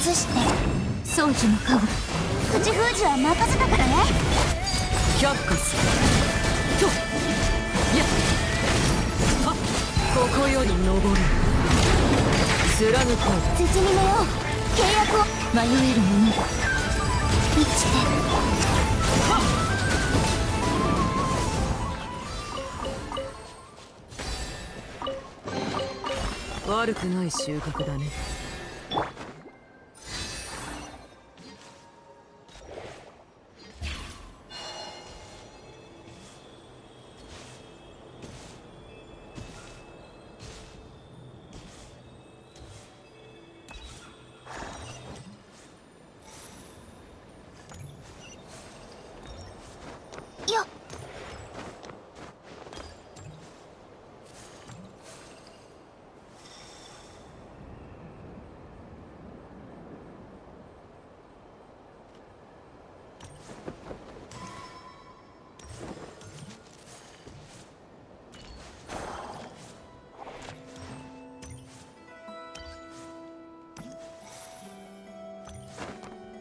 して宗樹の顔口封じは任せたからね。却下するとやっはっここより登る貫こう。絶妙よ契約を迷える者が生きて。悪くない収穫だね。よっ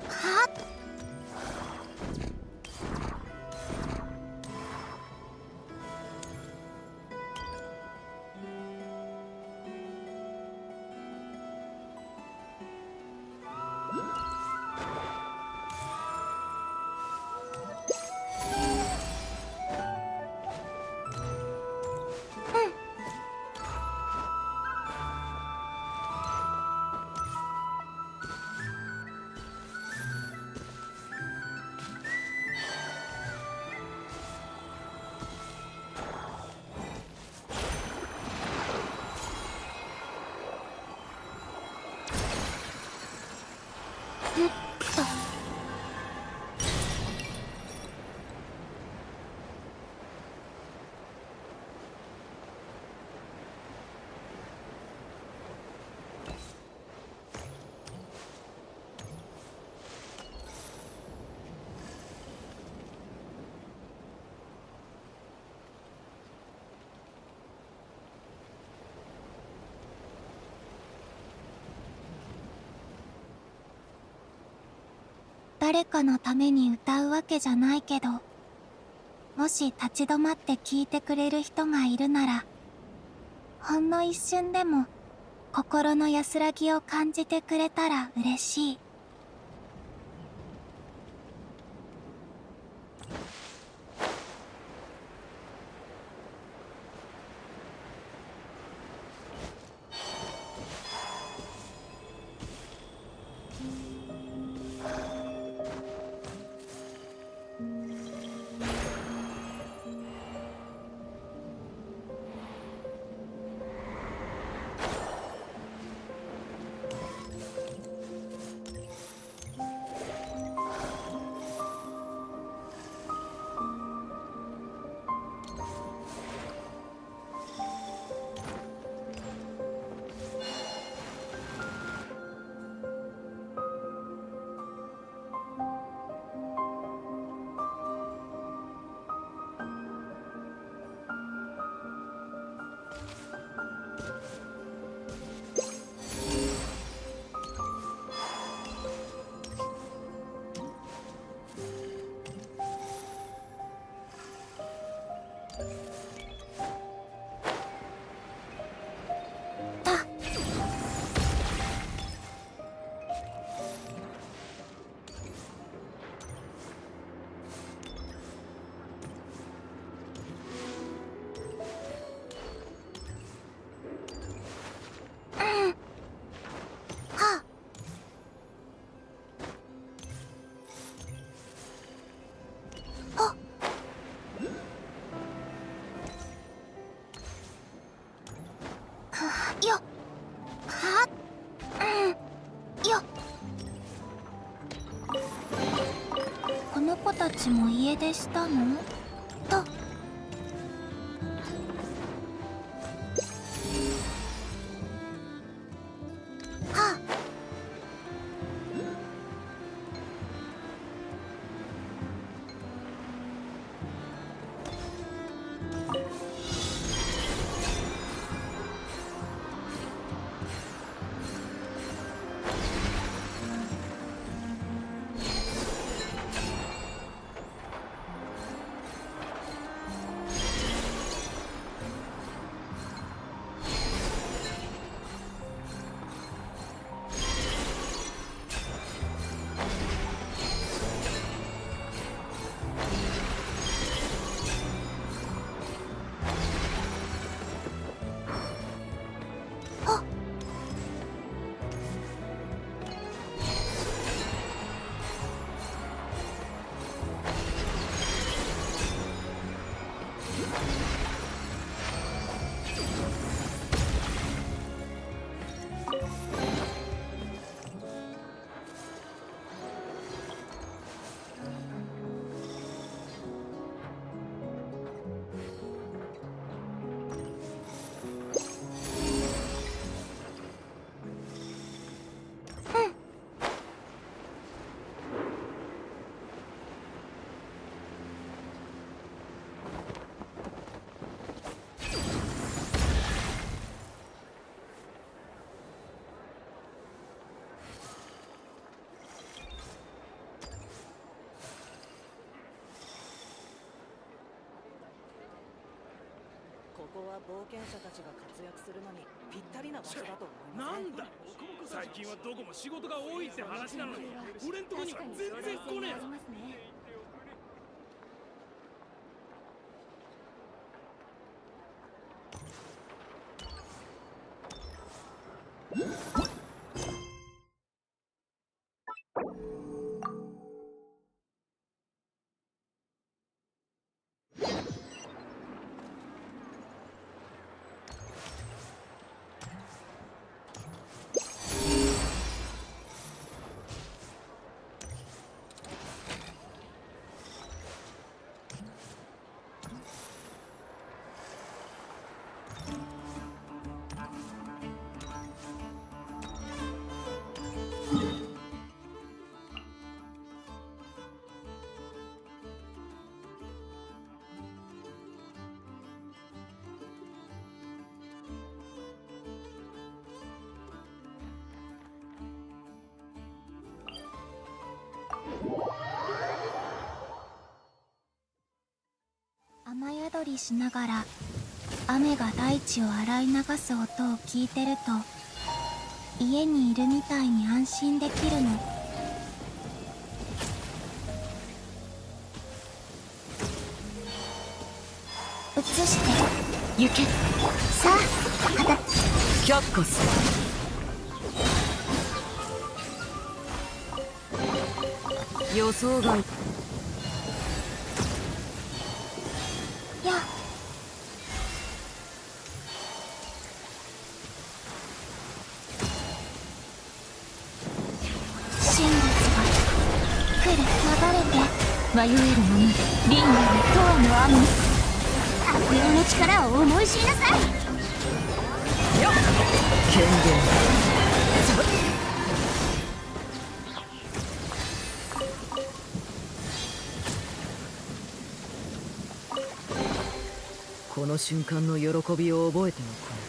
はっ誰かのために歌うわけじゃないけど、もし立ち止まって聞いてくれる人がいるなら、ほんの一瞬でも心の安らぎを感じてくれたら嬉しい。よっはっよっこの子たちも家出したのとはっこは冒険者たちが活躍するのにぴったりな場所だと思いません？なんだ最近はどこも仕事が多いって話なのに俺んとこには全然来ねえぞ。雨宿りしながら雨が大地を洗い流す音を聞いてると家にいるみたいに安心できるの。移して行け。さあ却下する。予想外。や真実が来る。流れて迷えるものでリンダに永遠の雨。悪用の力を思い知りなさい。よっ権限。この瞬間の喜びを覚えておこう。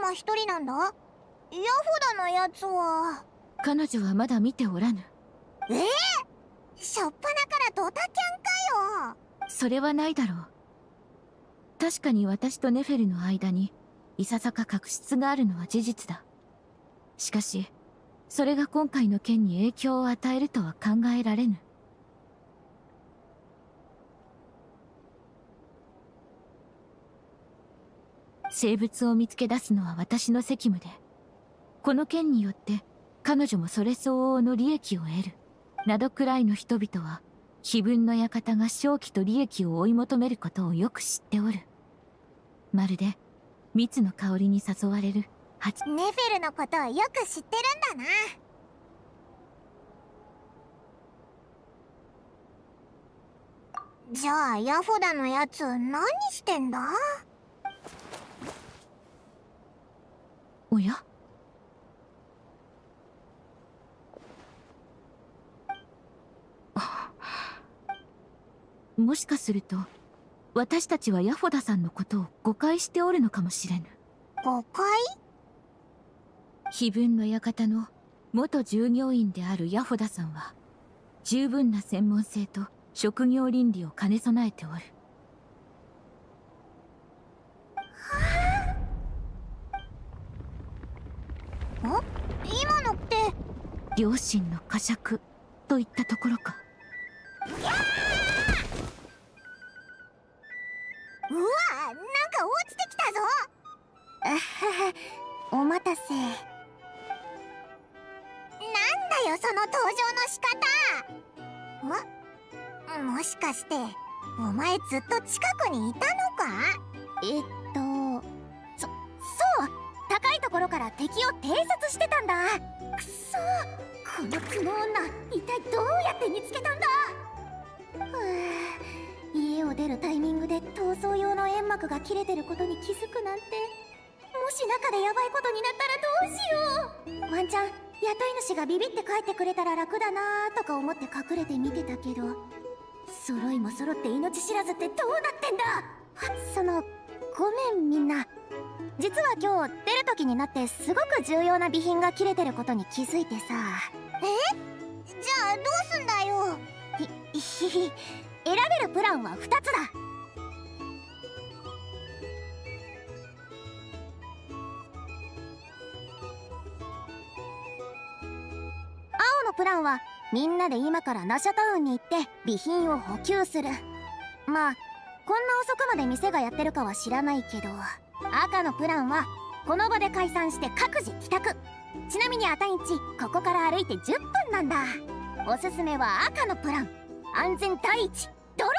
が一人なんだ？ヤフダのやつは。彼女はまだ見ておらぬ。しょっぱなからドタキャンかよ。それはないだろう。確かに私とネフェルの間にいささか確執があるのは事実だ。しかしそれが今回の件に影響を与えるとは考えられぬ。生物を見つけ出すのは私の責務で、この件によって彼女もそれ相応の利益を得るなどくらいの人々は、非分の館が勝機と利益を追い求めることをよく知っておる。まるで蜜の香りに誘われる蜂。ネフェルのことをよく知ってるんだな。じゃあヤフダのやつ何してんだ？おや？もしかすると私たちはヤフォダさんのことを誤解しておるのかもしれぬ。誤解？非分の館の元従業員であるヤフォダさんは十分な専門性と職業倫理を兼ね備えておる。今のって。良心の呵責といったところか。うわ、なんか落ちてきたぞ。あはは、お待たせ。なんだよその登場の仕方。もしかしてお前ずっと近くにいたのか？そう、高いところから敵を偵察してたんだ。くそ、この角女、一体どうやって見つけたんだ？家を出るタイミングで逃走用の煙幕が切れてることに気づくなんて。もし中でヤバいことになったらどうしよう。ワンチャン雇い主がビビって帰ってくれたら楽だなーとか思って隠れて見てたけど、揃いも揃って命知らずってどうなってんだ。ごめんみんな。実は今日出る時になってすごく重要な備品が切れてることに気づいてさ。じゃあどうすんだよ。選べるプランは2つだ。青のプランはみんなで今からナシャタウンに行って備品を補給する。まあこんな遅くまで店がやってるかは知らないけど、赤のプランはこの場で解散して各自帰宅。ちなみにあたいんちここから歩いて10分なんだ。おすすめは赤のプラン。安全第一、ドロ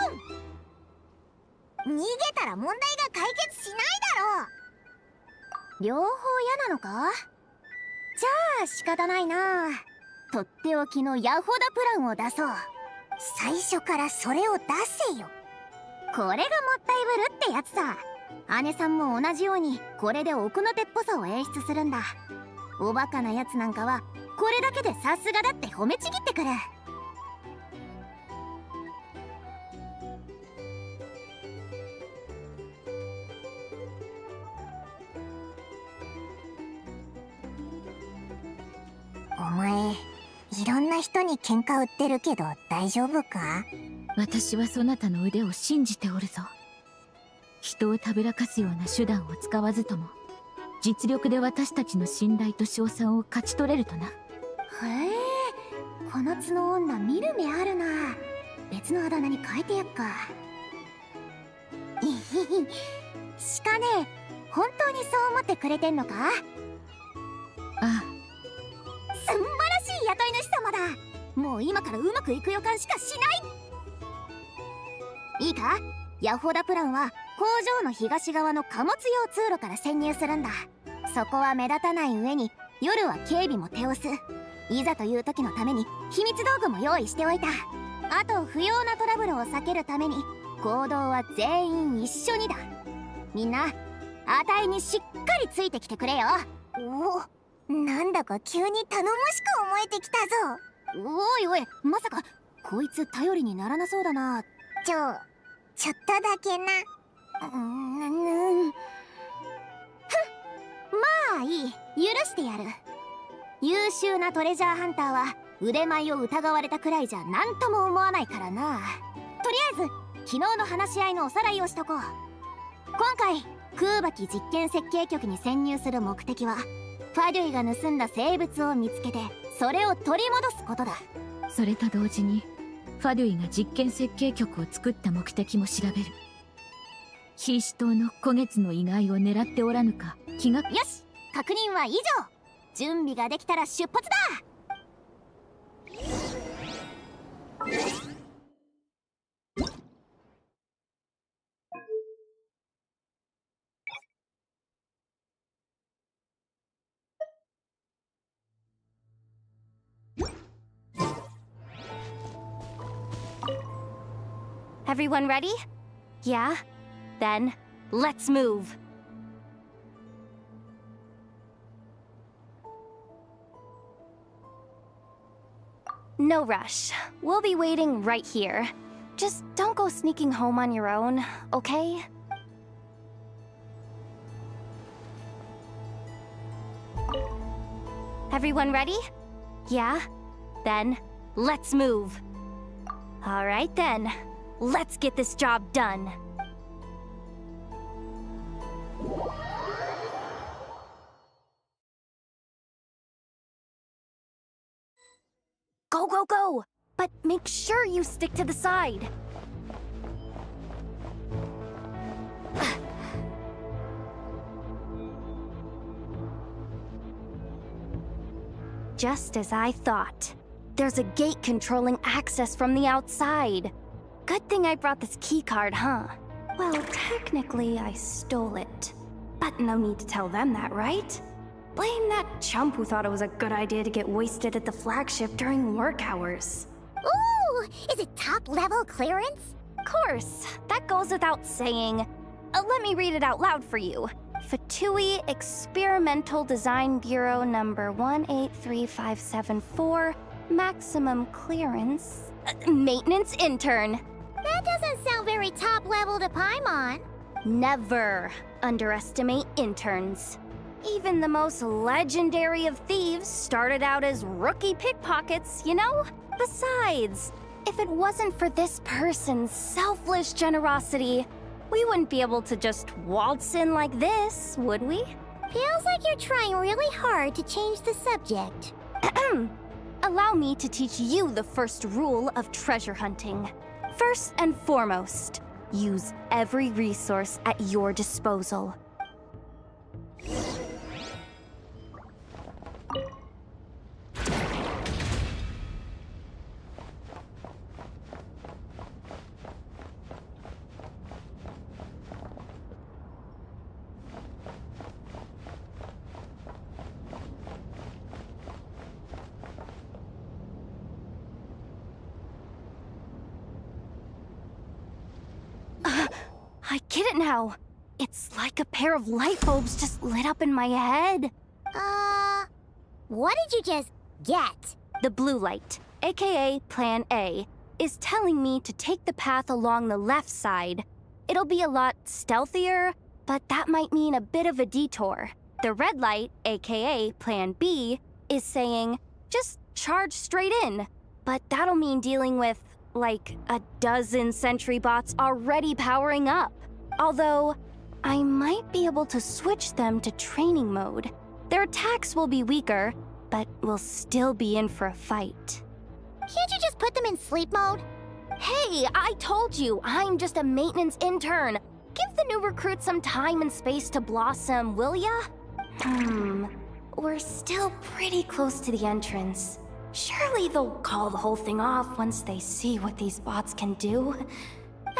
ーン。逃げたら問題が解決しないだろう。両方嫌なのか？じゃあ仕方ないな。とっておきのヤホダプランを出そう。最初からそれを出せよ。これがもったいぶるってやつさ。姉さんも同じようにこれで奥の手っぽさを演出するんだ。おバカなやつなんかはこれだけでさすがだって褒めちぎってくる。お前、いろんな人に喧嘩売ってるけど大丈夫か？私はそなたの腕を信じておるぞ。人をたぶらかすような手段を使わずとも実力で私たちの信頼と称賛を勝ち取れるとな。へえ、この角女見る目あるな。別のあだ名に変えてやっか。しかねえ、本当にそう思ってくれてんのか？ああ、素晴らしい雇い主様だ。もう今からうまくいく予感しかしない。いいか、ヤホダプランは工場の東側の貨物用通路から潜入するんだ。そこは目立たない上に夜は警備も手薄。いざという時のために秘密道具も用意しておいた。あと不要なトラブルを避けるために行動は全員一緒にだ。みんなあたいにしっかりついてきてくれよ。おお、なんだか急に頼もしく思えてきたぞ。おいおい、まさかこいつ頼りにならなそうだな。ちょっとだけな。まああいい、許してやる。優秀なトレジャーハンターは腕前を疑われたくらいじゃ何とも思わないからな。とりあえず昨日の話し合いのおさらいをしとこう。今回空爆実験設計局に潜入する目的は、ファデュイが盗んだ生物を見つけてそれを取り戻すことだ。それと同時にファデュイが実験設計局を作った目的も調べる。ヒーシ島の古月の遺骸を狙っておらぬか気が。よし、確認は以上。準備ができたら出発だ。Everyone ready? Yeah? Then, let's move. No rush. We'll be waiting right here. Just don't go sneaking home on your own, okay? Everyone ready? Yeah? Then, let's move. Alright then. Let's get this job done. Go, go, go! But make sure you stick to the side. Just as I thought. There's a gate controlling access from the outside. Good thing I brought this keycard, huh? Well, technically I stole it. But no need to tell them that, right? Blame that chump who thought it was a good idea to get wasted at the flagship during work hours. Ooh, is it top-level clearance? Of course, that goes without saying. Let me read it out loud for you. Fatui Experimental Design Bureau number 183574, maximum clearance, maintenance intern. That doesn't sound very top-level to Paimon. Never underestimate interns. Even the most legendary of thieves started out as rookie pickpockets, you know? Besides, if it wasn't for this person's selfless generosity, we wouldn't be able to just waltz in like this, would we? Feels like you're trying really hard to change the subject. Allow me to teach you the first rule of treasure hunting. First and foremost, use every resource at your disposal. I get it now. It's like a pair of light bulbs just lit up in my head. What did you just get? The blue light, aka Plan A, is telling me to take the path along the left side. It'll be a lot stealthier, but that might mean a bit of a detour. The red light, aka Plan B, is saying, just charge straight in. But that'll mean dealing with, like, a dozen sentry bots already powering up. Although, I might be able to switch them to training mode. Their attacks will be weaker, but we'll still be in for a fight. Can't you just put them in sleep mode? Hey, I told you, I'm just a maintenance intern. Give the new recruits some time and space to blossom, will ya? We're still pretty close to the entrance. Surely they'll call the whole thing off once they see what these bots can do.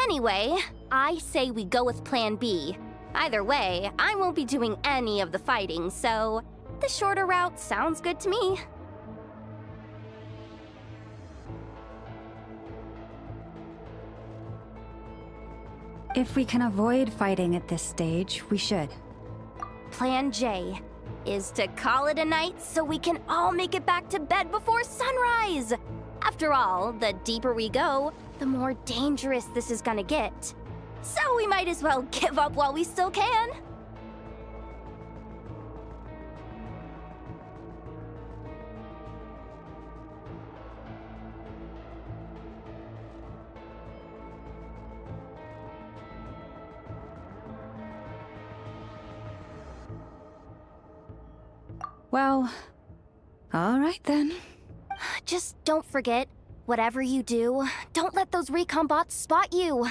Anyway, I say we go with Plan B. Either way, I won't be doing any of the fighting, so the shorter route sounds good to me. If we can avoid fighting at this stage, we should. Plan J is to call it a night so we can all make it back to bed before sunrise. After all, the deeper we go, the more dangerous this is gonna get. So we might as well give up while we still can. Well, alright then. Just don't forget, whatever you do, don't let those recon bots spot you.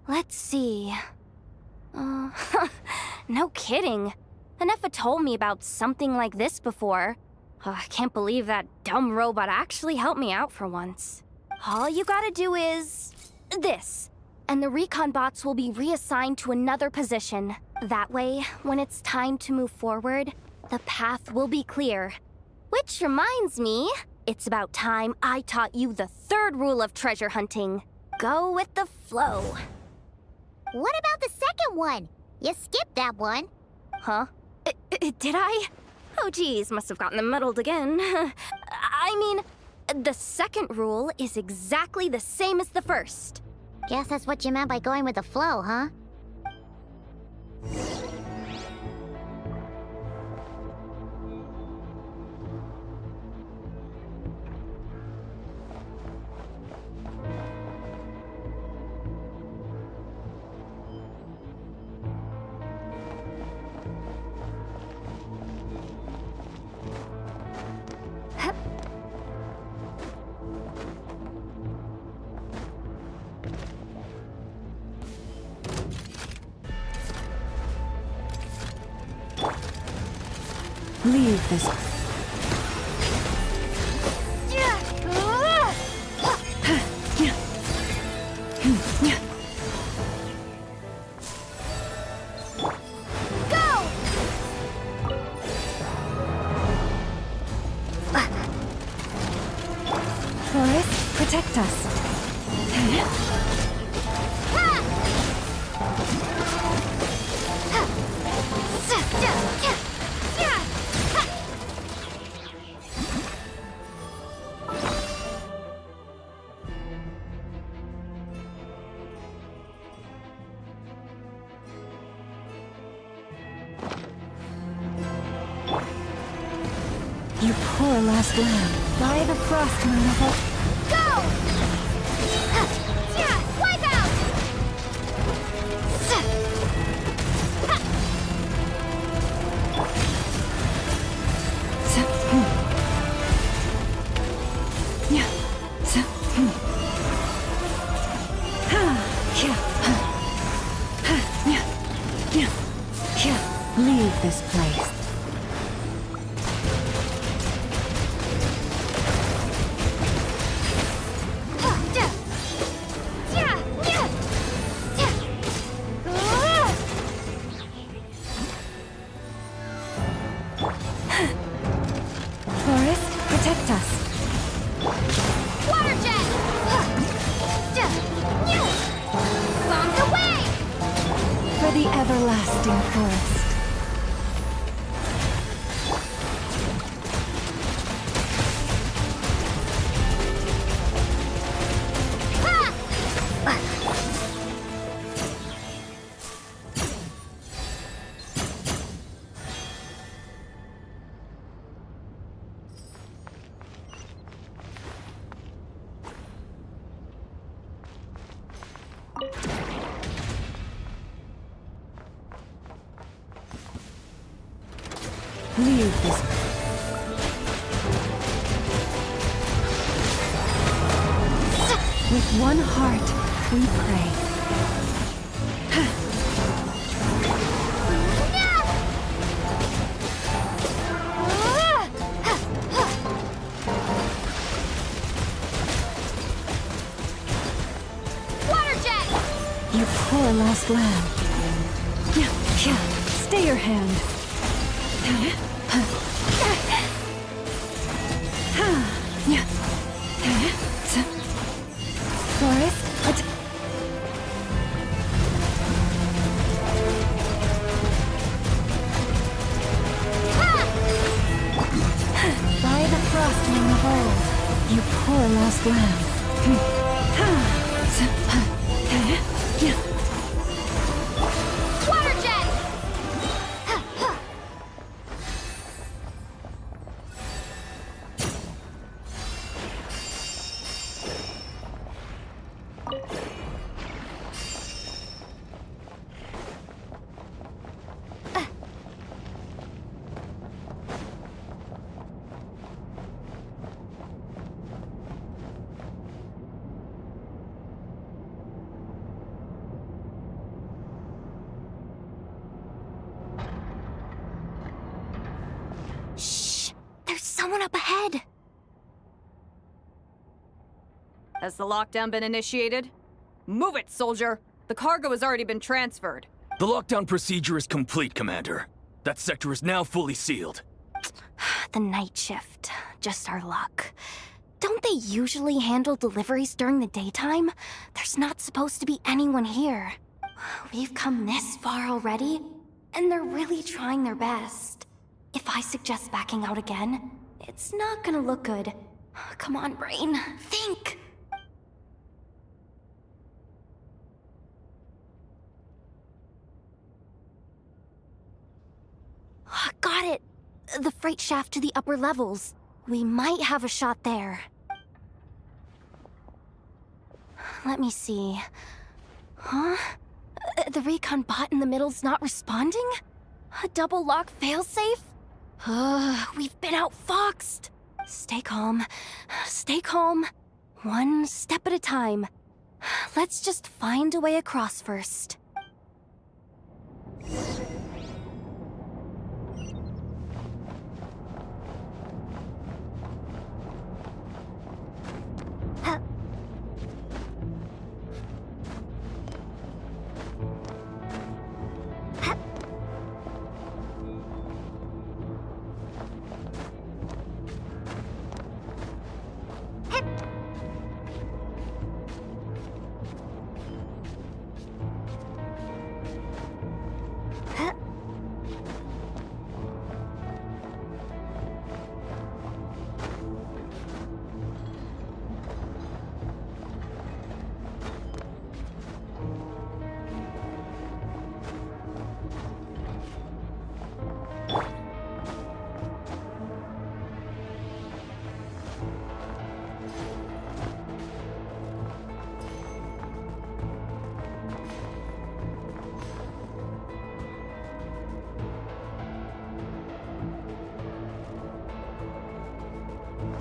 Let's see. No kidding. Anefa told me about something like this before. I can't believe that dumb robot actually helped me out for once. All you gotta do is... this. And the recon bots will be reassigned to another position. That way, when it's time to move forward, the path will be clear. Which reminds me, it's about time I taught you the third rule of treasure hunting. Go with the flow. What about the second one? You skipped that one. Huh? Did I? Oh geez, must have gotten muddled again. I mean, the second rule is exactly the same as the first. Guess that's what you meant by going with the flow, huh? Leave this. Forest, protect us. You poor last lamb. By the frost moon of hope. Go! Wipe out! Leave this place. Forest, protect us. Water jet! Bombs away! For the everlasting forest. Leave this. With one heart, we pray. Water jet! You poor lost lamb. Stay your hand. Forest, by the frost moon of old, you poor lost lamb. Water jet! someone up ahead. Has the lockdown been initiated? Move it, soldier! The cargo has already been transferred. The lockdown procedure is complete, Commander. That sector is now fully sealed. The night shift. Just our luck. Don't they usually handle deliveries during the daytime? There's not supposed to be anyone here. We've come this far already, and they're really trying their best. If I suggest backing out again, it's not gonna look good. Come on, brain. Think! Got it! The freight shaft to the upper levels. We might have a shot there. Let me see. Huh? The recon bot in the middle's not responding? A double lock failsafe? We've been outfoxed. Stay calm. Stay calm. One step at a time. Let's just find a way across first.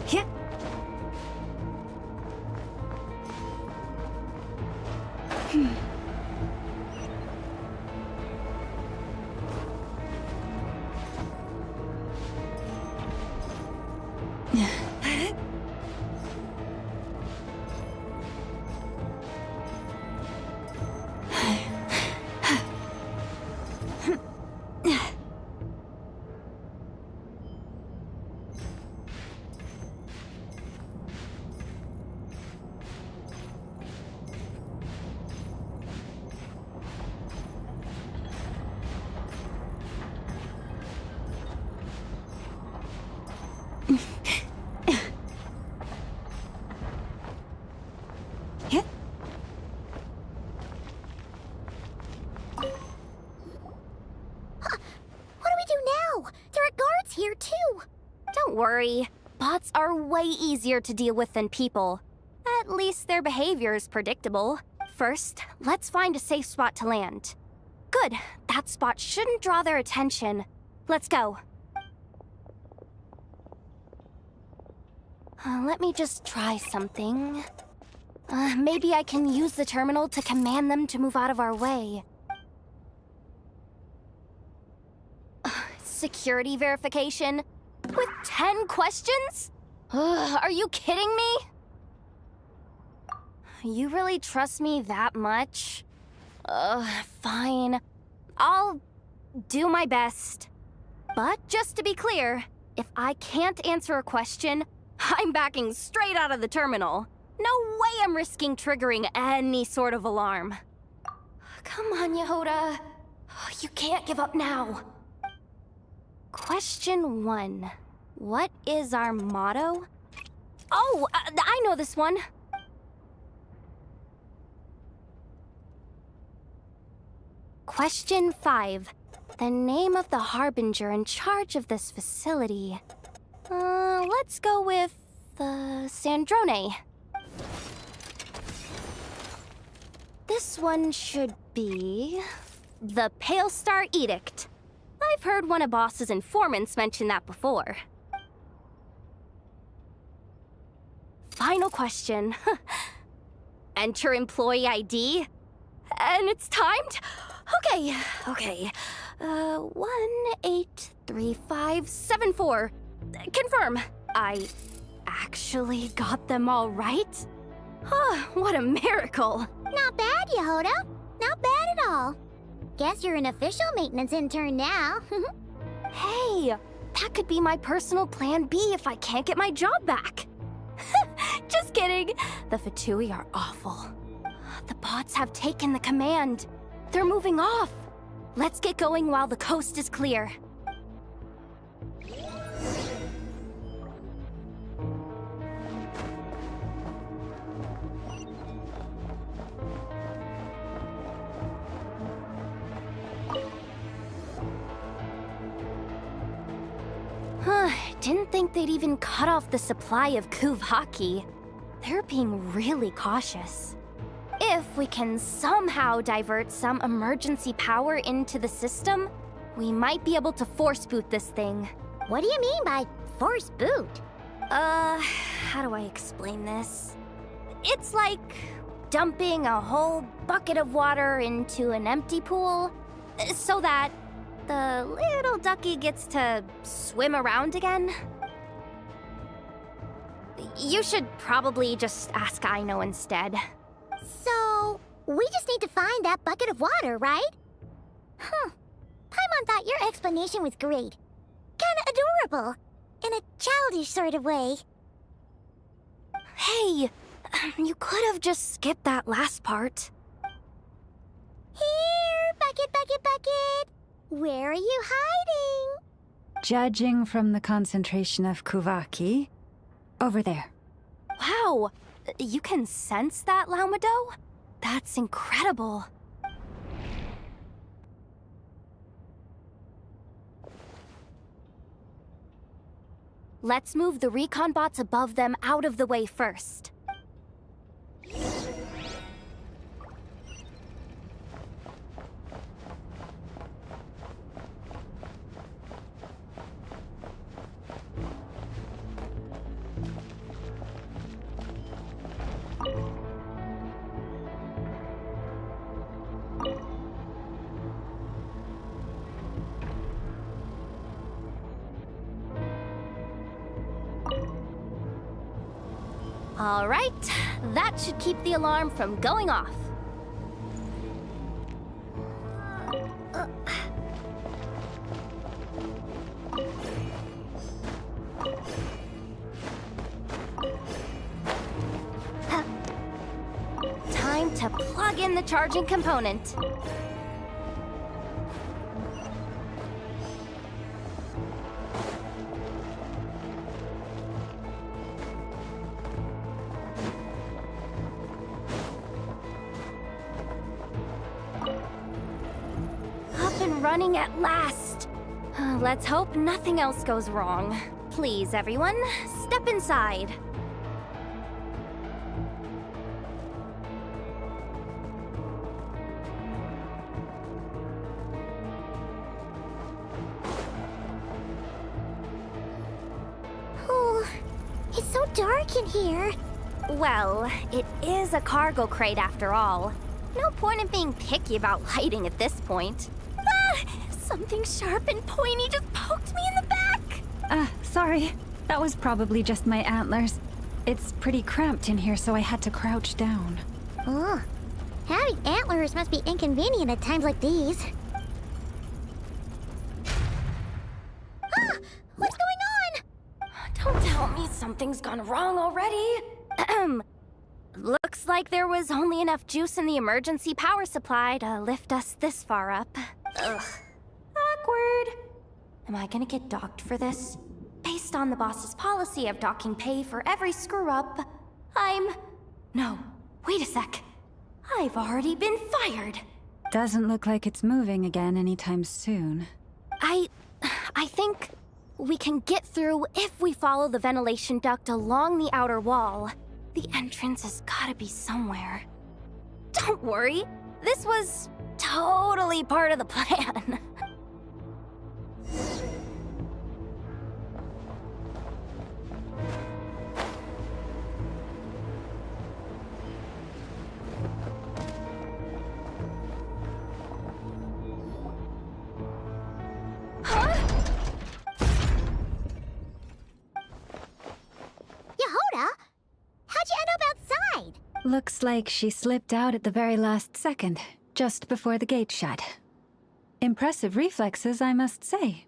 Here. Here too. Don't worry. Bots are way easier to deal with than people. At least their behavior is predictable. First, let's find a safe spot to land. Good. That spot shouldn't draw their attention. Let's go. Let me just try something. Maybe I can use the terminal to command them to move out of our way. Security verification? With 10 questions? Are you kidding me? You really trust me that much? Fine. I'll do my best. But just to be clear, if I can't answer a question, I'm backing straight out of the terminal. No way I'm risking triggering any sort of alarm. Come on, Yehoda. You can't give up now. Question 1. What is our motto? Oh, I know this one. Question 5. The name of the harbinger in charge of this facility. Let's go with, Sandrone. This one should be the Pale Star Edict. I've heard one of Boss's informants mention that before. Final question. Enter employee ID. And it's timed? Okay. 183574. Confirm. I actually got them all right? Oh, what a miracle! Not bad, Yehoda. Not bad at all. Guess you're an official maintenance intern now. Hey, that could be my personal plan B if I can't get my job back. Just kidding. The Fatui are awful. The bots have taken the command. They're moving off. Let's get going while the coast is clear. Didn't think they'd even cut off the supply of Kuvaki. They're being really cautious. If we can somehow divert some emergency power into the system, we might be able to force boot this thing. What do you mean by force boot? How do I explain this? It's like dumping a whole bucket of water into an empty pool so that the little ducky gets to swim around again. You should probably just ask Aino instead. So, we just need to find that bucket of water, right? Huh. Paimon thought your explanation was great. Kinda adorable. In a childish sort of way. Hey, you could have just skipped that last part. Here, bucket, bucket, bucket. Where are you hiding? Judging from the concentration of Kuvaki, over there. Wow, you can sense that, Laumado? That's incredible. Let's move the recon bots above them out of the way first. All right, that should keep the alarm from going off. Time to plug in the charging component. Running at last. Let's hope nothing else goes wrong. Please, everyone, step inside. Oh, it's so dark in here. Well, it is a cargo crate after all. No point in being picky about lighting at this point. Something sharp and pointy just poked me in the back! Sorry. That was probably just my antlers. It's pretty cramped in here, so I had to crouch down. Oh, having antlers must be inconvenient at times like these. Ah! What's going on? Don't tell me something's gone wrong already. Looks like there was only enough juice in the emergency power supply to lift us this far up. Ugh. Awkward. Am I gonna get docked for this? Based on the boss's policy of docking pay for every screw-up, No, wait a sec. I've already been fired. Doesn't look like it's moving again anytime soon. I think we can get through if we follow the ventilation duct along the outer wall. The entrance has gotta be somewhere. Don't worry, this was totally part of the plan. Looks like she slipped out at the very last second, just before the gate shut. Impressive reflexes, I must say.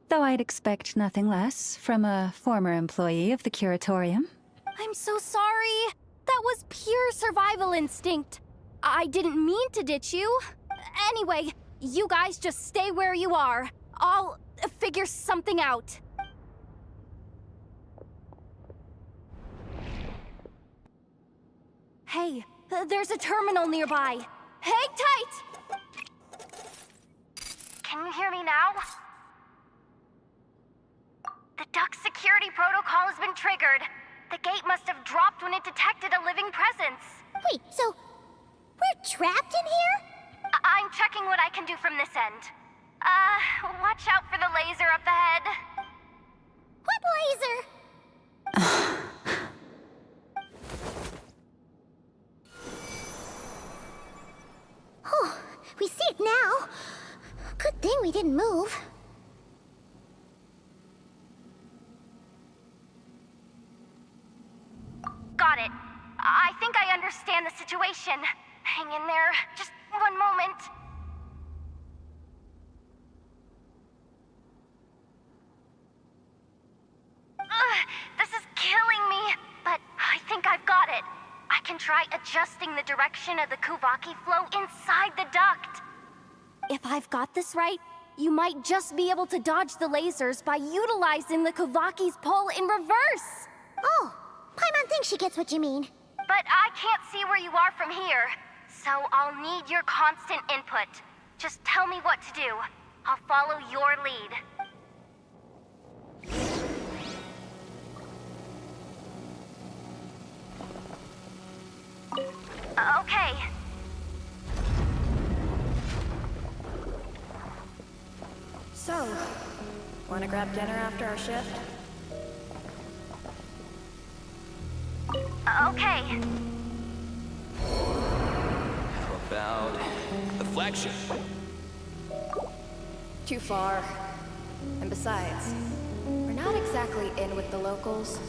Though I'd expect nothing less from a former employee of the Curatorium. I'm so sorry. That was pure survival instinct. I didn't mean to ditch you. Anyway, you guys just stay where you are. I'll figure something out. Hey, there's a terminal nearby. Hang tight! Can you hear me now? The duck security protocol has been triggered. The gate must have dropped when it detected a living presence. Wait, so we're trapped in here? I'm checking what I can do from this end. Watch out for the laser up ahead. What laser? Oh, we see it now. Good thing we didn't move. Got it. I think I understand the situation. Hang in there. Just one moment. This is killing me, but I think I've got it. I can try adjusting the direction of the Kuvaki flow inside the duct. If I've got this right, you might just be able to dodge the lasers by utilizing the Kuvaki's pull in reverse. Oh, Paimon thinks she gets what you mean. But I can't see where you are from here, so I'll need your constant input. Just tell me what to do. I'll follow your lead. Okay. So, wanna grab dinner after our shift? Okay. How about the flagship? Too far. And besides, we're not exactly in with the locals.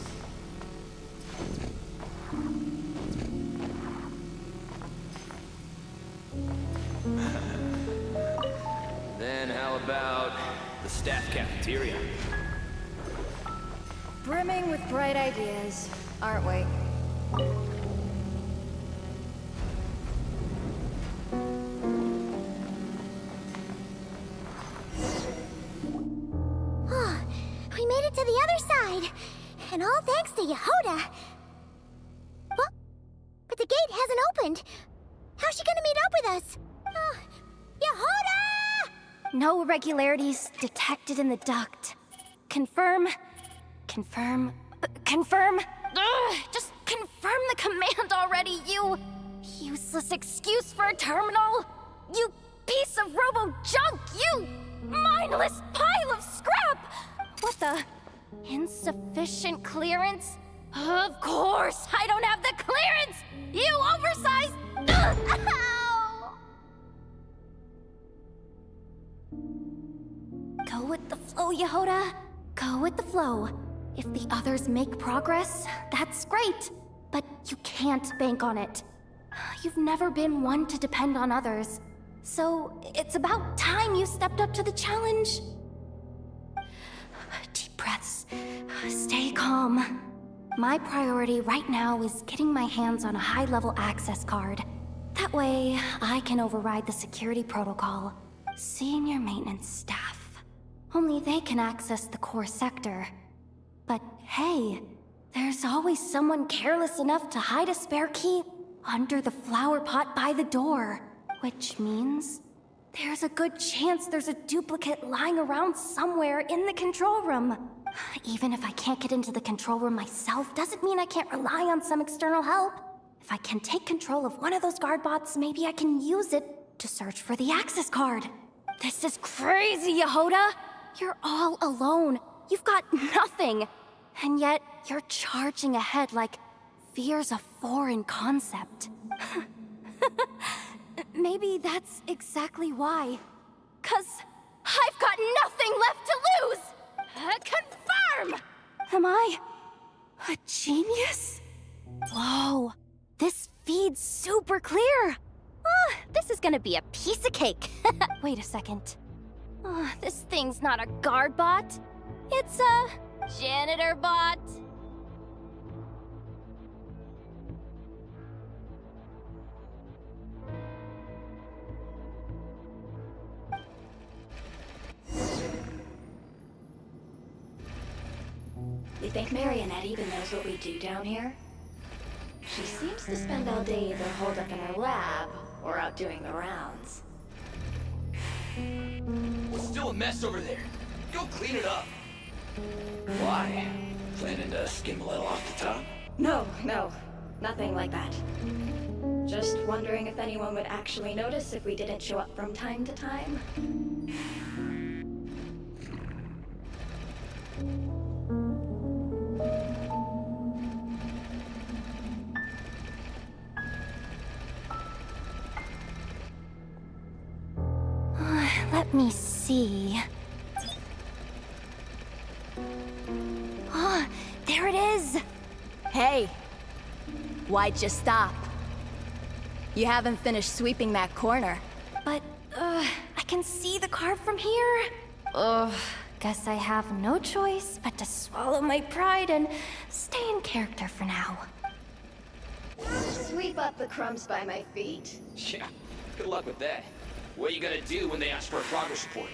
Then how about the staff cafeteria? Brimming with bright ideas, aren't we? Oh, we made it to the other side. And all thanks to Yehoda. What? But the gate hasn't opened. How's she gonna meet up with us? Yehoda! No irregularities detected in the duct. Confirm. Confirm. Confirm. Ugh, just confirm the command already, you useless excuse for a terminal. You piece of robo-junk, you mindless pile of scrap. What the? Insufficient clearance? Of course, I don't have the clearance! You oversized... Ugh, ow! Go with the flow, Yehoda. Go with the flow. If the others make progress, that's great. But you can't bank on it. You've never been one to depend on others. So it's about time you stepped up to the challenge. Deep breaths. Stay calm. My priority right now is getting my hands on a high-level access card. That way, I can override the security protocol. Senior maintenance staff. Only they can access the core sector. But hey, there's always someone careless enough to hide a spare key under the flower pot by the door. Which means there's a good chance there's a duplicate lying around somewhere in the control room. Even if I can't get into the control room myself, doesn't mean I can't rely on some external help. If I can take control of one of those guard bots, maybe I can use it to search for the access card. This is crazy, Yehoda! You're all alone. You've got nothing. And yet, you're charging ahead like fear's a foreign concept. Maybe that's exactly why. 'Cause I've got nothing left to lose! Confirm! Am I a genius? Whoa, this feels gonna be a piece of cake. Wait a second. Oh, this thing's not a guard bot. It's a janitor bot. You think Marionette even knows what we do down here? She seems to spend all day either holed up in her lab or out doing the rounds. It's still a mess over there. Go clean it up. Why? Planning to skim a little off the top? No, nothing like that. Just wondering if anyone would actually notice if we didn't show up from time to time. Let me see. Oh, there it is! Hey! Why'd you stop? You haven't finished sweeping that corner. But, I can see the car from here. Ugh, guess I have no choice but to swallow my pride and stay in character for now. Sweep up the crumbs by my feet. Yeah, good luck with that. What are you gonna do when they ask for a progress report?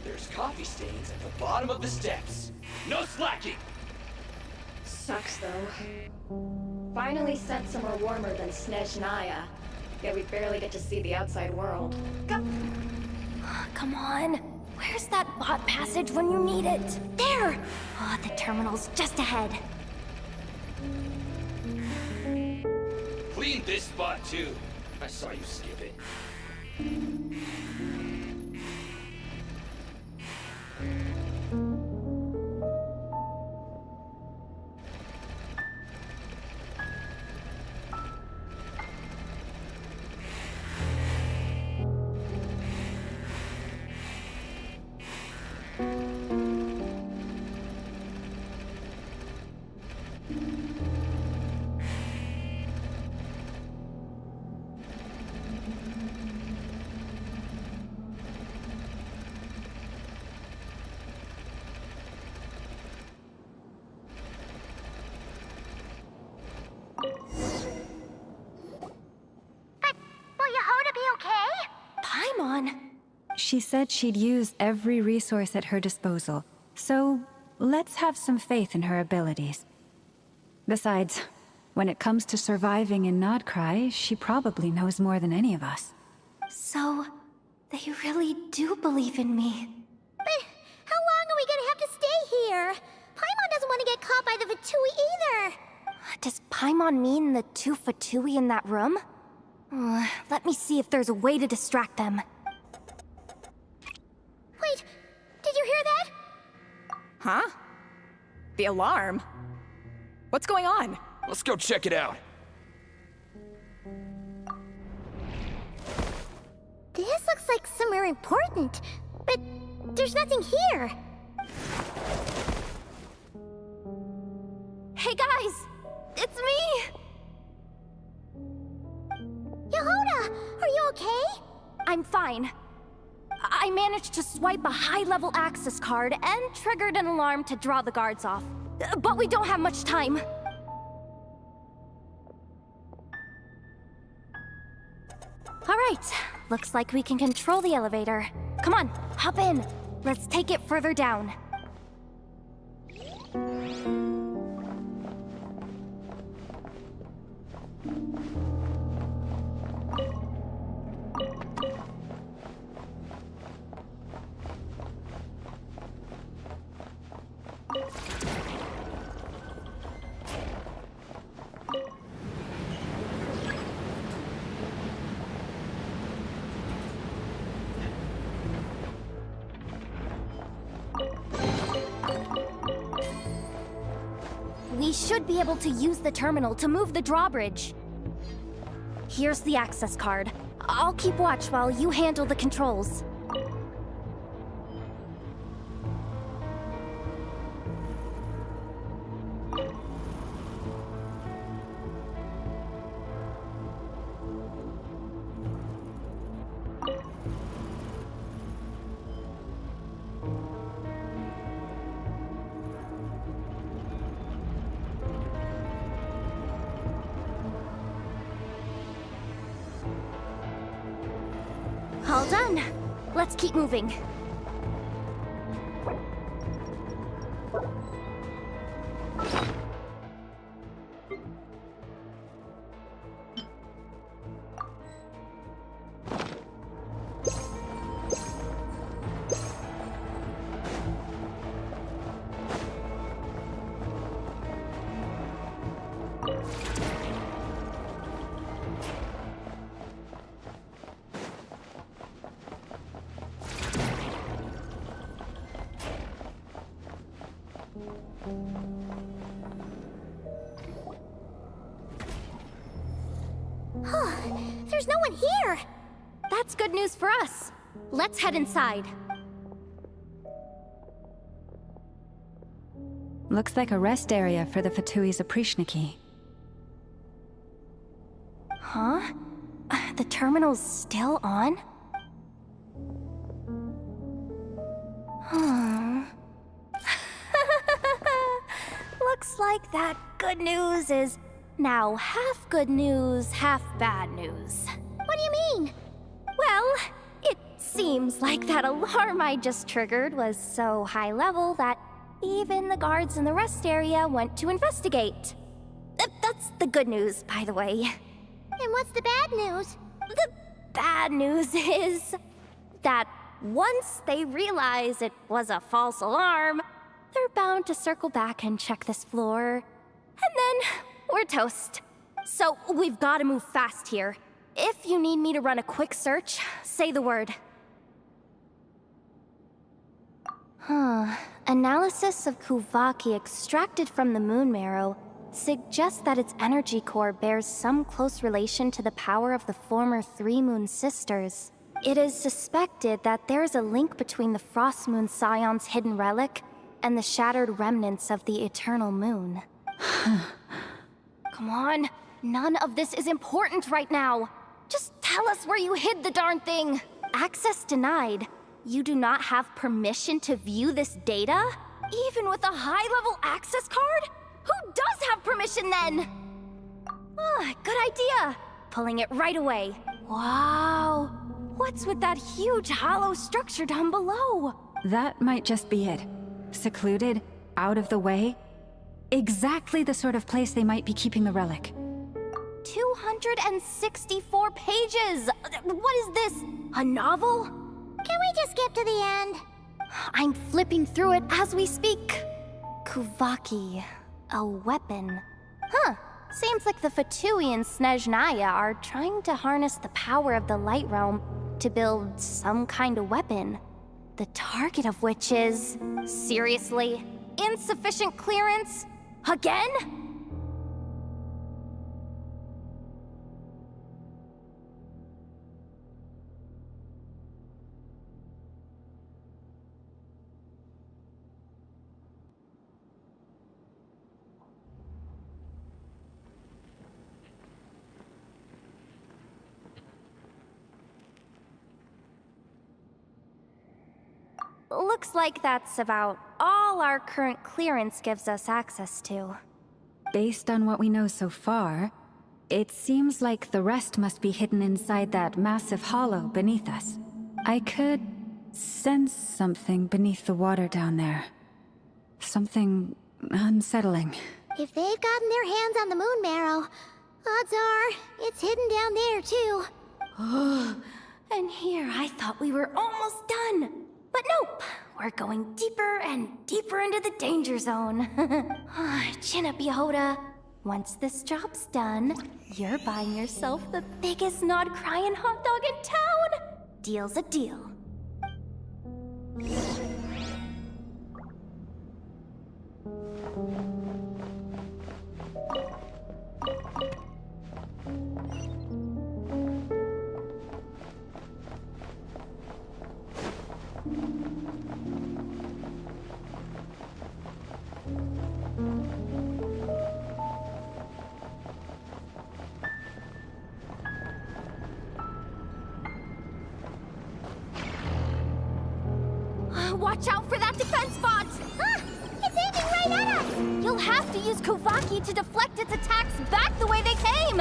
There's coffee stains at the bottom of the steps. No slacking! Sucks though. Finally sent somewhere warmer than Snezhnaya. Yet we barely get to see the outside world. Come on. Where's that bot passage when you need it? There! Oh, the terminal's just ahead. Clean this spot too. I saw you skip it. Will Yehoda be okay? Paimon! She said she'd use every resource at her disposal, so let's have some faith in her abilities. Besides, when it comes to surviving in Nodcry, she probably knows more than any of us. So, they really do believe in me. But how long are we gonna have to stay here? Paimon doesn't want to get caught by the Fatui either. Does Paimon mean the two Fatui in that room? Let me see if there's a way to distract them. Wait, did you hear that? Huh? The alarm? What's going on? Let's go check it out. This looks like somewhere important, but there's nothing here. Hey guys! It's me! Yehoda, are you okay? I'm fine. I managed to swipe a high-level access card and triggered an alarm to draw the guards off. But we don't have much time. All right, looks like we can control the elevator. Come on, hop in. Let's take it further down. should be able to use the terminal to move the drawbridge. Here's the access card. I'll keep watch while you handle the controls. All done. Let's keep moving. There's no one here! That's good news for us. Let's head inside. Looks like a rest area for the Fatui's Oprishniki. Huh? The terminal's still on? Looks like that good news is now half good news, half bad news. What do you mean? Well, it seems like that alarm I just triggered was so high level that even the guards in the rest area went to investigate. That's the good news, by the way. And what's the bad news? The bad news is that once they realize it was a false alarm, they're bound to circle back and check this floor. And then we're toast. So we've got to move fast here. If you need me to run a quick search, say the word. Analysis of Kuvaki extracted from the moon marrow suggests that its energy core bears some close relation to the power of the former Three Moon Sisters. It is suspected that there is a link between the Frost Moon Scion's hidden relic and the shattered remnants of the Eternal Moon. Come on, none of this is important right now. Just tell us where you hid the darn thing. Access denied. You do not have permission to view this data? Even with a high-level access card? Who does have permission then? Good idea. Pulling it right away. Wow. What's with that huge hollow structure down below? That might just be it. Secluded, out of the way. Exactly the sort of place they might be keeping the relic. 264 pages! What is this? A novel? Can we just skip to the end? I'm flipping through it as we speak. Kuvaki. A weapon. Seems like the Fatui and Snezhnaya are trying to harness the power of the Light Realm to build some kind of weapon. The target of which is... seriously? Insufficient clearance? Again? Looks like that's about all our current clearance gives us access to. Based on what we know so far, it seems like the rest must be hidden inside that massive hollow beneath us. I could sense something beneath the water down there. Something unsettling. If they've gotten their hands on the moon marrow, odds are it's hidden down there too. And here I thought we were almost done. But nope, we're going deeper and deeper into the danger zone. Chin up, Yehoda. Once this job's done, you're buying yourself the biggest nod-crying hot dog in town. Deal's a deal. watch out for that defense bot! Ah! It's aiming right at us! You'll have to use Kovaki to deflect its attacks back the way they came!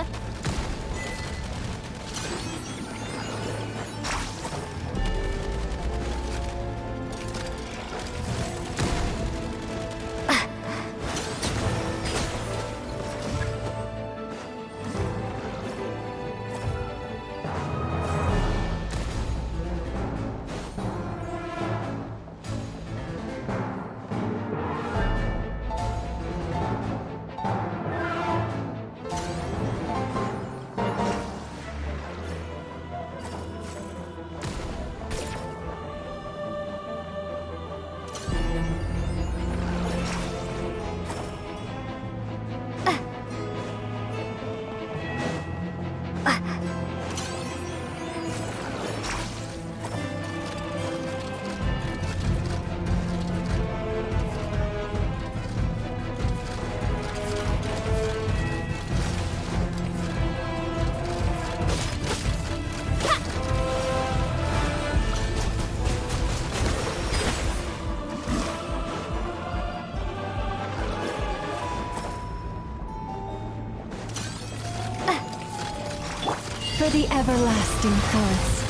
For the everlasting forest.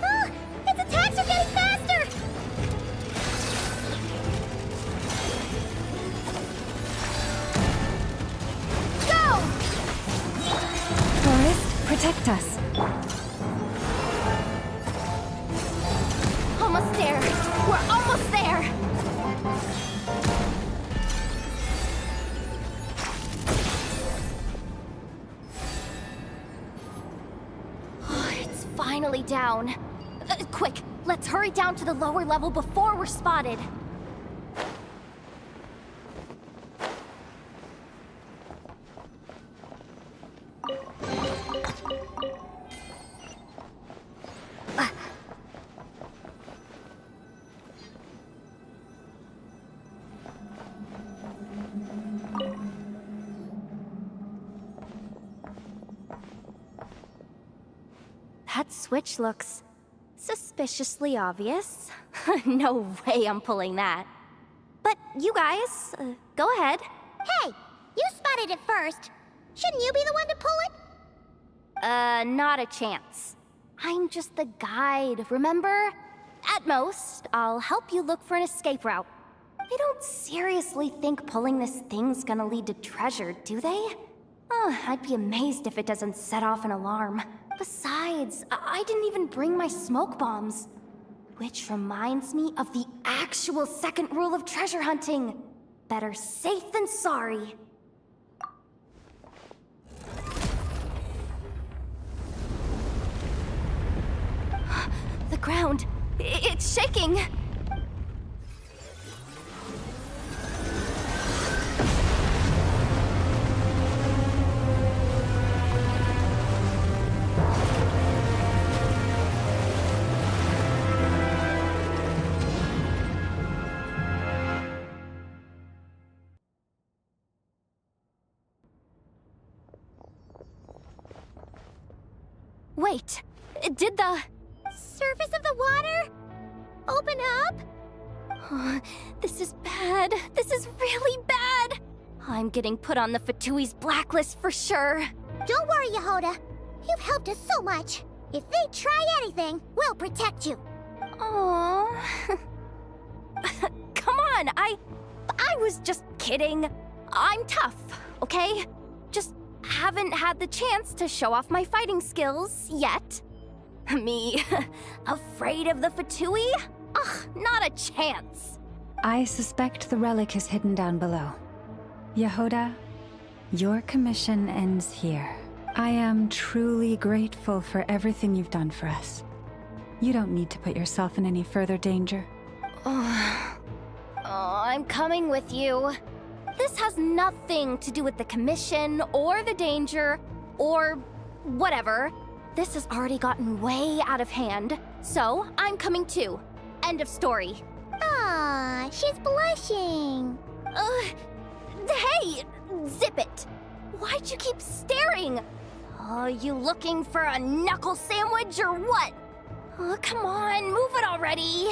Ah! Its attacks are getting faster! Go! Forest, protect us. Almost there. We're almost there. It's finally down. Quick, let's hurry down to the lower level before we're spotted. That switch looks suspiciously obvious. No way I'm pulling that. But you guys, go ahead. Hey! You spotted it first! Shouldn't you be the one to pull it? Not a chance. I'm just the guide, remember? At most, I'll help you look for an escape route. They don't seriously think pulling this thing's gonna lead to treasure, do they? I'd be amazed if it doesn't set off an alarm. Besides, I didn't even bring my smoke bombs. Which reminds me of the actual second rule of treasure hunting. Better safe than sorry. The ground, it's shaking. Wait, did the Surface of the water? Open up? Oh, this is bad. This is really bad. I'm getting put on the Fatui's blacklist for sure. Don't worry, Yehoda. You've helped us so much. If they try anything, we'll protect you. Aww. Come on, I was just kidding. I'm tough, okay? Just haven't had the chance to show off my fighting skills yet. Me, afraid of the Fatui? Ugh, not a chance. I suspect the relic is hidden down below. Yehoda, your commission ends here. I am truly grateful for everything you've done for us. You don't need to put yourself in any further danger. Oh, I'm coming with you. This has nothing to do with the commission, or the danger, or whatever. This has already gotten way out of hand, so I'm coming too. End of story. Aw, she's blushing. Hey! Zip it! Why'd you keep staring? Oh, you looking for a knuckle sandwich or what? Oh, come on, move it already.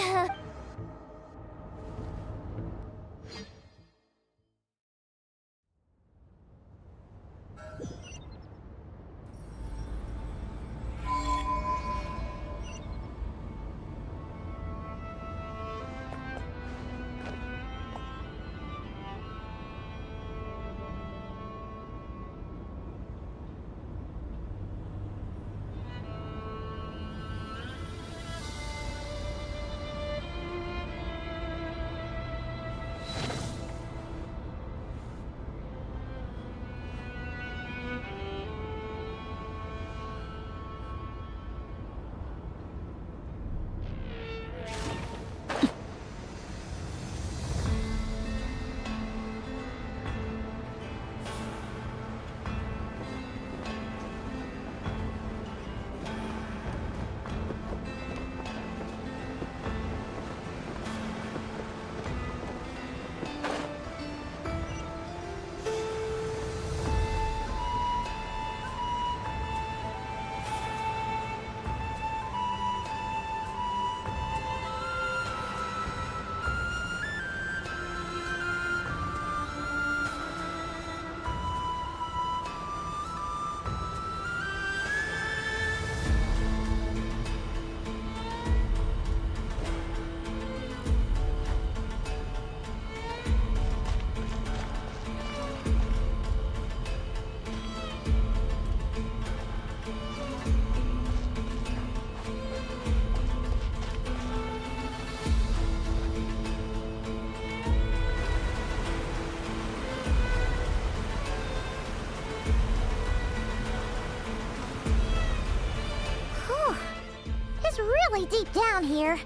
It's really deep down here.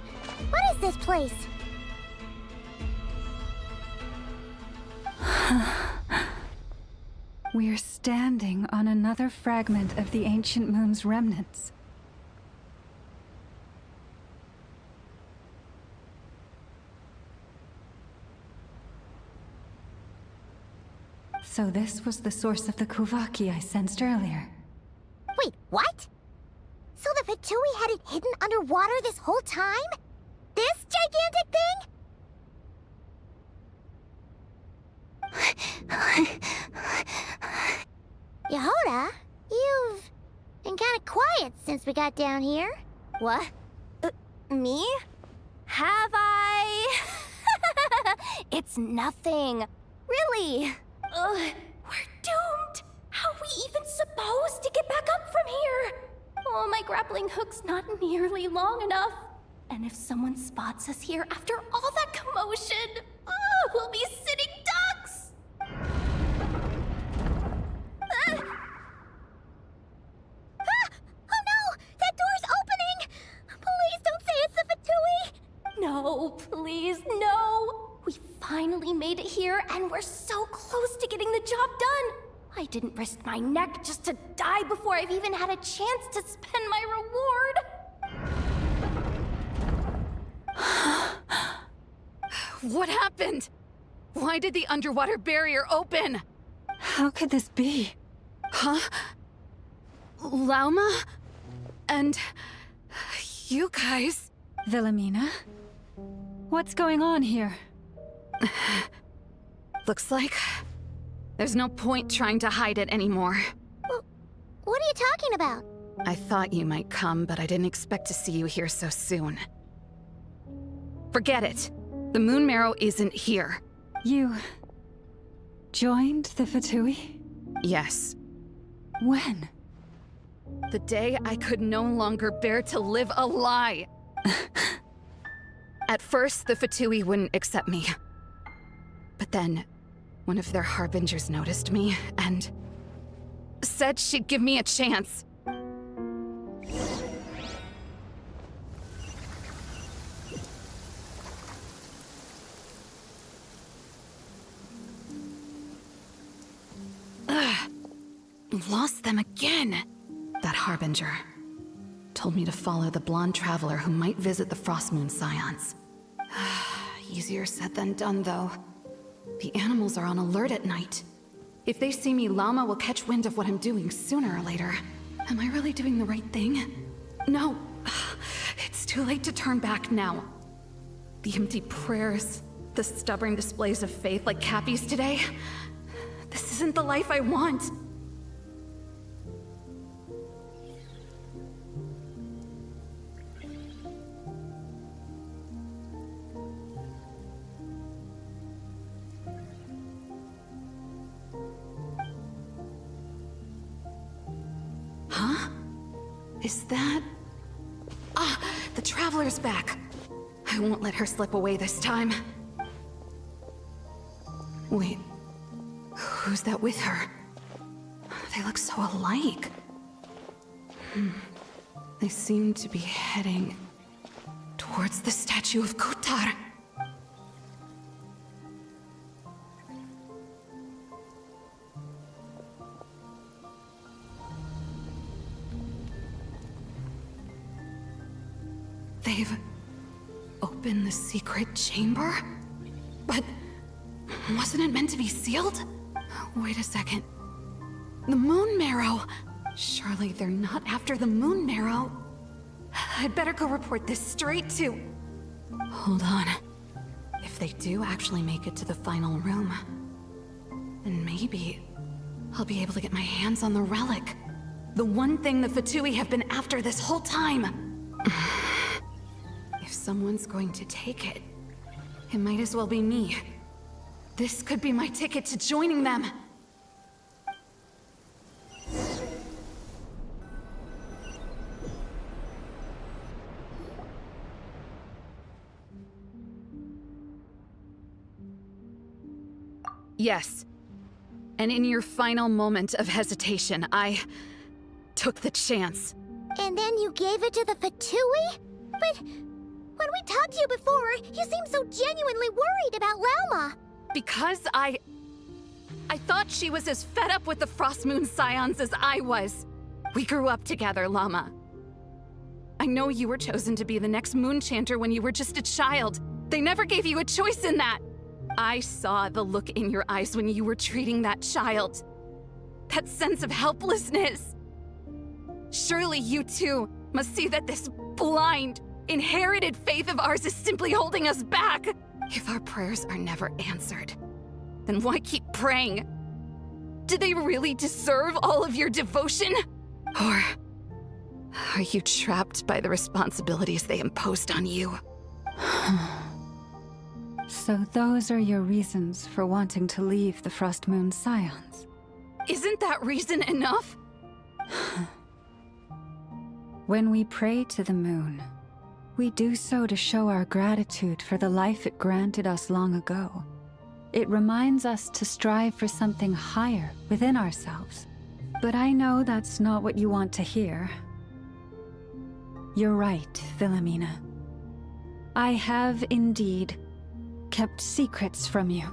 What is this place? We're standing on another fragment of the ancient moon's remnants. So this was the source of the Kuvaki I sensed earlier. Wait, what? So the Fatui had it hidden underwater this whole time? This gigantic thing? Yehoda, you've been kinda quiet since we got down here. What? Me? Have I? It's nothing. Really. We're doomed. How are we even supposed to get back up from here? Oh, my grappling hook's not nearly long enough. And if someone spots us here after all that commotion, we'll be sitting ducks! Oh no! That door's opening! Please don't say it's the Fatui! No, please, no! We finally made it here, and we're so close to getting the job done! I didn't risk my neck just to die before I've even had a chance to spend my reward! What happened? Why did the underwater barrier open? How could this be? Huh? Lauma? And... you guys... Wilhelmina? What's going on here? Looks like... there's no point trying to hide it anymore. What are you talking about? I thought you might come, but I didn't expect to see you here so soon. Forget it. The Moon Marrow isn't here. You... joined the Fatui? Yes. When? The day I could no longer bear to live a lie. At first, the Fatui wouldn't accept me. But then, one of their harbingers noticed me and said she'd give me a chance. Ugh. Lost them again. That harbinger told me to follow the blonde traveler who might visit the Frostmoon Scions. Easier said than done, though. The animals are on alert at night. If they see me, Llama will catch wind of what I'm doing sooner or later. Am I really doing the right thing? No. It's too late to turn back now. The empty prayers, the stubborn displays of faith like Cappy's today. This isn't the life I want. Huh? Is that... Ah, the Traveler's back. I won't let her slip away this time. Wait, who's that with her? They look so alike. They seem to be heading towards the statue of Kotar. They've opened the secret chamber? But wasn't it meant to be sealed? Wait a second. The Moon Marrow! Surely they're not after the Moon Marrow. I'd better go report this straight to... Hold on. If they do actually make it to the final room, then maybe I'll be able to get my hands on the relic. The one thing the Fatui have been after this whole time. If someone's going to take it, it might as well be me. This could be my ticket to joining them. Yes. And in your final moment of hesitation, I took the chance. And then you gave it to the Fatui? But when we talked to you before, you seemed so genuinely worried about Lauma. Because I thought she was as fed up with the Frostmoon Scions as I was. We grew up together, Llama. I know you were chosen to be the next Moon Chanter when you were just a child. They never gave you a choice in that. I saw the look in your eyes when you were treating that child. That sense of helplessness. Surely you too must see that this blind, inherited faith of ours is simply holding us back. If our prayers are never answered, then why keep praying? Do they really deserve all of your devotion? Or are you trapped by the responsibilities they imposed on you? So those are your reasons for wanting to leave the Frostmoon Scions? Isn't that reason enough? When we pray to the moon, we do so to show our gratitude for the life it granted us long ago. It reminds us to strive for something higher within ourselves. But I know that's not what you want to hear. You're right, Wilhelmina. I have indeed kept secrets from you.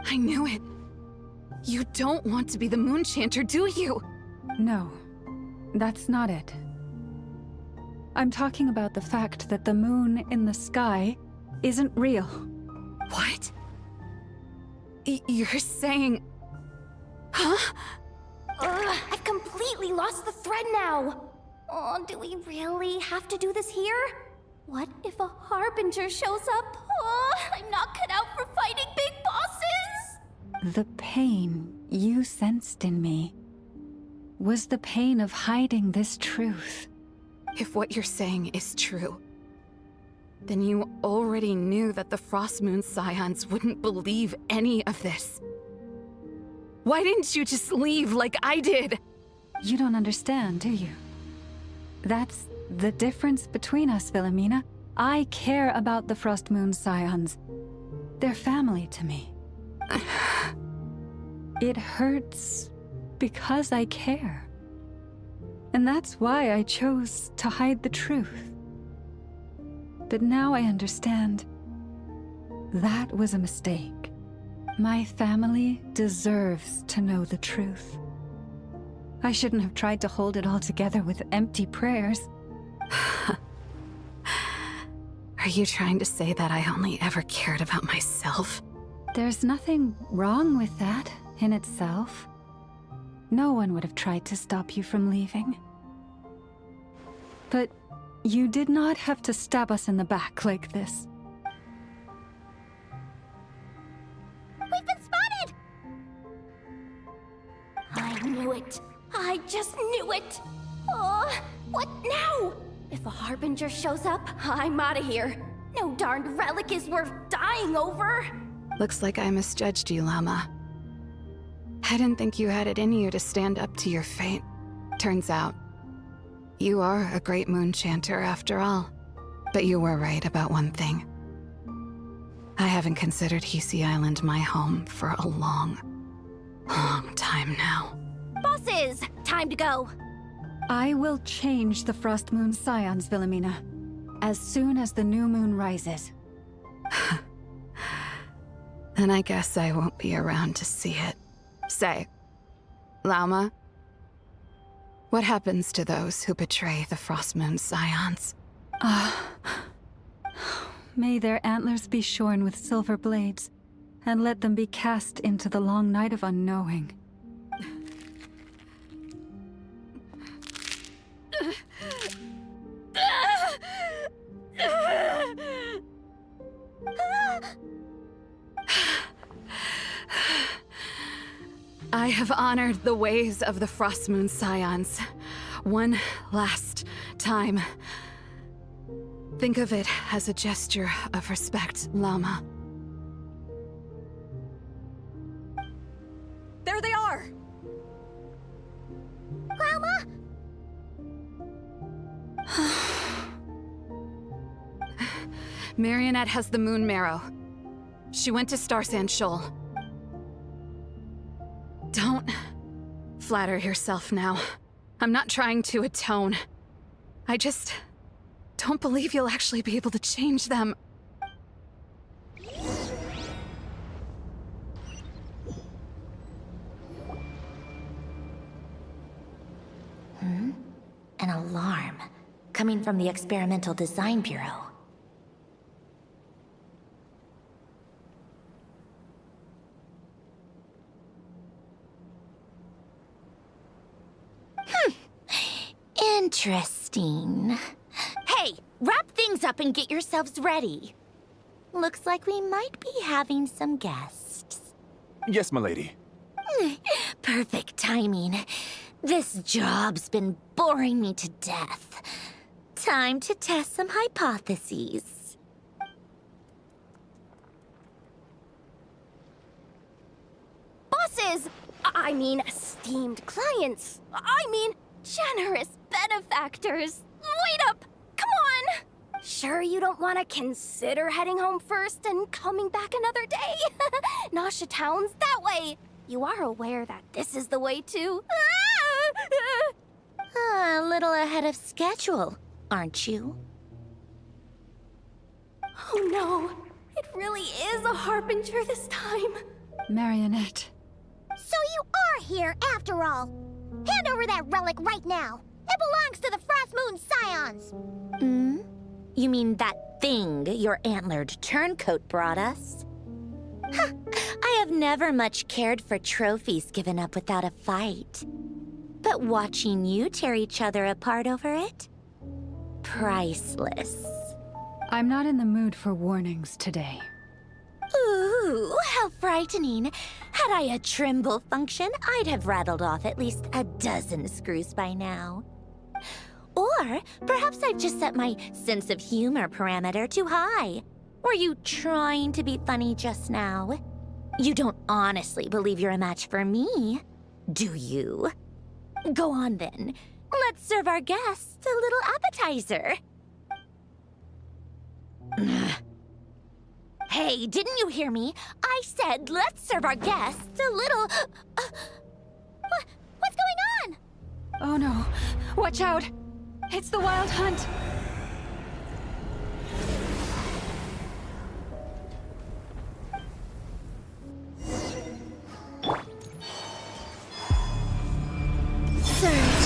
I knew it. You don't want to be the Moon Chanter, do you? No, that's not it. I'm talking about the fact that the moon in the sky isn't real. What? You're saying... Huh? I've completely lost the thread now. Oh, do we really have to do this here? What if a Harbinger shows up? Oh, I'm not cut out for fighting big bosses! The pain you sensed in me was the pain of hiding this truth. If what you're saying is true, then you already knew that the Frostmoon Scions wouldn't believe any of this. Why didn't you just leave like I did? You don't understand, do you? That's the difference between us, Wilhelmina. I care about the Frostmoon Scions. They're family to me. It hurts because I care. And that's why I chose to hide the truth. But now I understand. That was a mistake. My family deserves to know the truth. I shouldn't have tried to hold it all together with empty prayers. Are you trying to say that I only ever cared about myself? There's nothing wrong with that in itself. No one would have tried to stop you from leaving. But you did not have to stab us in the back like this. We've been spotted! I knew it. I just knew it. Oh, what now? If a Harbinger shows up, I'm out of here. No darned relic is worth dying over. Looks like I misjudged you, Llama. I didn't think you had it in you to stand up to your fate. Turns out, you are a great moon chanter after all. But you were right about one thing. I haven't considered Hisi Island my home for a long time now. Bosses, time to go. I will change the Frost Moon Scions, Wilhelmina, as soon as the new moon rises. And I guess I won't be around to see it. Say, Lauma, what happens to those who betray the Frost Moon Scions? May their antlers be shorn with silver blades, and let them be cast into the long night of unknowing. I have honored the ways of the Frost Moon Scions one last time. Think of it as a gesture of respect, Llama. There they are! Grandma? Marionette has the Moon Marrow. She went to Starsand Shoal. Don't flatter yourself now. I'm not trying to atone. I just don't believe you'll actually be able to change them. An alarm coming from the Experimental Design Bureau. Interesting. Hey, wrap things up and get yourselves ready. Looks like we might be having some guests. Yes, milady. Perfect timing. This job's been boring me to death. Time to test some hypotheses. Bosses! I mean, esteemed clients. I mean, generous benefactors. Wait up! Come on! Sure you don't want to consider heading home first and coming back another day? Nasha Town's that way. You are aware that this is the way to... A little ahead of schedule, aren't you? Oh no, it really is a Harbinger this time. Marionette. So you are here after all. Hand over that relic right now. It belongs to the Frost Moon Scions. You mean that thing your antlered turncoat brought us? Huh, I have never much cared for trophies given up without a fight. But watching you tear each other apart over it? Priceless. I'm not in the mood for warnings today. Ooh, how frightening. Had I a Trimble function, I'd have rattled off at least a dozen screws by now. Or perhaps I've just set my sense of humor parameter too high. Were you trying to be funny just now? You don't honestly believe you're a match for me, do you? Go on then. Let's serve our guests a little appetizer. Hey, didn't you hear me? I said let's serve our guests a little... What's going on? Oh no. Watch out! It's the Wild Hunt! Surge.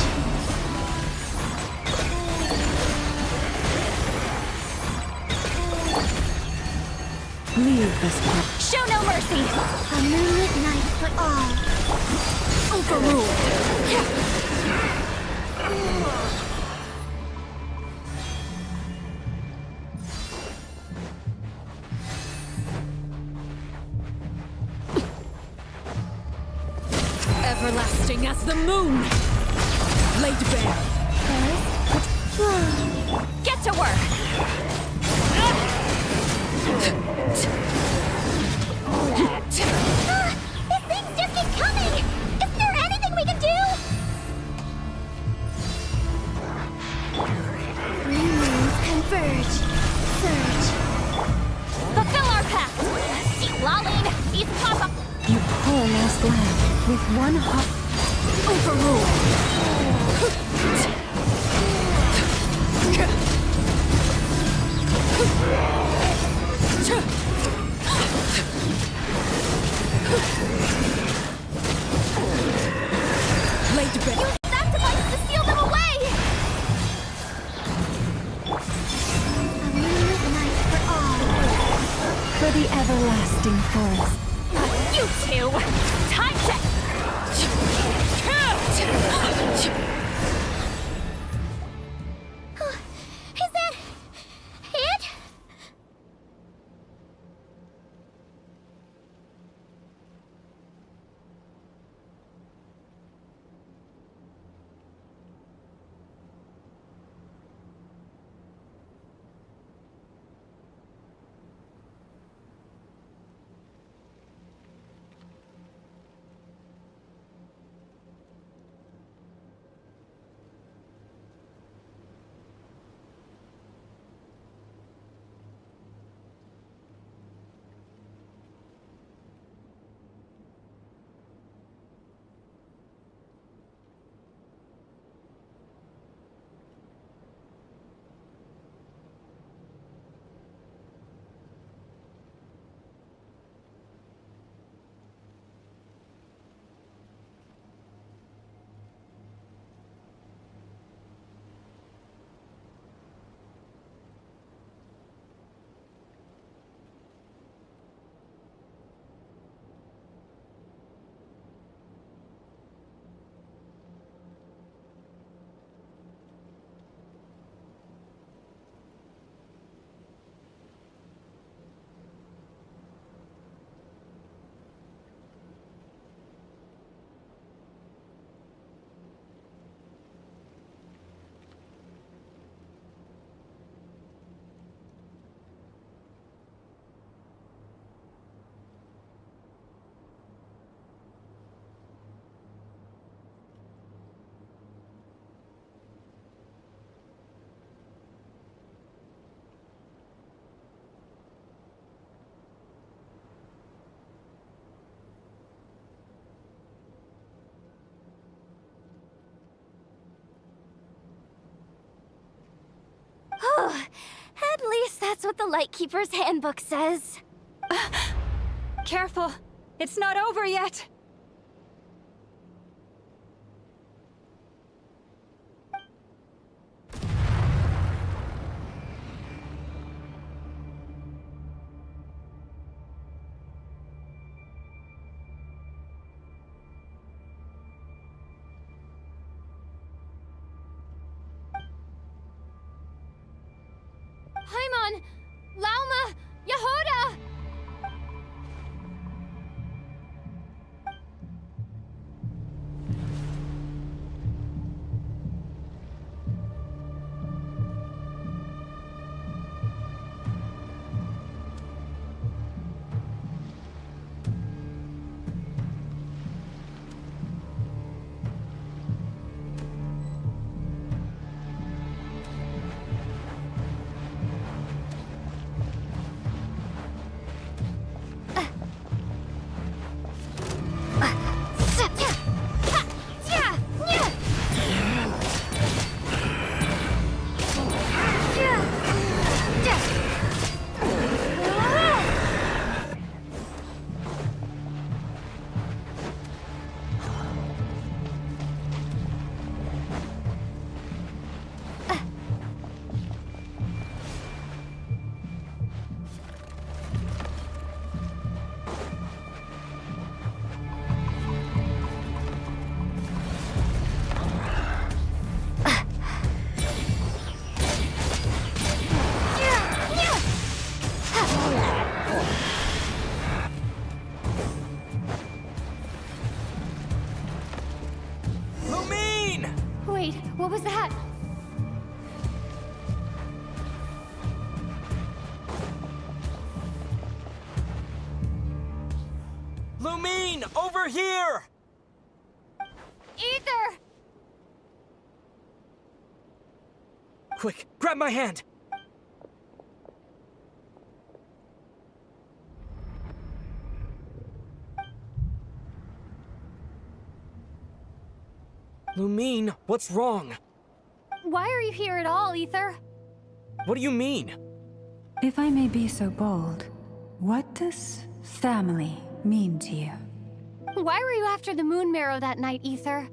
Leave this place. Show no mercy! A moonlit night for all. Overruled. Everlasting as the moon! Laid bare. Get to work! These things just keep coming! Isn't there anything we can do? Three moons converge. Surge. Fulfill our pact! See Laline, East Papa! You poor lost lamb. With one hot... Laid bare. Use that device to seal them away! A moonlit night for all. For the everlasting forest. You two! Time check! Is that it? At least that's what the Lightkeeper's handbook says. Careful! It's not over yet! Paimon! Lauma! Yehuda! Lumine, over here! Ether! Quick, grab my hand! Lumine, what's wrong? Why are you here at all, Ether? What do you mean? If I may be so bold, what does family mean to you? Why were you after the Moon Marrow that night, Ether?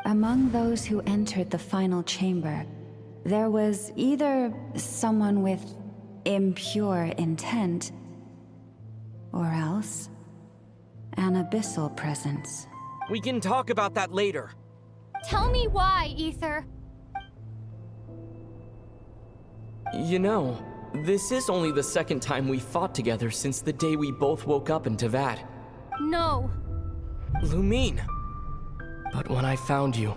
Among those who entered the final chamber, there was either someone with impure intent, or else an abyssal presence. We can talk about that later. Tell me why, Ether. You know, this is only the second time we fought together since the day we both woke up in Teyvat. No. Lumine. But when I found you,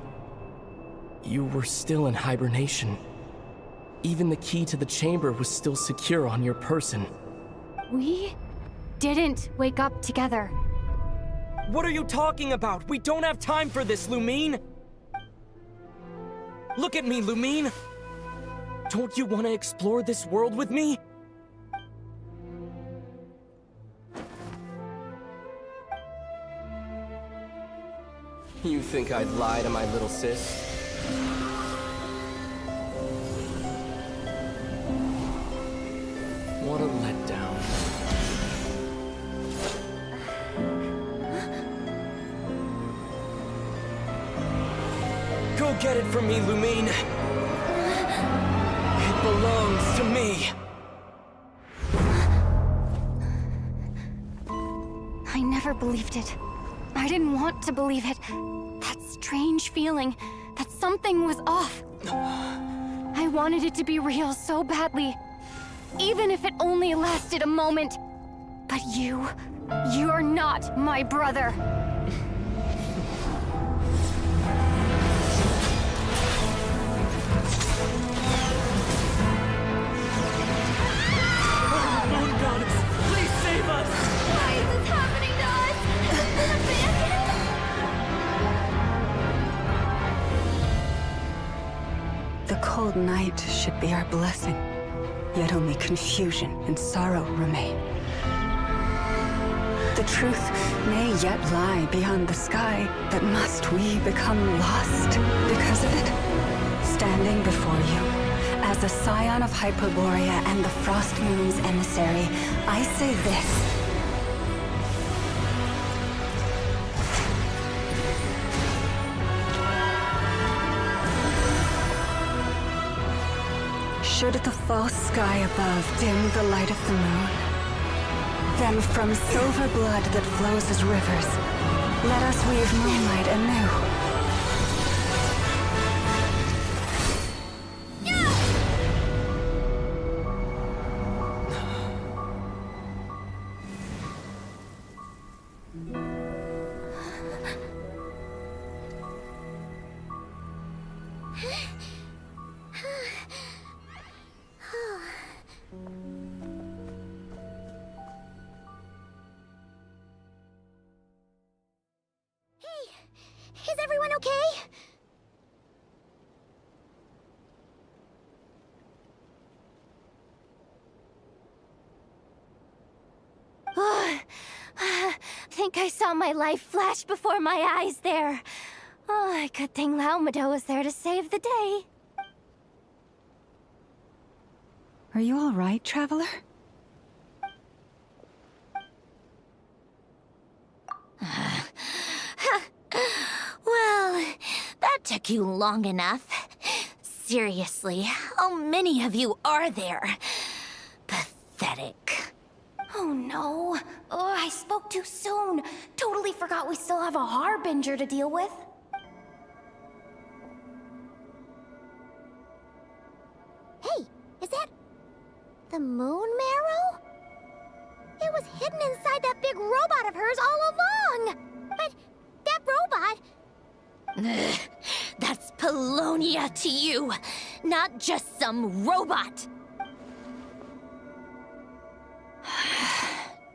you were still in hibernation. Even the key to the chamber was still secure on your person. We didn't wake up together. What are you talking about? We don't have time for this, Lumine! Look at me, Lumine! Don't you want to explore this world with me? You think I'd lie to my little sis? What a letdown. Go get it from me, Lumine. It belongs to me. I never believed it. I didn't want to believe it. That strange feeling that something was off. I wanted it to be real so badly. Even if it only lasted a moment. But you're not my brother. Moon Goddess, please save us! Why is this happening to us? The cold night should be our blessing, yet only confusion and sorrow remain. The truth may yet lie beyond the sky, but must we become lost because of it? Standing before you, as a scion of Hyperborea and the Frost Moon's emissary, I say this. Should the false sky above dim the light of the moon, then from silver blood that flows as rivers, let us weave moonlight anew. Is everyone okay? I think I saw my life flash before my eyes there. Oh, good thing Laomado was there to save the day. Are you all right, Traveler? Well, that took you long enough. Seriously, how many of you are there? Pathetic. Oh no. Oh, I spoke too soon. Totally forgot we still have a Harbinger to deal with. Hey, is that the Moon Marrow? It was hidden inside that big robot of hers all along. But that robot... Ugh, that's Paulownia to you, not just some robot.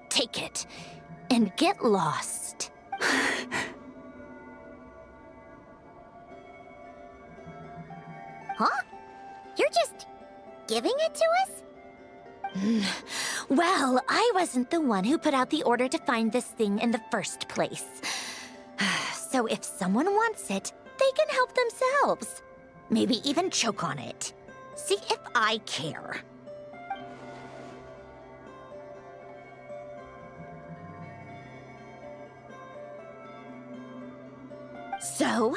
Take it and get lost. Huh? You're just giving it to us? Well, I wasn't the one who put out the order to find this thing in the first place. So if someone wants it, they can help themselves. Maybe even choke on it. See if I care. So,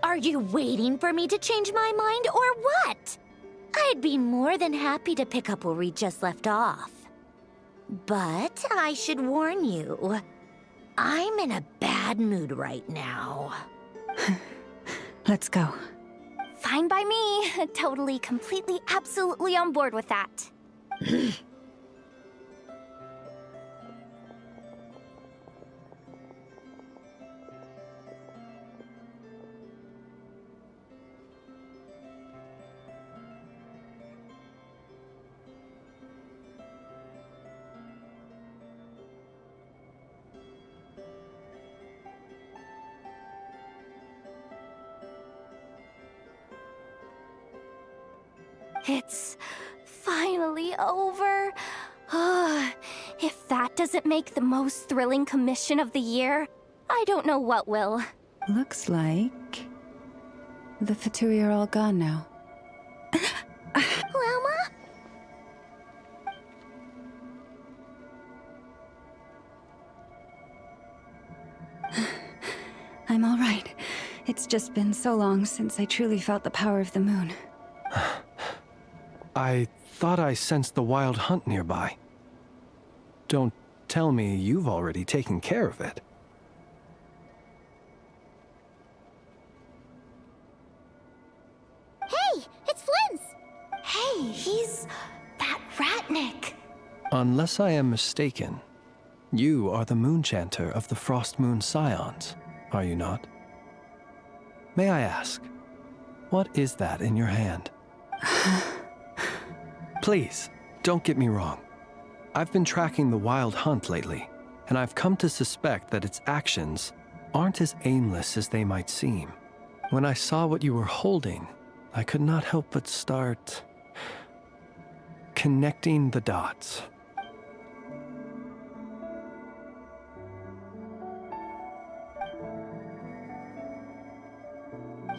are you waiting for me to change my mind or what? I'd be more than happy to pick up where we just left off. But I should warn you, I'm in a bad mood right now. Let's go. Fine by me. Totally, completely, absolutely on board with that. It's finally over. If that doesn't make the most thrilling commission of the year, I don't know what will. Looks like the Fatui are all gone now. Loma? I'm all right. It's just been so long since I truly felt the power of the moon. I thought I sensed the wild hunt nearby. Don't tell me you've already taken care of it. Hey, it's Flint's! Hey, he's that Ratnik. Unless I am mistaken, you are the Moonchanter of the Frost Moon Scions, are you not? May I ask, what is that in your hand? Please, don't get me wrong. I've been tracking the wild hunt lately, and I've come to suspect that its actions aren't as aimless as they might seem. When I saw what you were holding, I could not help but start connecting the dots.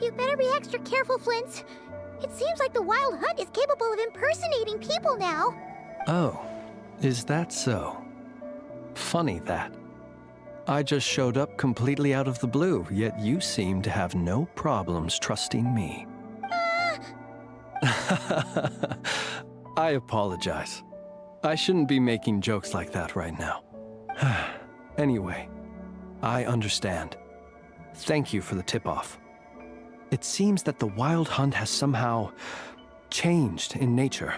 You better be extra careful, Flint. It seems like the Wild Hunt is capable of impersonating people now. Oh, is that so? Funny that. I just showed up completely out of the blue, yet you seem to have no problems trusting me. I apologize. I shouldn't be making jokes like that right now. Anyway, I understand. Thank you for the tip-off. It seems that the Wild Hunt has somehow changed in nature.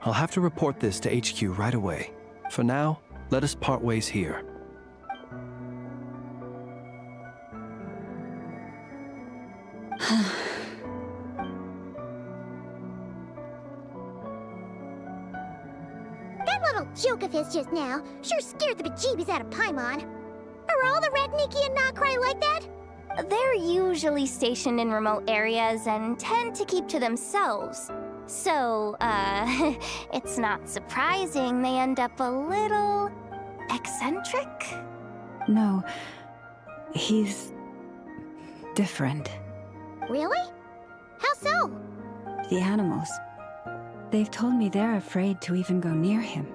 I'll have to report this to HQ right away. For now, let us part ways here. That little joke of his just now sure scared the bejeebies out of Paimon. Are all the Ratniki and Nokrai like that? They're usually stationed in remote areas and tend to keep to themselves. So, it's not surprising they end up a little eccentric. No, he's different. Really? How so? The animals. They've told me they're afraid to even go near him.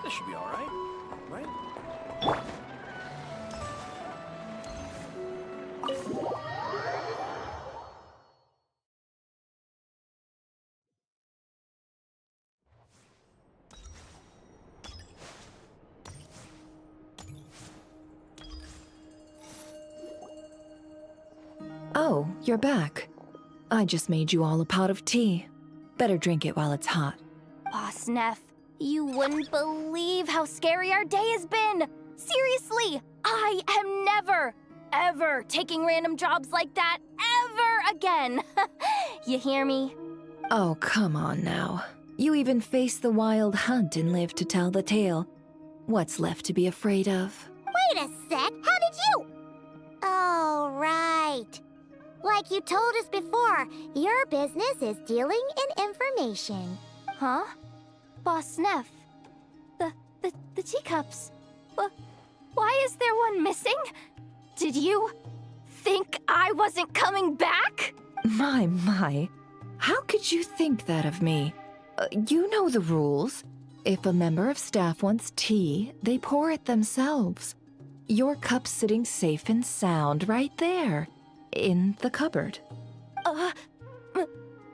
This should be alright, right? Oh, you're back. I just made you all a pot of tea. Better drink it while it's hot. Boss Neff, you wouldn't believe how scary our day has been! Seriously, I am never, ever taking random jobs like that ever again! You hear me? Oh, come on now. You even faced the wild hunt and lived to tell the tale. What's left to be afraid of? Wait a sec, how did you? Oh, right. Like you told us before, your business is dealing in information. Huh? Boss Neff, the teacups. Why is there one missing? Did you think I wasn't coming back? My. How could you think that of me? You know the rules. If a member of staff wants tea, they pour it themselves. Your cup's sitting safe and sound right there, in the cupboard.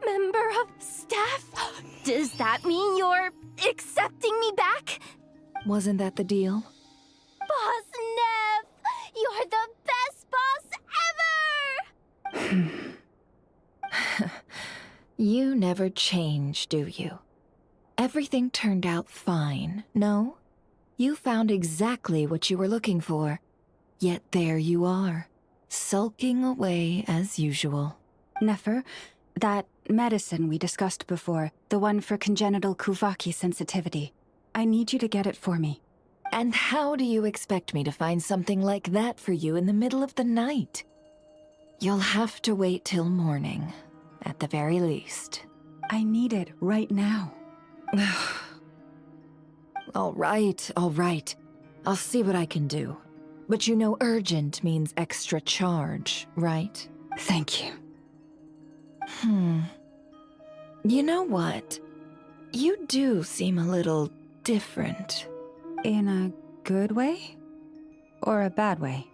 Member of staff? Does that mean you're accepting me back? Wasn't that the deal? Boss Neff, you're the best boss ever! You never change, do you? Everything turned out fine, no? You found exactly what you were looking for. Yet there you are, sulking away as usual. Nefer, that medicine we discussed before, the one for congenital Kuvaki sensitivity, I need you to get it for me. And how do you expect me to find something like that for you in the middle of the night? You'll have to wait till morning, at the very least. I need it right now. All right. I'll see what I can do. But you know urgent means extra charge, right? Thank you. You know what? You do seem a little different. In a good way? Or a bad way?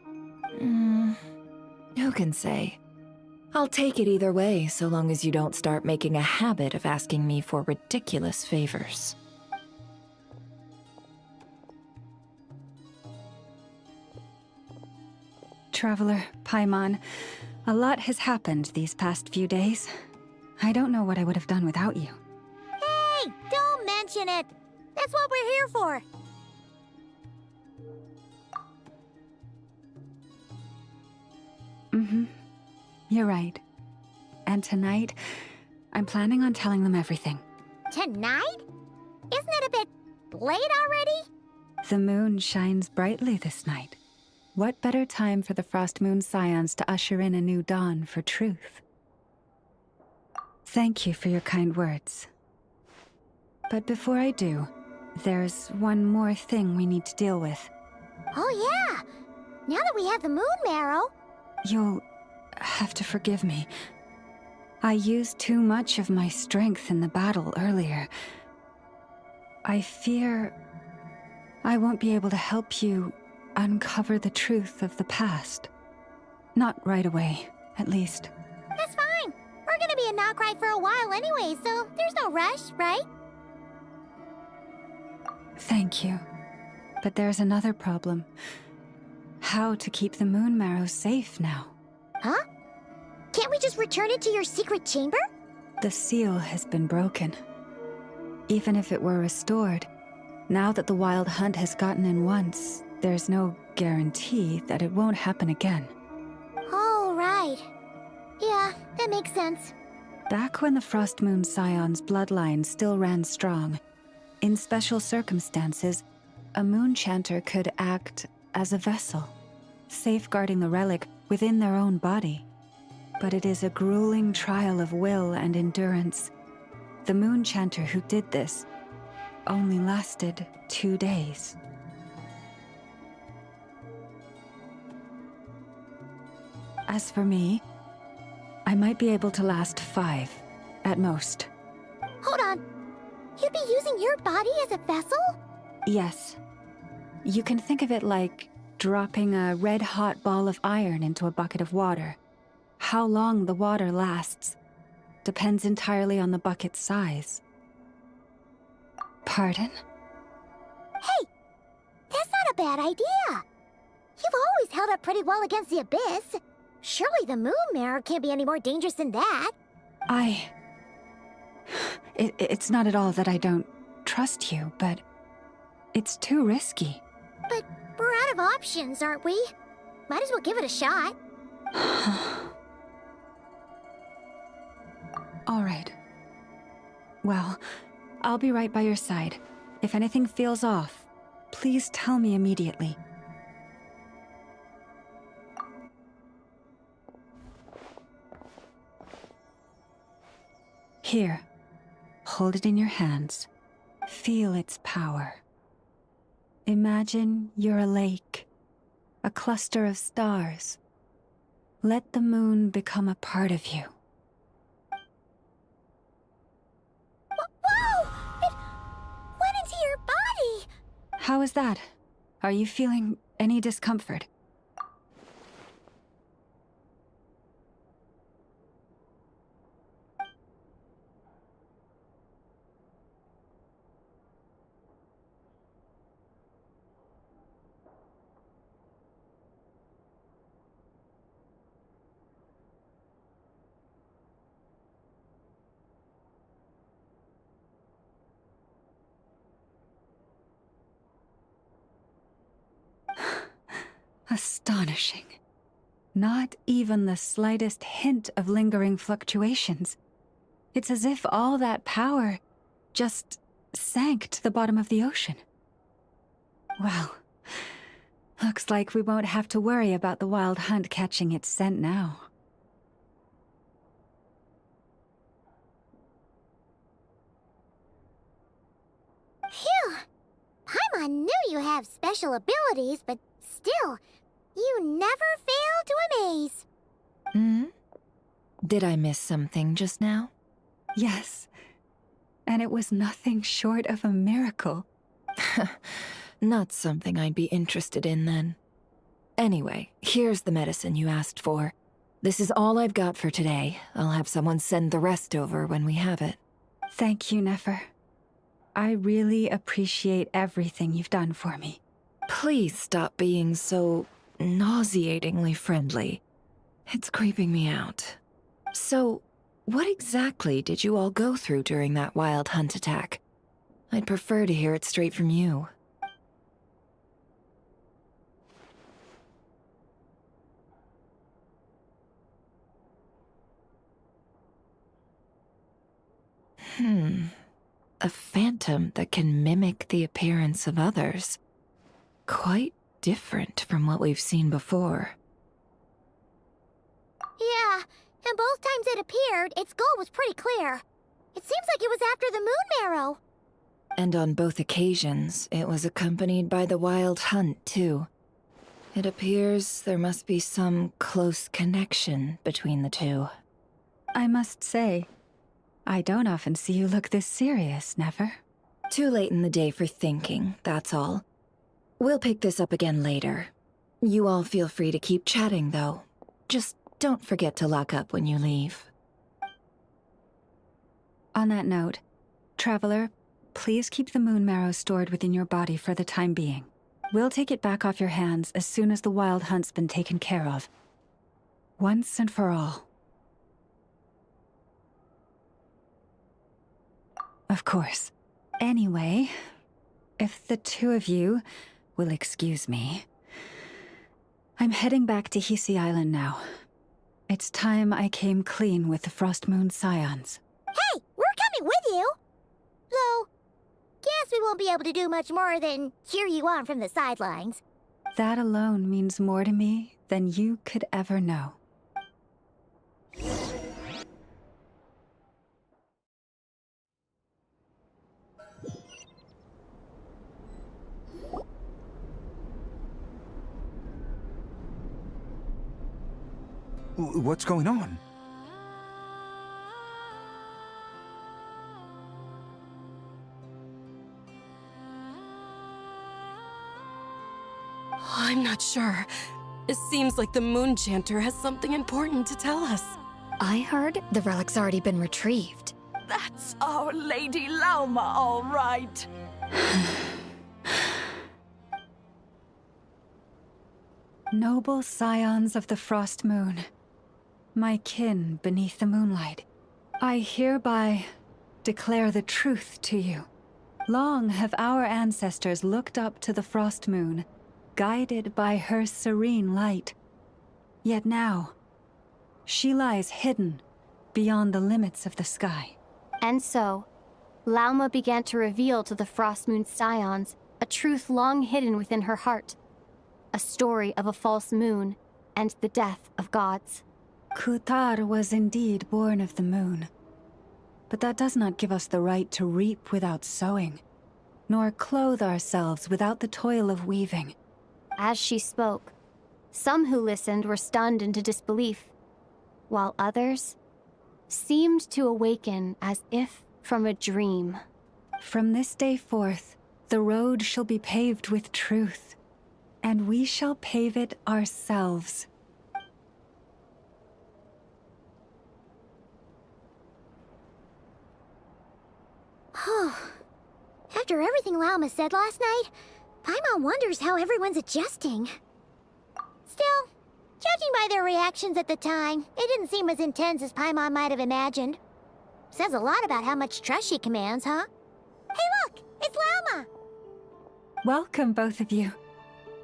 Who can say? I'll take it either way, so long as you don't start making a habit of asking me for ridiculous favors. Traveler, Paimon, a lot has happened these past few days. I don't know what I would have done without you. Hey, don't mention it. That's what we're here for. You're right. And tonight, I'm planning on telling them everything. Tonight? Isn't it a bit late already? The moon shines brightly this night. What better time for the Frost Moon Scions to usher in a new dawn for truth? Thank you for your kind words. But before I do, there's one more thing we need to deal with. Oh yeah! Now that we have the moon marrow... You'll have to forgive me. I used too much of my strength in the battle earlier. I fear I won't be able to help you uncover the truth of the past. Not right away, at least. That's fine. We're gonna be in Nokrai for a while anyway, so there's no rush, right? Thank you. But there's another problem. How to keep the moon marrow safe now? Huh? Can't we just return it to your secret chamber? The seal has been broken. Even if it were restored, now that the wild hunt has gotten in once, there's no guarantee that it won't happen again. Oh, right. Yeah, that makes sense. Back when the Frost Moon Scion's bloodline still ran strong, in special circumstances, a moon chanter could act as a vessel, safeguarding the relic within their own body. But it is a grueling trial of will and endurance. The moon chanter who did this only lasted 2 As for me, I might be able to last 5, at most. Hold on. You'd be using your body as a vessel? Yes. You can think of it like dropping a red-hot ball of iron into a bucket of water. How long the water lasts depends entirely on the bucket's size. Pardon? Hey! That's not a bad idea! You've always held up pretty well against the abyss. Surely the moon mirror can't be any more dangerous than that. It's not at all that I don't trust you, but it's too risky. But we're out of options, aren't we? Might as well give it a shot. All right. Well, I'll be right by your side. If anything feels off, please tell me immediately. Here. Hold it in your hands. Feel its power. Imagine you're a lake, a cluster of stars. Let the moon become a part of you. Whoa! It went into your body! How is that? Are you feeling any discomfort? Astonishing. Not even the slightest hint of lingering fluctuations. It's as if all that power just sank to the bottom of the ocean. Well, looks like we won't have to worry about the Wild Hunt catching its scent now. Phew! Paimon knew you have special abilities, but still, you never fail to amaze. Did I miss something just now? Yes. And it was nothing short of a miracle. Not something I'd be interested in then. Anyway, here's the medicine you asked for. This is all I've got for today. I'll have someone send the rest over when we have it. Thank you, Nefer. I really appreciate everything you've done for me. Please stop being so nauseatingly friendly. It's creeping me out. So, what exactly did you all go through during that Wild Hunt attack? I'd prefer to hear it straight from you. A phantom that can mimic the appearance of others. Quite different from what we've seen before. Yeah, and both times it appeared, its goal was pretty clear. It seems like it was after the moon marrow. And on both occasions, it was accompanied by the Wild Hunt, too. It appears there must be some close connection between the two. I must say, I don't often see you look this serious, Nefer. Too late in the day for thinking, that's all. We'll pick this up again later. You all feel free to keep chatting, though. Just don't forget to lock up when you leave. On that note, Traveler, please keep the moon marrow stored within your body for the time being. We'll take it back off your hands as soon as the Wild Hunt's been taken care of. Once and for all. Of course. Anyway, if the two of you will excuse me, I'm heading back to Hisi Island now. It's time I came clean with the Frost Moon Scions. Hey, we're coming with you! Though, guess we won't be able to do much more than cheer you on from the sidelines. That alone means more to me than you could ever know. What's going on? I'm not sure. It seems like the Moon Chanter has something important to tell us. I heard the relic's already been retrieved. That's our Lady Lauma, all right. Noble scions of the Frost Moon, my kin beneath the moonlight, I hereby declare the truth to you. Long have our ancestors looked up to the Frost Moon, guided by her serene light. Yet now, she lies hidden beyond the limits of the sky. And so, Lauma began to reveal to the Frostmoon Scions a truth long hidden within her heart. A story of a false moon and the death of gods. Kutar was indeed born of the moon. But that does not give us the right to reap without sowing, nor clothe ourselves without the toil of weaving. As she spoke, some who listened were stunned into disbelief, while others seemed to awaken as if from a dream. From this day forth, the road shall be paved with truth, and we shall pave it ourselves. After everything Lauma said last night, Paimon wonders how everyone's adjusting. Still, judging by their reactions at the time, it didn't seem as intense as Paimon might have imagined. Says a lot about how much trust she commands, huh? Hey look! It's Lauma! Welcome, both of you.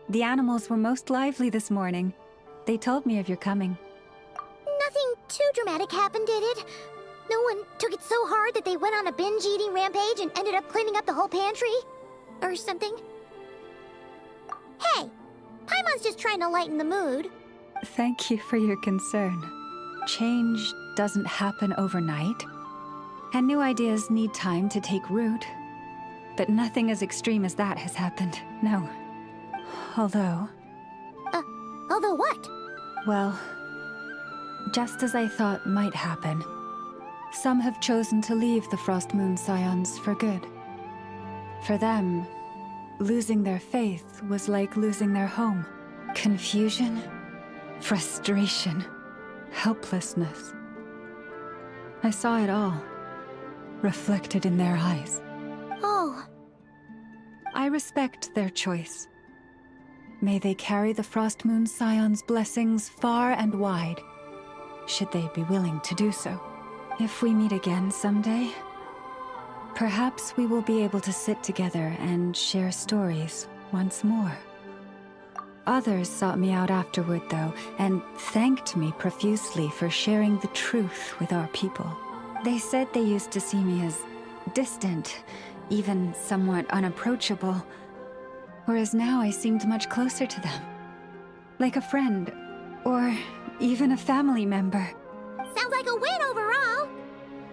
The animals were most lively this morning. They told me of your coming. Nothing too dramatic happened, did it? No one took it so hard that they went on a binge-eating rampage and ended up cleaning up the whole pantry? Or something? Hey! Paimon's just trying to lighten the mood. Thank you for your concern. Change doesn't happen overnight, and new ideas need time to take root. But nothing as extreme as that has happened, no. Although... Although what? Well, just as I thought might happen, some have chosen to leave the Frostmoon Scions for good. For them, losing their faith was like losing their home. Confusion, frustration, helplessness. I saw it all, reflected in their eyes. Oh. I respect their choice. May they carry the Frostmoon Scions' blessings far and wide, should they be willing to do so. If we meet again someday, perhaps we will be able to sit together and share stories once more. Others sought me out afterward, though, and thanked me profusely for sharing the truth with our people. They said they used to see me as distant, even somewhat unapproachable, whereas now I seemed much closer to them. Like a friend, or even a family member. Sounds like a win overall!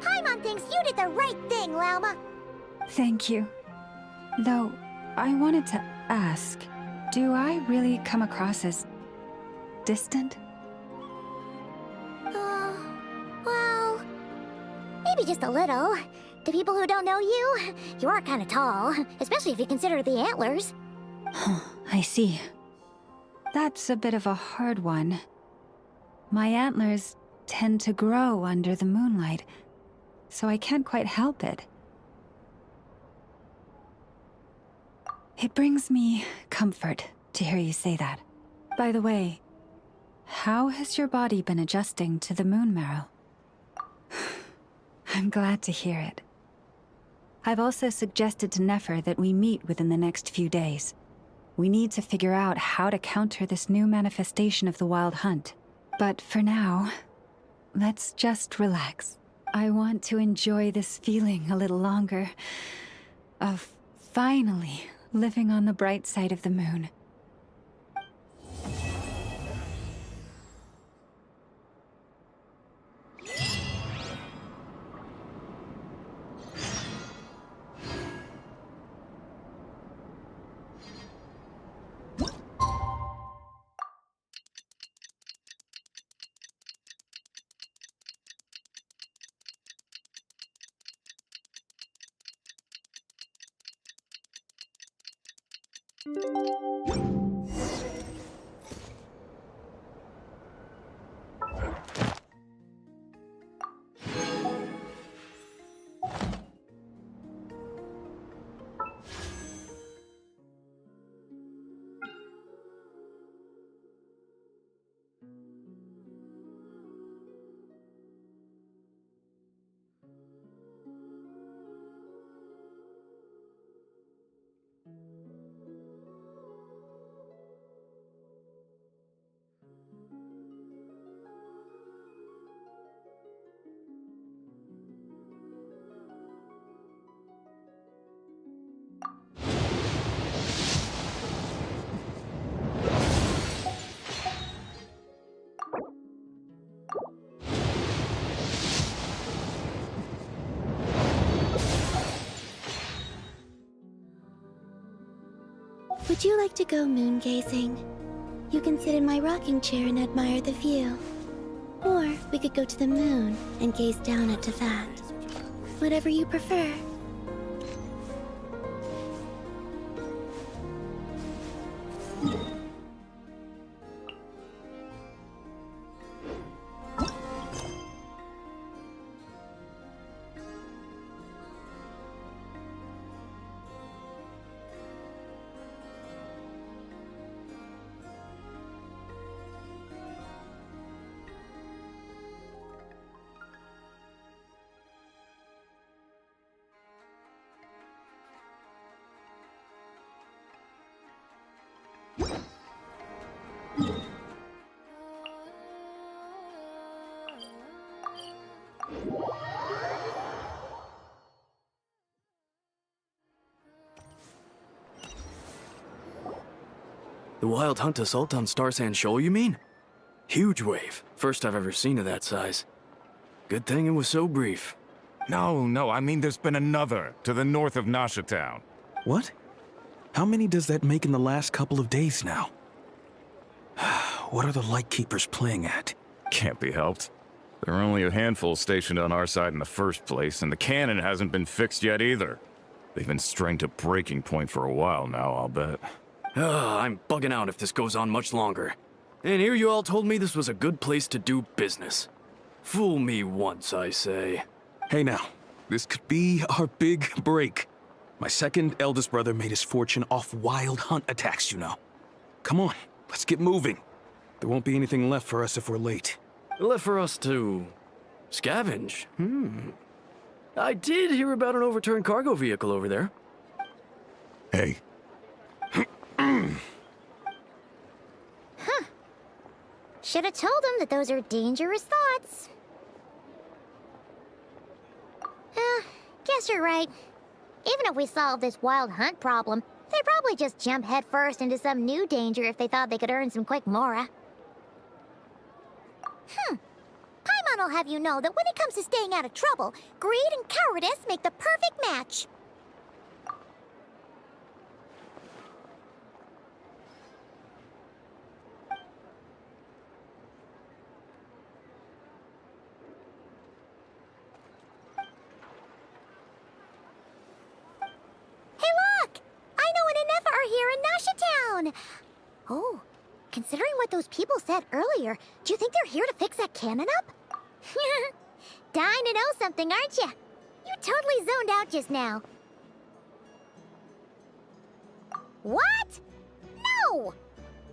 Paimon thinks you did the right thing, Lauma. Thank you. Though, I wanted to ask, do I really come across as distant? Well, maybe just a little. To people who don't know you, you are kind of tall, especially if you consider the antlers. I see. That's a bit of a hard one. My antlers tend to grow under the moonlight, so I can't quite help it. It brings me comfort to hear you say that. By the way, how has your body been adjusting to the moon marrow? I'm glad to hear it. I've also suggested to Nefer that we meet within the next few days. We need to figure out how to counter this new manifestation of the Wild Hunt. But for now, let's just relax. I want to enjoy this feeling a little longer of finally living on the bright side of the moon. Would you like to go moon gazing? You can sit in my rocking chair and admire the view. Or we could go to the moon and gaze down at Tefat. Whatever you prefer. The wild hunt assault on Star Sand Shoal, you mean? Huge wave. First I've ever seen of that size. Good thing it was so brief. No, I mean there's been another to the north of Nasha Town. What? How many does that make in the last couple of days now? What are the Lightkeepers playing at? Can't be helped. There are only a handful stationed on our side in the first place, and the cannon hasn't been fixed yet either. They've been strained to breaking point for a while now, I'll bet. I'm bugging out if this goes on much longer. And here you all told me this was a good place to do business. Fool me once, I say. Hey now, this could be our big break. My second eldest brother made his fortune off wild hunt attacks, you know. Come on, let's get moving. There won't be anything left for us if we're late. Left for us to scavenge? I did hear about an overturned cargo vehicle over there. Hey. Should have told him that those are dangerous thoughts. Guess you're right. Even if we solve this wild hunt problem, they'd probably just jump headfirst into some new danger if they thought they could earn some quick mora. Paimon will have you know that when it comes to staying out of trouble, greed and cowardice make the perfect match. Oh, considering what those people said earlier, do you think they're here to fix that cannon up? Dying to know something, aren't you? You totally zoned out just now. What? No!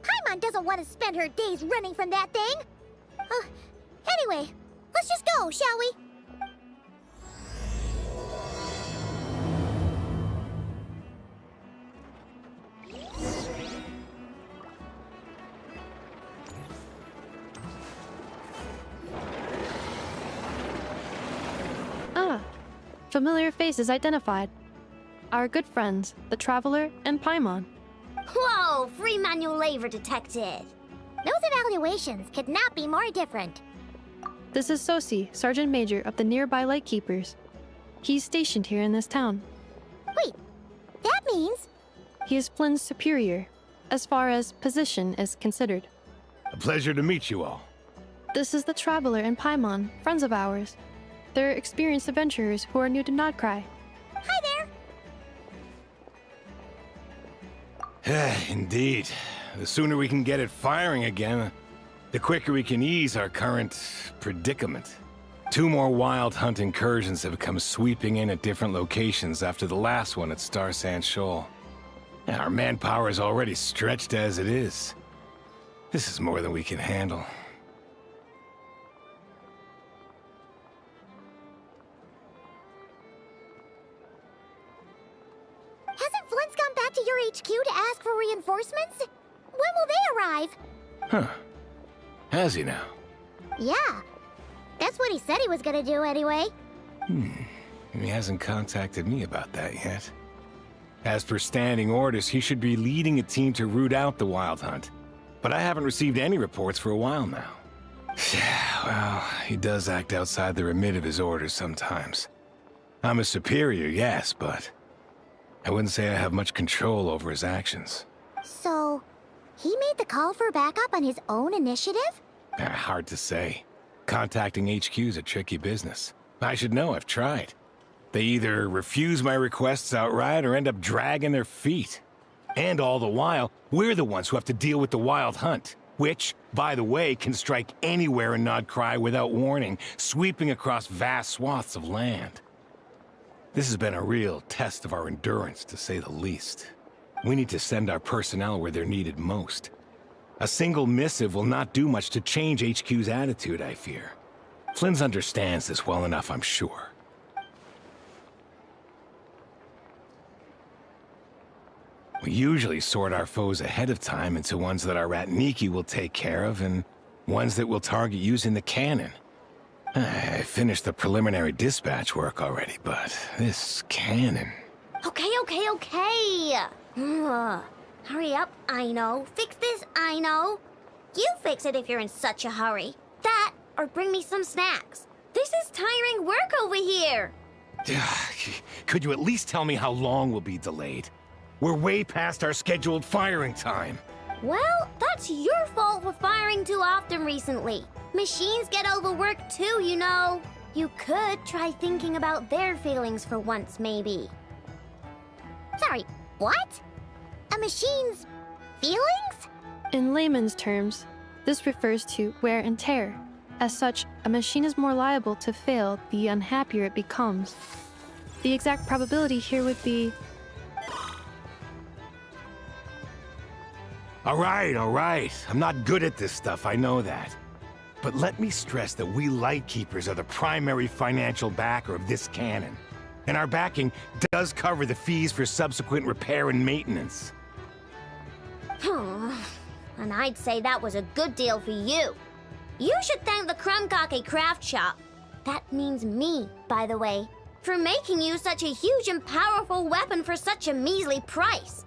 Paimon doesn't want to spend her days running from that thing. Anyway, let's just go, shall we? Familiar faces identified. Our good friends, the Traveler and Paimon. Whoa, free manual labor detected. Those evaluations could not be more different. This is Sosi, Sergeant Major of the nearby Lightkeepers. He's stationed here in this town. Wait, that means... He is Flynn's superior, as far as position is considered. A pleasure to meet you all. This is the Traveler and Paimon, friends of ours. They're experienced adventurers who are new to Notcry. Hi there! Indeed. The sooner we can get it firing again, the quicker we can ease our current predicament. 2 more Wild Hunt incursions have come sweeping in at different locations after the last one at Star Sand Shoal. Our manpower is already stretched as it is. This is more than we can handle. Hasn't Flint's gone back to your HQ to ask for reinforcements? When will they arrive? Huh. Has he now? Yeah. That's what he said he was gonna do anyway. He hasn't contacted me about that yet. As per standing orders, he should be leading a team to root out the Wild Hunt. But I haven't received any reports for a while now. Well, he does act outside the remit of his orders sometimes. I'm a superior, yes, but I wouldn't say I have much control over his actions. So, he made the call for backup on his own initiative? Hard to say. Contacting HQ is a tricky business. I should know, I've tried. They either refuse my requests outright or end up dragging their feet. And all the while, we're the ones who have to deal with the Wild Hunt, which, by the way, can strike anywhere in Nodcry without warning, sweeping across vast swaths of land. This has been a real test of our endurance, to say the least. We need to send our personnel where they're needed most. A single missive will not do much to change HQ's attitude, I fear. Flynn understands this well enough, I'm sure. We usually sort our foes ahead of time into ones that our Ratniki will take care of and ones that we'll target using the cannon. I finished the preliminary dispatch work already, but this cannon... Okay. Hurry up, I know. Fix this, I know. You fix it if you're in such a hurry. That, or bring me some snacks. This is tiring work over here. Could you at least tell me how long we'll be delayed? We're way past our scheduled firing time. Well, that's your fault for firing too often recently. Machines get overworked too, you know. You could try thinking about their feelings for once, maybe. Sorry, what? A machine's feelings? In layman's terms, this refers to wear and tear. As such, a machine is more liable to fail the unhappier it becomes. The exact probability here would be... All right. I'm not good at this stuff, I know that. But let me stress that we Lightkeepers are the primary financial backer of this cannon. And our backing does cover the fees for subsequent repair and maintenance. And I'd say that was a good deal for you. You should thank the Krumkake Craft Shop. That means me, by the way, for making you such a huge and powerful weapon for such a measly price.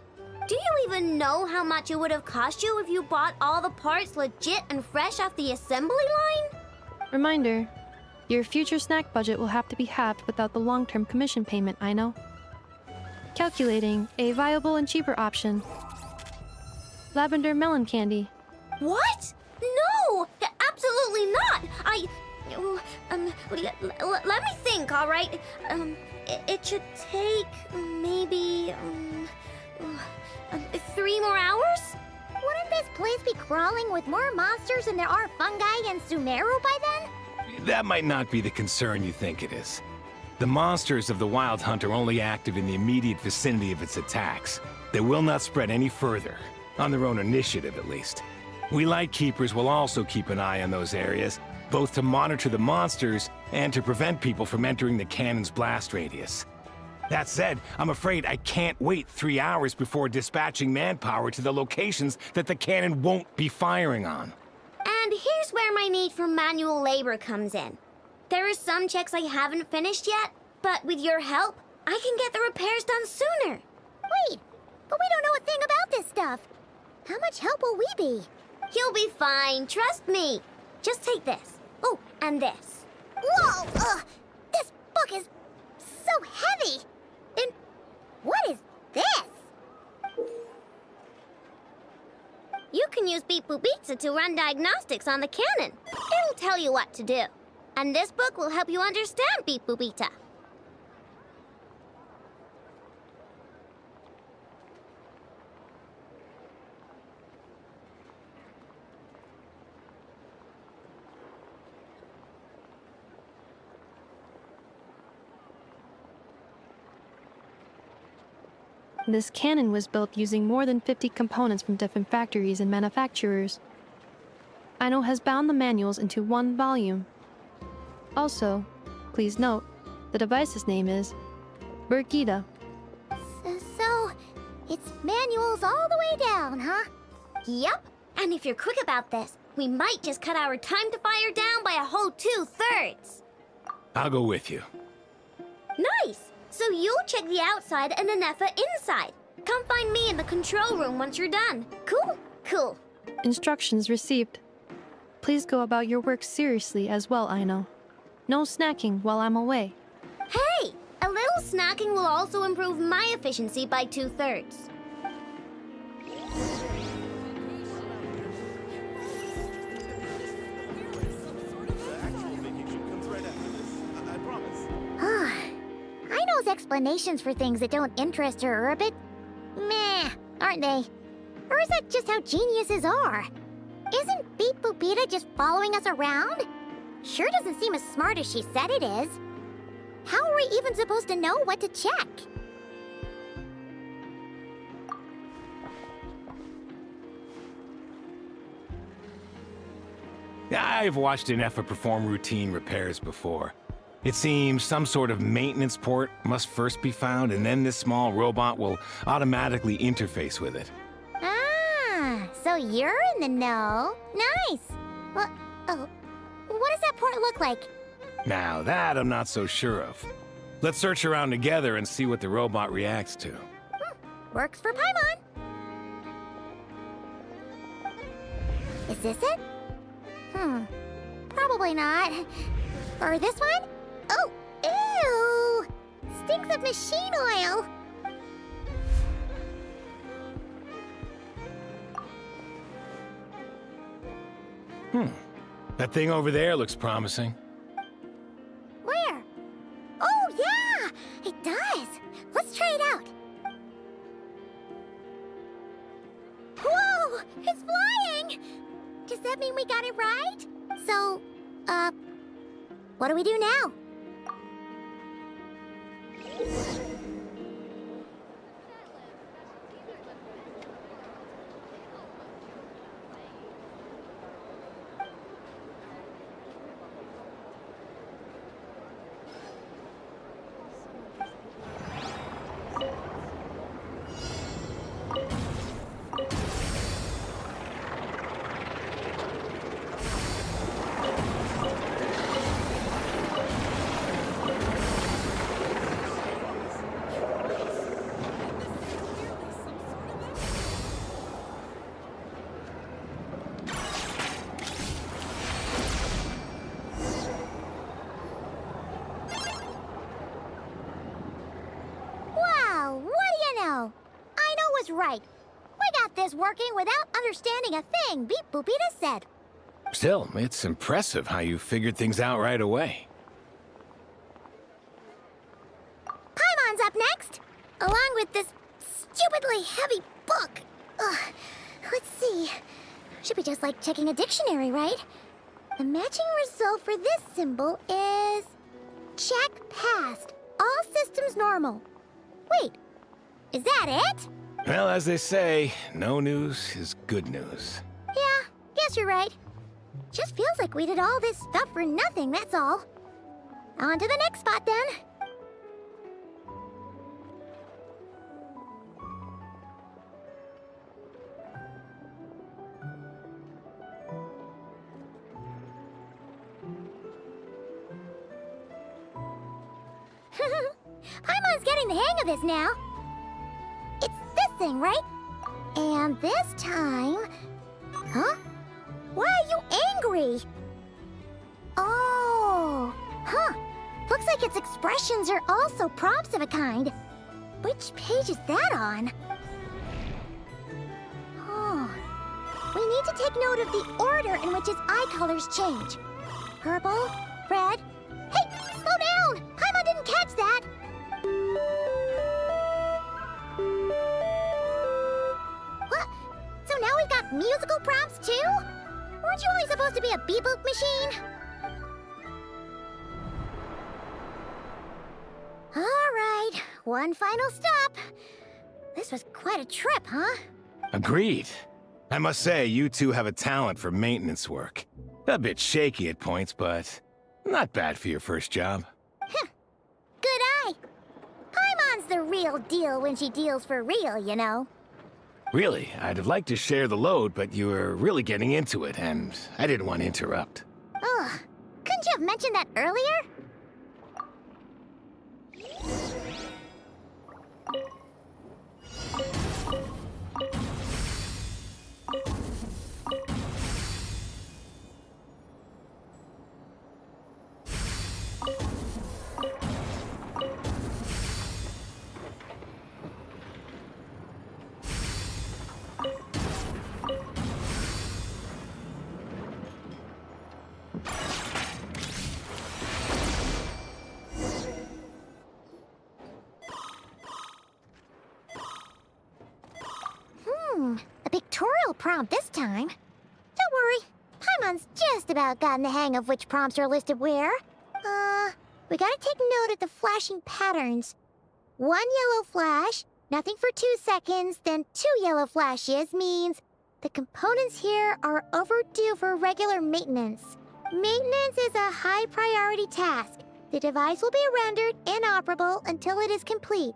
Do you even know how much it would have cost you if you bought all the parts legit and fresh off the assembly line? Reminder, your future snack budget will have to be halved without the long-term commission payment, I know. Calculating a viable and cheaper option. Lavender melon candy. What? No! Absolutely not! Let me think, all right? It should take maybe 3 more hours? Wouldn't this place be crawling with more monsters than there are fungi in Sumeru by then? That might not be the concern you think it is. The monsters of the Wild Hunt are only active in the immediate vicinity of its attacks. They will not spread any further, on their own initiative at least. We Lightkeepers will also keep an eye on those areas, both to monitor the monsters and to prevent people from entering the cannon's blast radius. That said, I'm afraid I can't wait 3 hours before dispatching manpower to the locations that the cannon won't be firing on. And here's where my need for manual labor comes in. There are some checks I haven't finished yet, but with your help, I can get the repairs done sooner. Wait, but we don't know a thing about this stuff. How much help will we be? You'll be fine, trust me. Just take this. Oh, and this. Whoa! This book is so heavy! And what is this? You can use Beep Boop Pizza to run diagnostics on the cannon. It'll tell you what to do. And this book will help you understand Beep Boop Pizza. This cannon was built using more than 50 components from different factories and manufacturers. Aino has bound the manuals into one volume. Also, please note, the device's name is Birgitta. So, it's manuals all the way down, huh? Yep. And if you're quick about this, we might just cut our time to fire down by a whole 2/3. I'll go with you. Nice! So you'll check the outside and Anefa inside. Come find me in the control room once you're done. Cool? Cool. Instructions received. Please go about your work seriously as well, Aino. No snacking while I'm away. Hey! A little snacking will also improve my efficiency by 2/3. Aino's explanations for things that don't interest her are a bit meh, aren't they? Or is that just how geniuses are? Isn't Beep Boopita just following us around? Sure doesn't seem as smart as she said it is. How are we even supposed to know what to check? I've watched Anefa perform routine repairs before. It seems some sort of maintenance port must first be found, and then this small robot will automatically interface with it. Ah, so you're in the know. Nice. What? Oh, what does that port look like? Now, that I'm not so sure of. Let's search around together and see what the robot reacts to. Works for Paimon. Is this it? Probably not. Or this one? Oh, ew! Stinks of machine oil! That thing over there looks promising. Where? Oh, yeah! It does! Let's try it out. Whoa! It's flying! Does that mean we got it right? So, what do we do now? Right. We got this working without understanding a thing Beep Boopita said. Still, it's impressive how you figured things out right away. Paimon's up next, along with this stupidly heavy book. Ugh. Let's see. Should be just like checking a dictionary, right? The matching result for this symbol is... check passed. All systems normal. Wait, is that it? Well, as they say, no news is good news. Yeah, guess you're right. Just feels like we did all this stuff for nothing, that's all. On to the next spot, then. Paimon's getting the hang of this now. It's this thing, right? And this time... Huh? Why are you angry? Oh... Huh. Looks like its expressions are also prompts of a kind. Which page is that on? Oh... We need to take note of the order in which its eye colors change. Purple, red... Hey! Slow down! Paimon didn't catch that! What? So now we've got musical prompts too? Weren't you only supposed to be a beep-boop machine? Alright, one final stop. This was quite a trip, huh? Agreed. I must say, you two have a talent for maintenance work. A bit shaky at points, but not bad for your first job. Good eye. Paimon's the real deal when she deals for real, you know. Really, I'd have liked to share the load, but you were really getting into it, and I didn't want to interrupt. Ugh. Couldn't you have mentioned that earlier? A pictorial prompt this time. Don't worry, Paimon's just about gotten the hang of which prompts are listed where. We gotta take note of the flashing patterns. 1 yellow flash, nothing for 2 seconds, then 2 yellow flashes means the components here are overdue for regular maintenance. Maintenance is a high priority task. The device will be rendered inoperable until it is complete.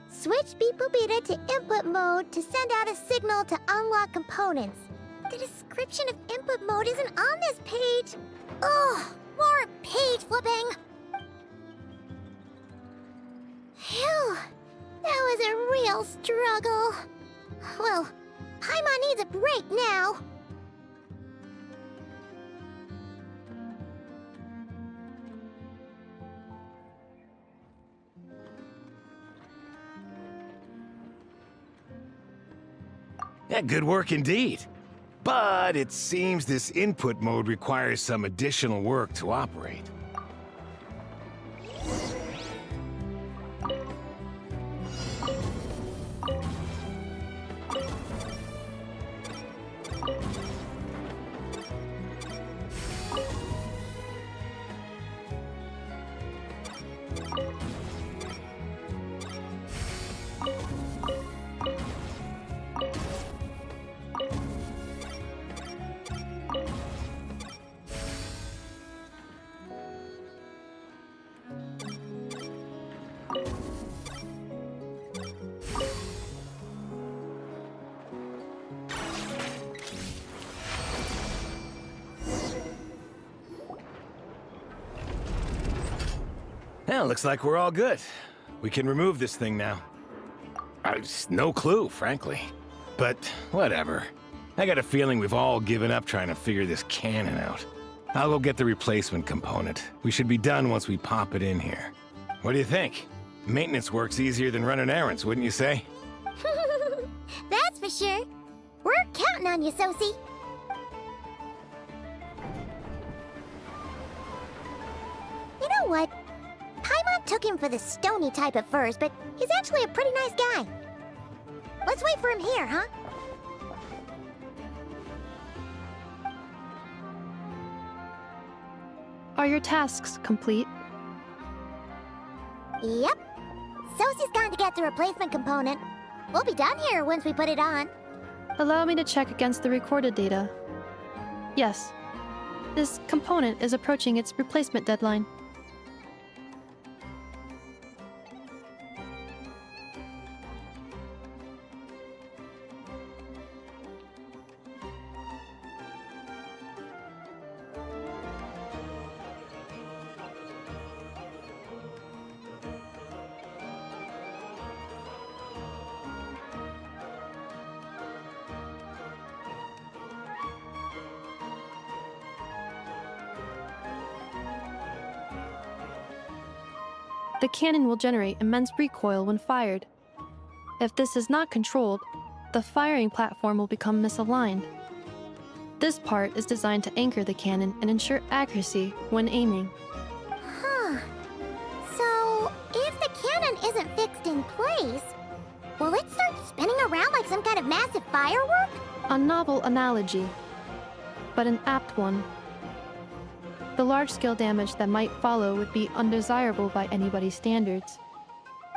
Switch Beep Boopita to input mode to send out a signal to unlock components. The description of input mode isn't on this page. Ugh, more page flipping. Phew, that was a real struggle. Well, Paimon needs a break now. Yeah, good work indeed. But it seems this input mode requires some additional work to operate. Well, looks like we're all good. We can remove this thing now. No clue, frankly. But whatever. I got a feeling we've all given up trying to figure this cannon out. I'll go get the replacement component. We should be done once we pop it in here. What do you think? Maintenance work's easier than running errands, wouldn't you say? That's for sure. We're counting on you, Sosie. You know what? Paimon took him for the stony type at first, but he's actually a pretty nice guy. Let's wait for him here, huh? Are your tasks complete? Yep. Sosie's gone to get the replacement component. We'll be done here once we put it on. Allow me to check against the recorded data. Yes. This component is approaching its replacement deadline. The cannon will generate immense recoil when fired. If this is not controlled, the firing platform will become misaligned. This part is designed to anchor the cannon and ensure accuracy when aiming. Huh. So, if the cannon isn't fixed in place, will it start spinning around like some kind of massive firework? A novel analogy, but an apt one. The large-scale damage that might follow would be undesirable by anybody's standards.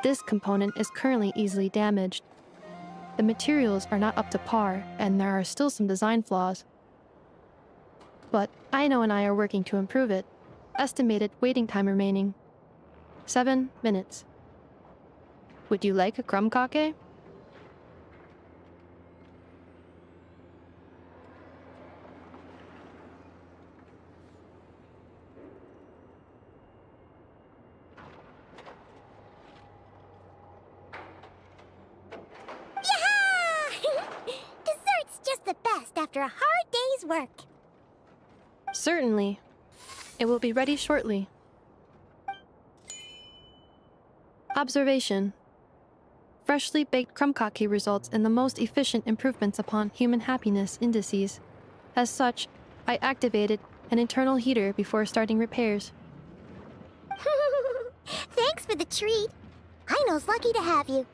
This component is currently easily damaged. The materials are not up to par, and there are still some design flaws. But Aino and I are working to improve it. Estimated waiting time remaining: 7 minutes. Would you like a crumb kake? Dessert's just the best after a hard day's work. Certainly. It will be ready shortly. Observation. Freshly baked crumb kake results in the most efficient improvements upon human happiness indices. As such, I activated an internal heater before starting repairs. Thanks for the treat. Aino's lucky to have you.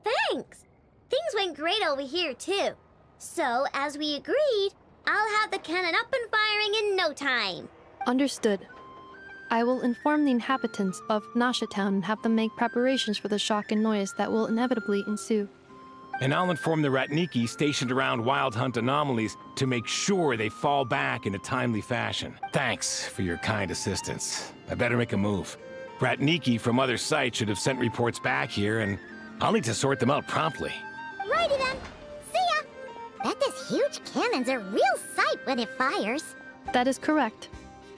Thanks! Things went great over here, too. So, as we agreed, I'll have the cannon up and firing in no time. Understood. I will inform the inhabitants of Nasha Town and have them make preparations for the shock and noise that will inevitably ensue. And I'll inform the Ratniki stationed around Wild Hunt anomalies to make sure they fall back in a timely fashion. Thanks for your kind assistance. I better make a move. Ratniki from other sites should have sent reports back here, and I'll need to sort them out promptly. Righty then. See ya! Bet this huge cannon's a real sight when it fires. That is correct.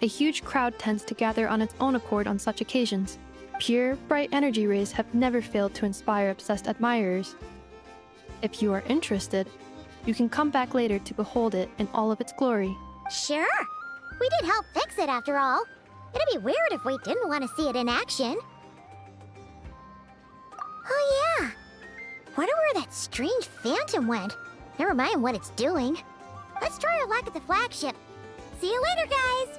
A huge crowd tends to gather on its own accord on such occasions. Pure, bright energy rays have never failed to inspire obsessed admirers. If you are interested, you can come back later to behold it in all of its glory. Sure. We did help fix it after all. It'd be weird if we didn't want to see it in action. Oh yeah. Wonder where that strange phantom went. Never mind what it's doing. Let's try our luck at the flagship. See you later, guys!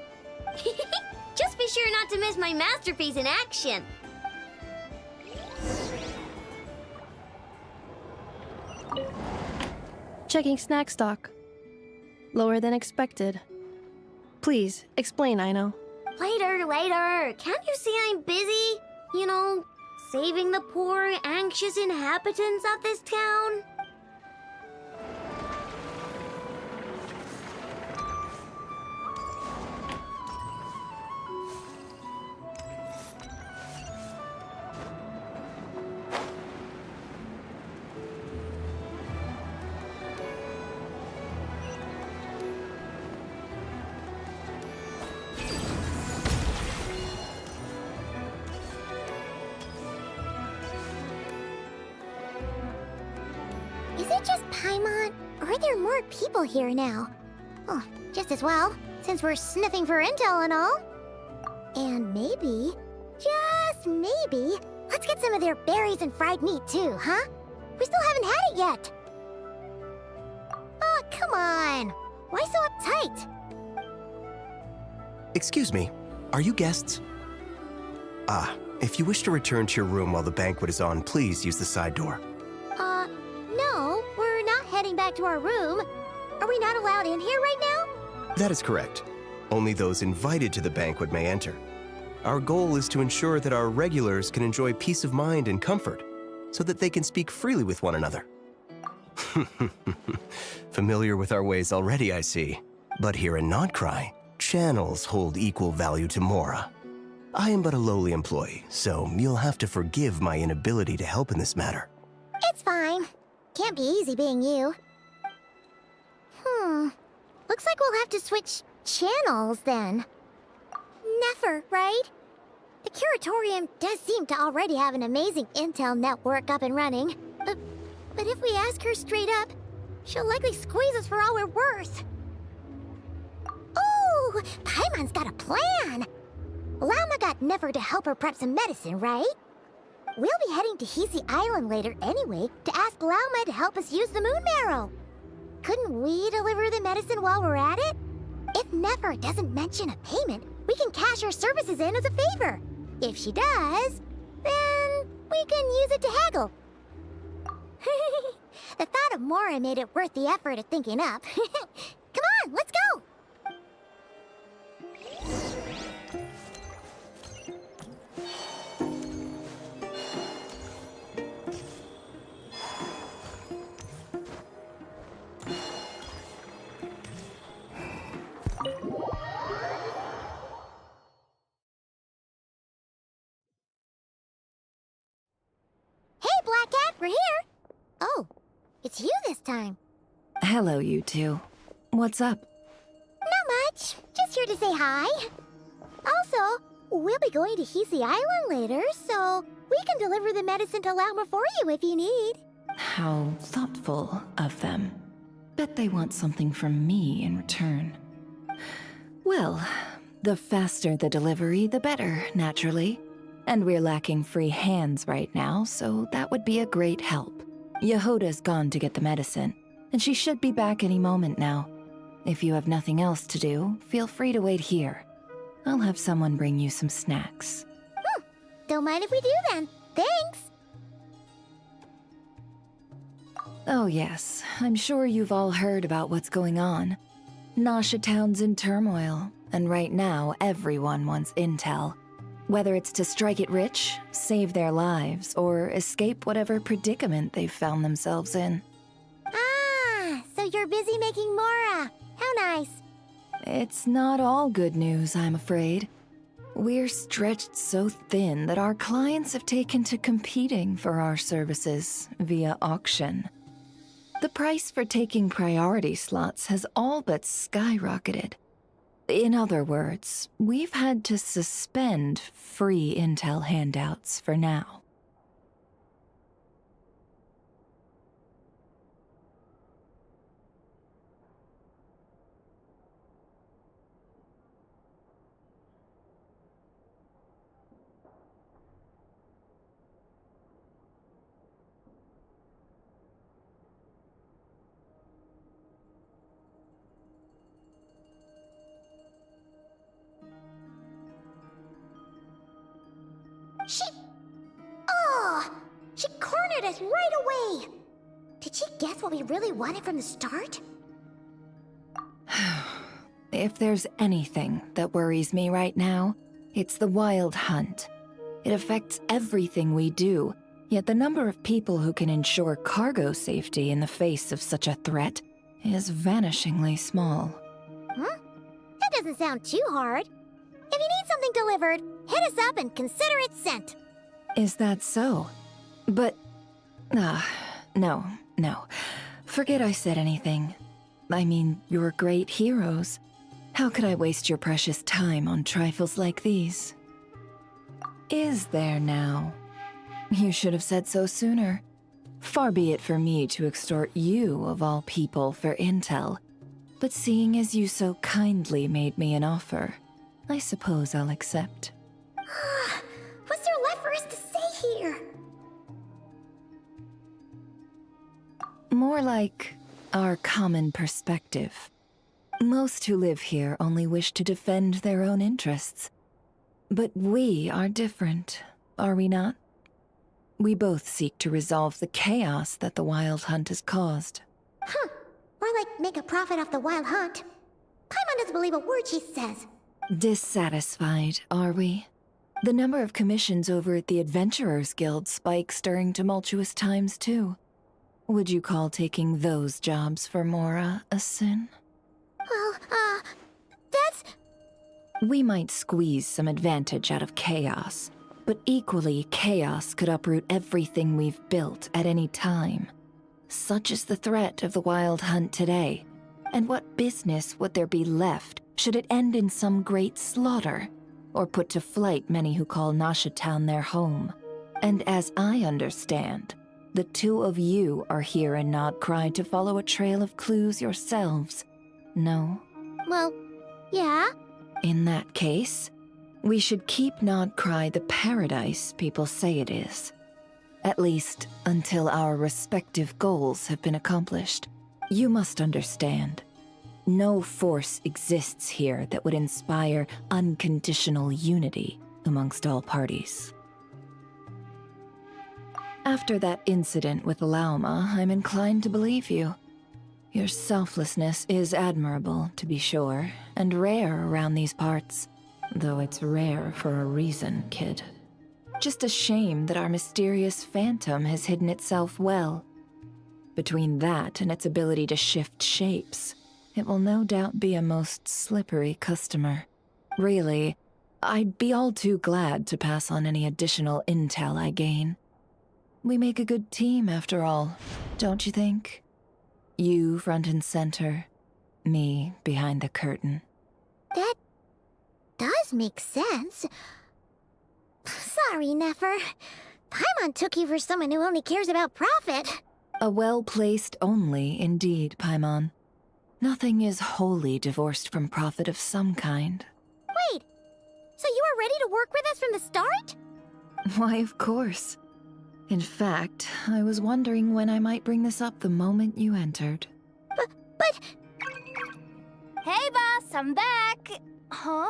Just be sure not to miss my masterpiece in action. Checking snack stock. Lower than expected. Please, explain, Aino. Later. Can't you see I'm busy? You know, saving the poor, anxious inhabitants of this town? Is it just Paimon, or are there more people here now? Oh, just as well, since we're sniffing for intel and all. And maybe, just maybe, let's get some of their berries and fried meat too, huh? We still haven't had it yet. Oh, come on. Why so uptight? Excuse me, are you guests? If you wish to return to your room while the banquet is on, please use the side door. No, we're not heading back to our room. Are we not allowed in here right now? That is correct. Only those invited to the banquet may enter. Our goal is to ensure that our regulars can enjoy peace of mind and comfort, so that they can speak freely with one another. Familiar with our ways already, I see. But here in Notcry, channels hold equal value to Mora. I am but a lowly employee, so you'll have to forgive my inability to help in this matter. It's fine. Can't be easy being you. Looks like we'll have to switch channels then. Never, right? The Curatorium does seem to already have an amazing intel network up and running. But if we ask her straight up, she'll likely squeeze us for all we're worth. Ooh, Paimon's got a plan! Lauma got Never to help her prep some medicine, right? We'll be heading to Hisi Island later anyway to ask Lauma to help us use the moon marrow. Couldn't we deliver the medicine while we're at it? If Never doesn't mention a payment, we can cash our services in as a favor. If she does, then we can use it to haggle. The thought of Mora made it worth the effort of thinking up. Come on, let's go! time. Hello, you two. What's up? Not much. Just here to say hi. Also, we'll be going to Hisi Island later, so we can deliver the medicine to Lauma for you if you need. How thoughtful of them. Bet they want something from me in return. Well, the faster the delivery, the better, naturally. And we're lacking free hands right now, so that would be a great help. Yehoda's gone to get the medicine, and she should be back any moment now. If you have nothing else to do, feel free to wait here. I'll have someone bring you some snacks. Don't mind if we do then. Thanks! Oh yes, I'm sure you've all heard about what's going on. Nasha Town's in turmoil, and right now everyone wants intel. Whether it's to strike it rich, save their lives, or escape whatever predicament they've found themselves in. Ah, so you're busy making Mora. How nice. It's not all good news, I'm afraid. We're stretched so thin that our clients have taken to competing for our services via auction. The price for taking priority slots has all but skyrocketed. In other words, we've had to suspend free intel handouts for now. She cornered us right away! Did she guess what we really wanted from the start? If there's anything that worries me right now, it's the Wild Hunt. It affects everything we do, yet the number of people who can ensure cargo safety in the face of such a threat is vanishingly small. Huh? That doesn't sound too hard. If you need something delivered, hit us up and consider it sent. Is that so? But... no. Forget I said anything. I mean, you're great heroes. How could I waste your precious time on trifles like these? Is there now? You should have said so sooner. Far be it for me to extort you, of all people, for intel. But seeing as you so kindly made me an offer, I suppose I'll accept. What's there left for us to say here? More like our common perspective. Most who live here only wish to defend their own interests. But we are different, are we not? We both seek to resolve the chaos that the Wild Hunt has caused. More like make a profit off the Wild Hunt. Paimon doesn't believe a word she says. Dissatisfied, are we? The number of commissions over at the Adventurers Guild spikes during tumultuous times, too. Would you call taking those jobs for Mora a sin? Well, that's... We might squeeze some advantage out of chaos, but equally, chaos could uproot everything we've built at any time. Such is the threat of the Wild Hunt today. And what business would there be left should it end in some great slaughter, or put to flight many who call Nasha Town their home? And as I understand, the two of you are here in Nodcry to follow a trail of clues yourselves, no? Well, yeah. In that case, we should keep Nodcry the paradise people say it is. At least, until our respective goals have been accomplished. You must understand, no force exists here that would inspire unconditional unity amongst all parties. After that incident with Lauma, I'm inclined to believe you. Your selflessness is admirable, to be sure, and rare around these parts. Though it's rare for a reason, kid. Just a shame that our mysterious phantom has hidden itself well. Between that and its ability to shift shapes, it will no doubt be a most slippery customer. Really, I'd be all too glad to pass on any additional intel I gain. We make a good team, after all, don't you think? You front and center, me behind the curtain. That does make sense. Sorry, Nefer. Paimon took you for someone who only cares about profit. A well-placed only, indeed, Paimon. Nothing is wholly divorced from profit of some kind. Wait, so you were ready to work with us from the start? Why, of course. In fact, I was wondering when I might bring this up the moment you entered. But... Hey, boss, I'm back! Huh?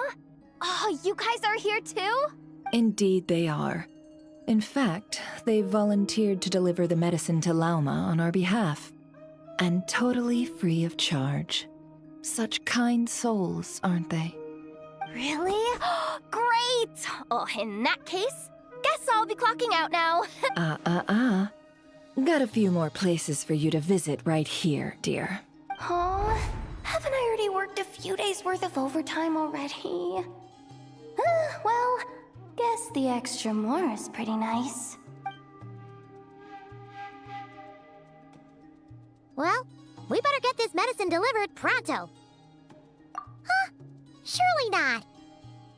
Oh, you guys are here too? Indeed they are. In fact, they've volunteered to deliver the medicine to Lauma on our behalf. And totally free of charge. Such kind souls, aren't they? Really? Great! Oh, in that case, guess I'll be clocking out now. Got a few more places for you to visit right here, dear. Huh? Haven't I already worked a few days' worth of overtime already? Well, guess the extra more is pretty nice. Well, we better get this medicine delivered pronto. Huh? Surely not.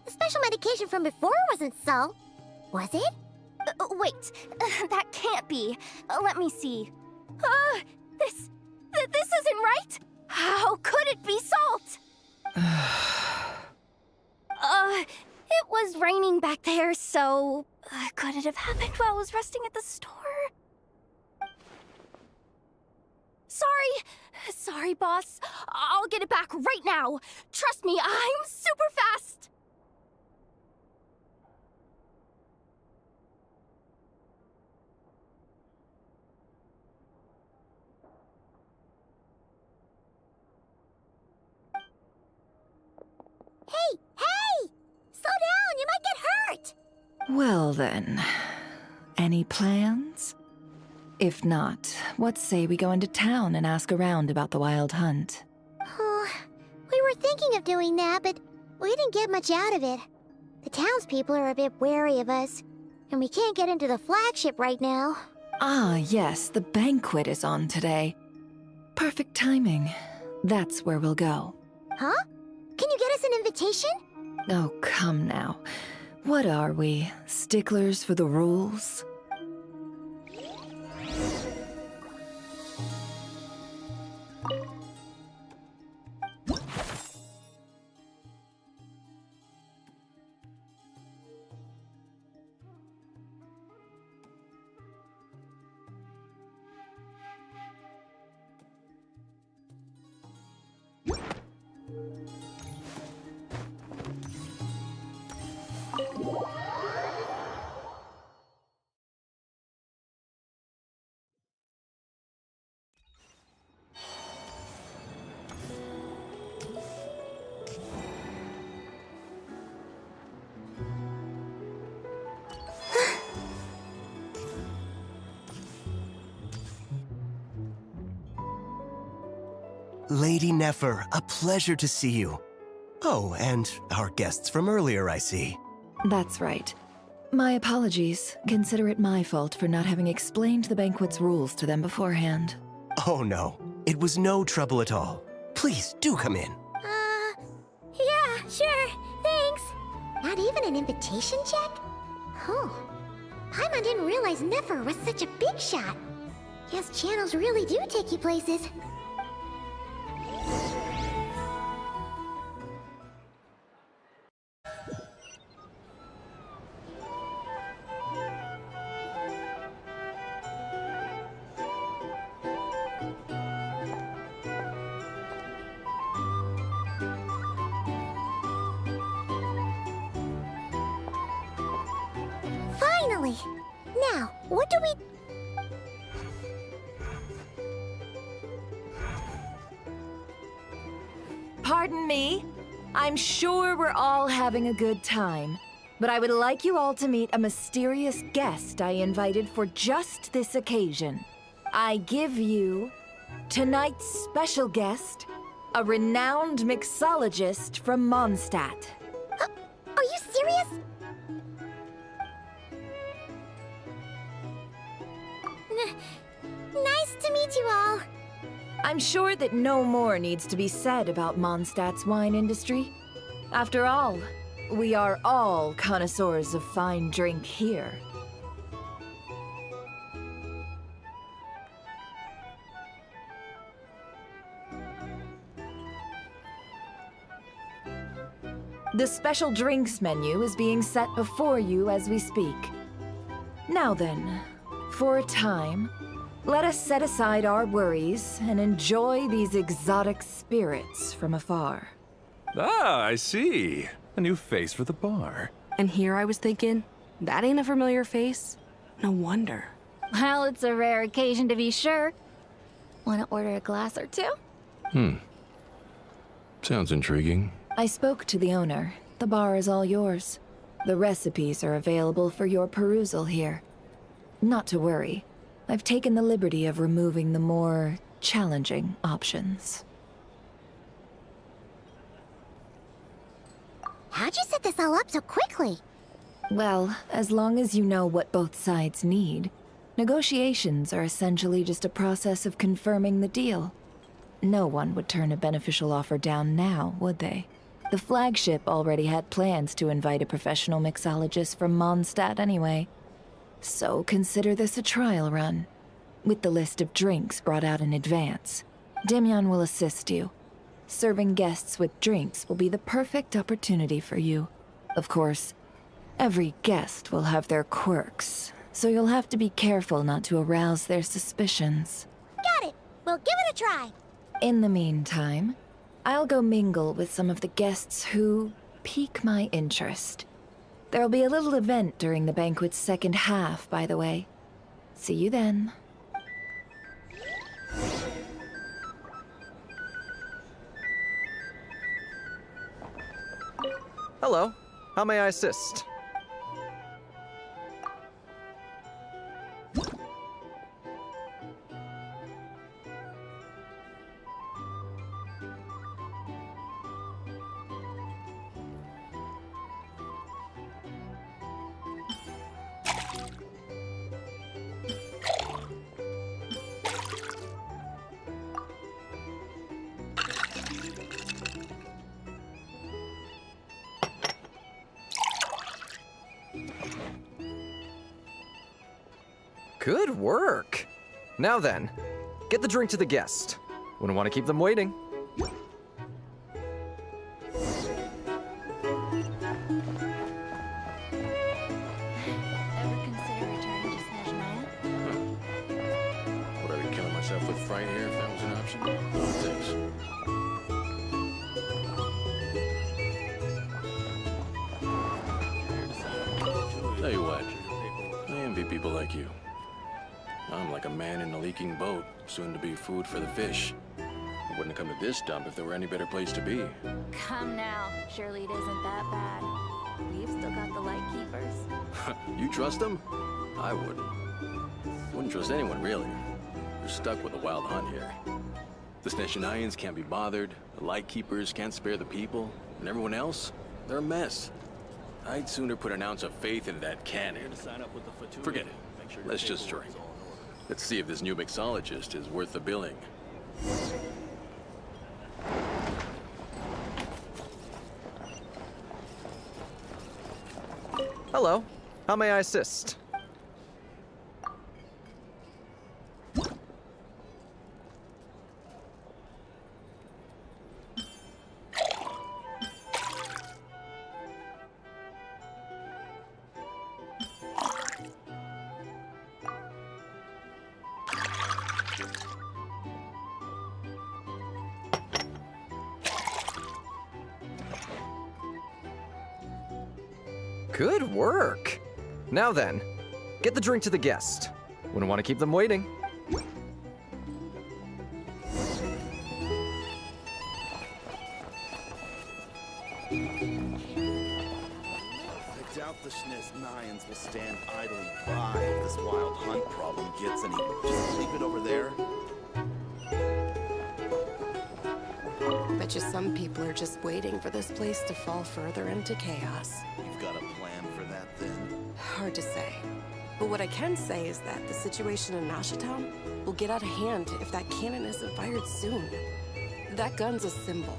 The special medication from before wasn't so. Was it? Wait, that can't be. Let me see. This isn't right! How could it be salt? It was raining back there, so... could it have happened while I was resting at the store? Sorry, boss. I'll get it back right now. Trust me, I'm super fast. Hey! Slow down, you might get hurt! Well then, any plans? If not, what say we go into town and ask around about the Wild Hunt? We were thinking of doing that, but we didn't get much out of it. The townspeople are a bit wary of us, and we can't get into the flagship right now. Ah, yes, the banquet is on today. Perfect timing. That's where we'll go. Huh? Can you get us an invitation? Oh, come now. What are we, sticklers for the rules? Lady Nefer, a pleasure to see you. Oh, and our guests from earlier, I see. That's right. My apologies. Consider it my fault for not having explained the banquet's rules to them beforehand. Oh no, it was no trouble at all. Please, do come in. Yeah, sure, thanks. Not even an invitation check? Oh, Paimon didn't realize Nefer was such a big shot. Yes, channels really do take you places. Finally! Now, what do we... Pardon me. I'm sure we're all having a good time, but I would like you all to meet a mysterious guest I invited for just this occasion. I give you tonight's special guest, a renowned mixologist from Mondstadt. Are you serious? Nice to meet you all. I'm sure that no more needs to be said about Mondstadt's wine industry. After all, we are all connoisseurs of fine drink here. The special drinks menu is being set before you as we speak. Now then, for a time, let us set aside our worries and enjoy these exotic spirits from afar. Ah, I see. A new face for the bar. And here I was thinking, that ain't a familiar face. No wonder. Well, it's a rare occasion to be sure. Want to order a glass or two? Sounds intriguing. I spoke to the owner. The bar is all yours. The recipes are available for your perusal here. Not to worry. I've taken the liberty of removing the more challenging options. How'd you set this all up so quickly? Well, as long as you know what both sides need, negotiations are essentially just a process of confirming the deal. No one would turn a beneficial offer down now, would they? The flagship already had plans to invite a professional mixologist from Mondstadt anyway. So consider this a trial run. With the list of drinks brought out in advance, Demyan will assist you. Serving guests with drinks will be the perfect opportunity for you. Of course, every guest will have their quirks, so you'll have to be careful not to arouse their suspicions. Got it! We'll give it a try! In the meantime, I'll go mingle with some of the guests who pique my interest. There'll be a little event during the banquet's second half, by the way. See you then. Hello. How may I assist? Good work! Now then, get the drink to the guest. Wouldn't want to keep them waiting. Would I be killing myself with fright here if that was an option? No, thanks. Tell you what, I envy people like you. I'm like a man in a leaking boat, soon to be food for the fish. I wouldn't have come to this dump if there were any better place to be. Come now. Surely it isn't that bad. We've still got the light keepers. You trust them? I wouldn't. Wouldn't trust anyone, really. We're stuck with a wild hunt here. The Snezhnayans can't be bothered, the Lightkeepers can't spare the people, and everyone else, they're a mess. I'd sooner put an ounce of faith into that cannon. Forget it. Let's just drink. Let's see if this new mixologist is worth the billing. Hello. How may I assist? Good work! Now then, get the drink to the guest. Wouldn't want to keep them waiting. I doubt the Snezhnayans will stand idly by if this wild hunt problem gets any. Just leave it over there. Bet you some people are just waiting for this place to fall further into chaos. You've got a plan for that, then? Hard to say. But what I can say is that the situation in Nashatown, will get out of hand if that cannon isn't fired soon. That gun's a symbol.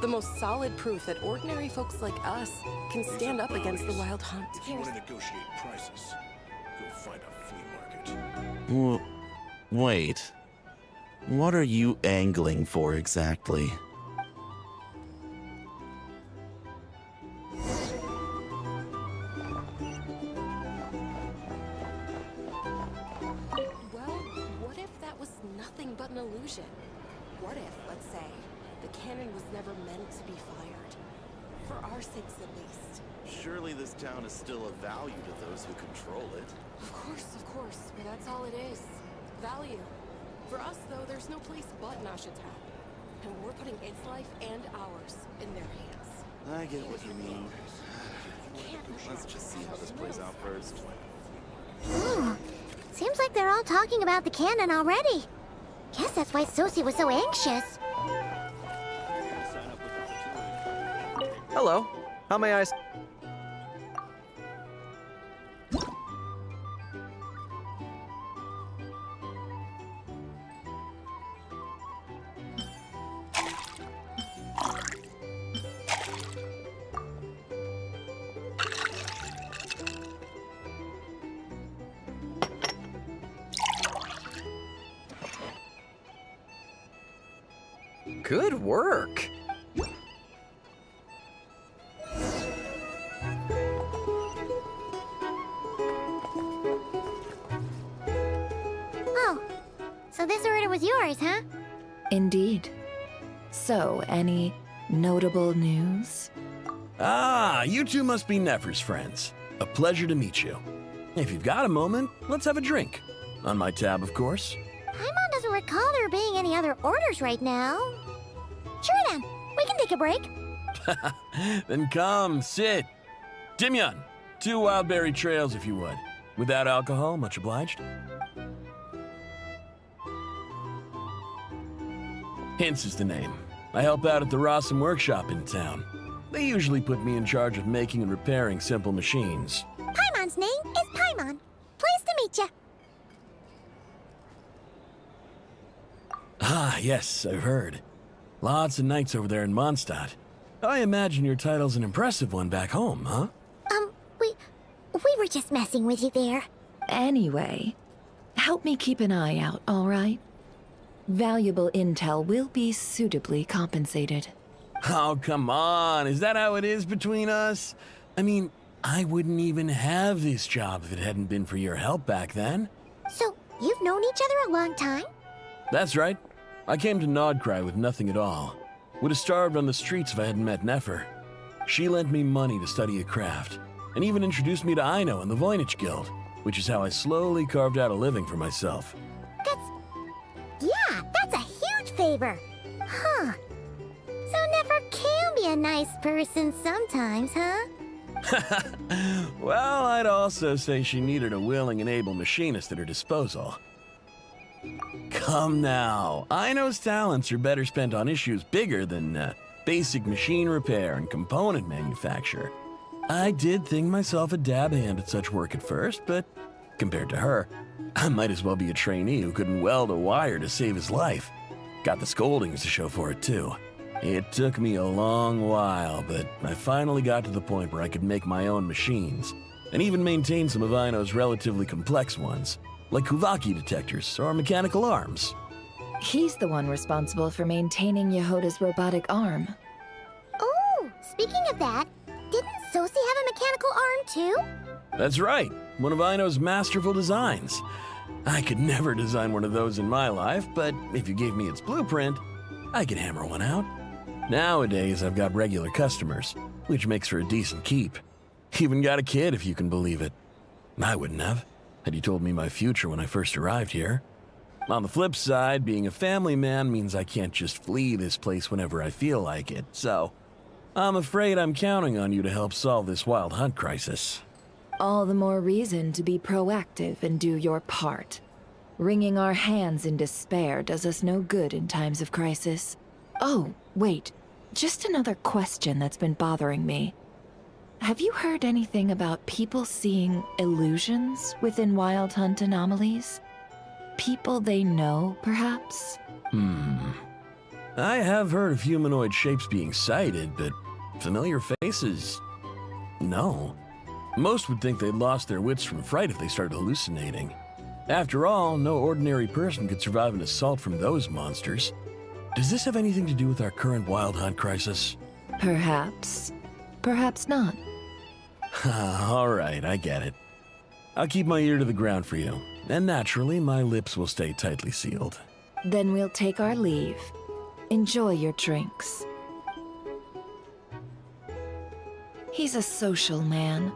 The most solid proof that ordinary folks like us can stand up against the Wild Hunt. If you want to negotiate prices, go find a flea market. Wait. What are you angling for exactly? Well, what if that was nothing but an illusion? What if, let's say, the cannon was never meant to be fired? For our sakes, at least. Surely this town is still of value to those who control it. Of course, but that's all it is. Value. For us, though, there's no place but Nashatat. And we're putting its life and ours in their hands. I get what you mean. Let's just see how this plays out first. Ooh, seems like they're all talking about the cannon already. Guess that's why Sosie was so anxious. Hello. How may I... Good work. Oh, so this order was yours, huh? Indeed. So, any notable news? Ah, you two must be Nefer's friends. A pleasure to meet you. If you've got a moment, let's have a drink. On my tab, of course. Paimon doesn't recall there being any other orders right now. Sure then, we can take a break. Then come, sit. Dimyon, 2 wildberry trails if you would. Without alcohol, much obliged. Hints is the name. I help out at the Rossum workshop in town. They usually put me in charge of making and repairing simple machines. Paimon's name is Paimon. Pleased to meet ya. Ah, yes, I've heard. Lots of nights over there in Mondstadt. I imagine your title's an impressive one back home, huh? We were just messing with you there. Anyway, help me keep an eye out, all right? Valuable intel will be suitably compensated. Oh, come on. Is that how it is between us? I mean, I wouldn't even have this job if it hadn't been for your help back then. So, you've known each other a long time? That's right. I came to Nodcry with nothing at all. Would have starved on the streets if I hadn't met Nefer. She lent me money to study a craft, and even introduced me to Aino and the Voynich Guild, which is how I slowly carved out a living for myself. That's a huge favor. Huh. So Nefer can be a nice person sometimes, huh? Well, I'd also say she needed a willing and able machinist at her disposal. Come now, Aino's talents are better spent on issues bigger than basic machine repair and component manufacture. I did think myself a dab hand at such work at first, but compared to her, I might as well be a trainee who couldn't weld a wire to save his life. Got the scoldings to show for it, too. It took me a long while, but I finally got to the point where I could make my own machines, and even maintain some of Aino's relatively complex ones, like Kuvaki detectors or mechanical arms. He's the one responsible for maintaining Yehoda's robotic arm. Oh, speaking of that, didn't Sosie have a mechanical arm too? That's right, one of Aino's masterful designs. I could never design one of those in my life, but if you gave me its blueprint, I could hammer one out. Nowadays, I've got regular customers, which makes for a decent keep. Even got a kid, if you can believe it. I wouldn't have, had you told me my future when I first arrived here. On the flip side, being a family man means I can't just flee this place whenever I feel like it, so I'm afraid I'm counting on you to help solve this Wild Hunt crisis. All the more reason to be proactive and do your part. Wringing our hands in despair does us no good in times of crisis. Oh, wait. Just another question that's been bothering me. Have you heard anything about people seeing illusions within Wild Hunt anomalies? People they know, perhaps? I have heard of humanoid shapes being sighted, but familiar faces? No. Most would think they'd lost their wits from fright if they started hallucinating. After all, no ordinary person could survive an assault from those monsters. Does this have anything to do with our current Wild Hunt crisis? Perhaps. Perhaps not. All right, I get it. I'll keep my ear to the ground for you, and naturally, my lips will stay tightly sealed. Then we'll take our leave. Enjoy your drinks. He's a social man.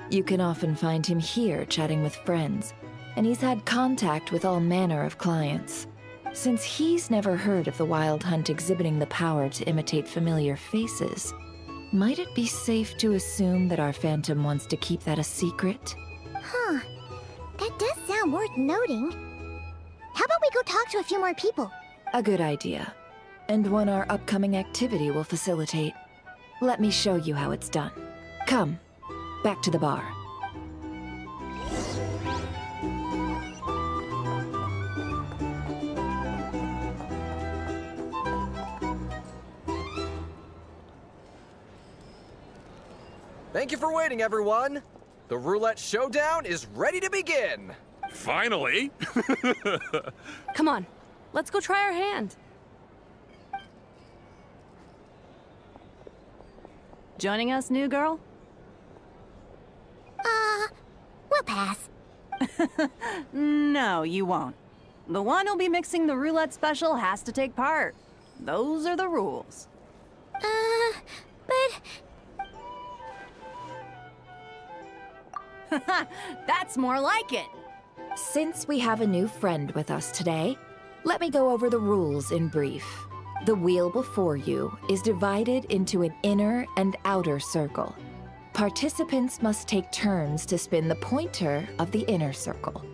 You can often find him here chatting with friends, and he's had contact with all manner of clients. Since he's never heard of the Wild Hunt exhibiting the power to imitate familiar faces, might it be safe to assume that our Phantom wants to keep that a secret? Huh. That does sound worth noting. How about we go talk to a few more people? A good idea. And one our upcoming activity will facilitate. Let me show you how it's done. Come, back to the bar. Thank you for waiting, everyone. The roulette showdown is ready to begin. Finally! Come on, let's go try our hand. Joining us, new girl? We'll pass. No, you won't. The one who'll be mixing the roulette special has to take part. Those are the rules. But... That's more like it. Since we have a new friend with us today, let me go over the rules in brief. The wheel before you is divided into an inner and outer circle. Participants must take turns to spin the pointer of the inner circle.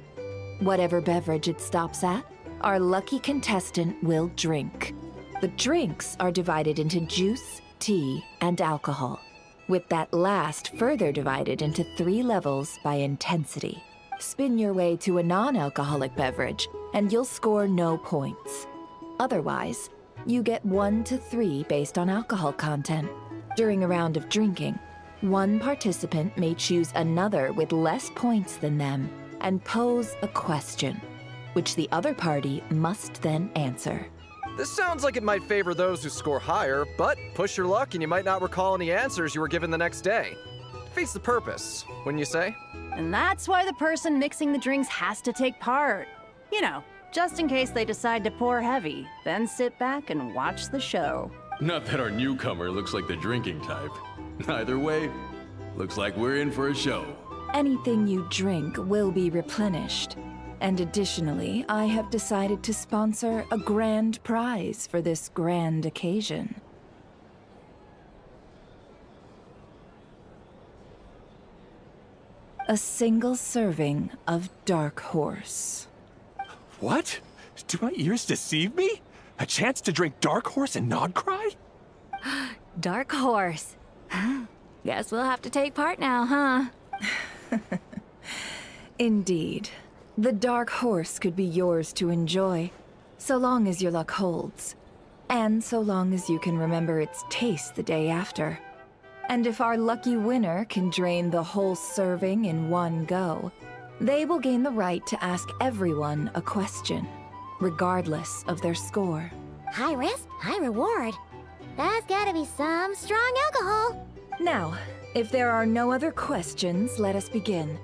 Whatever beverage it stops at, our lucky contestant will drink. The drinks are divided into juice, tea, and alcohol, with that last further divided into 3 levels by intensity. Spin your way to a non-alcoholic beverage, and you'll score no points. Otherwise, you get 1 to 3 based on alcohol content. During a round of drinking, one participant may choose another with less points than them and pose a question, which the other party must then answer. This sounds like it might favor those who score higher, but push your luck and you might not recall any answers you were given the next day. Defeats the purpose, wouldn't you say? And that's why the person mixing the drinks has to take part. You know, just in case they decide to pour heavy, then sit back and watch the show. Not that our newcomer looks like the drinking type. Either way, looks like we're in for a show. Anything you drink will be replenished. And additionally, I have decided to sponsor a grand prize for this grand occasion. A single serving of Dark Horse. What? Do my ears deceive me? A chance to drink Dark Horse and not cry? Dark Horse. Guess we'll have to take part now, huh? Indeed. The Dark Horse could be yours to enjoy, so long as your luck holds. And so long as you can remember its taste the day after. And if our lucky winner can drain the whole serving in one go, they will gain the right to ask everyone a question, regardless of their score. High risk, high reward. That's gotta be some strong alcohol. Now, if there are no other questions, let us begin.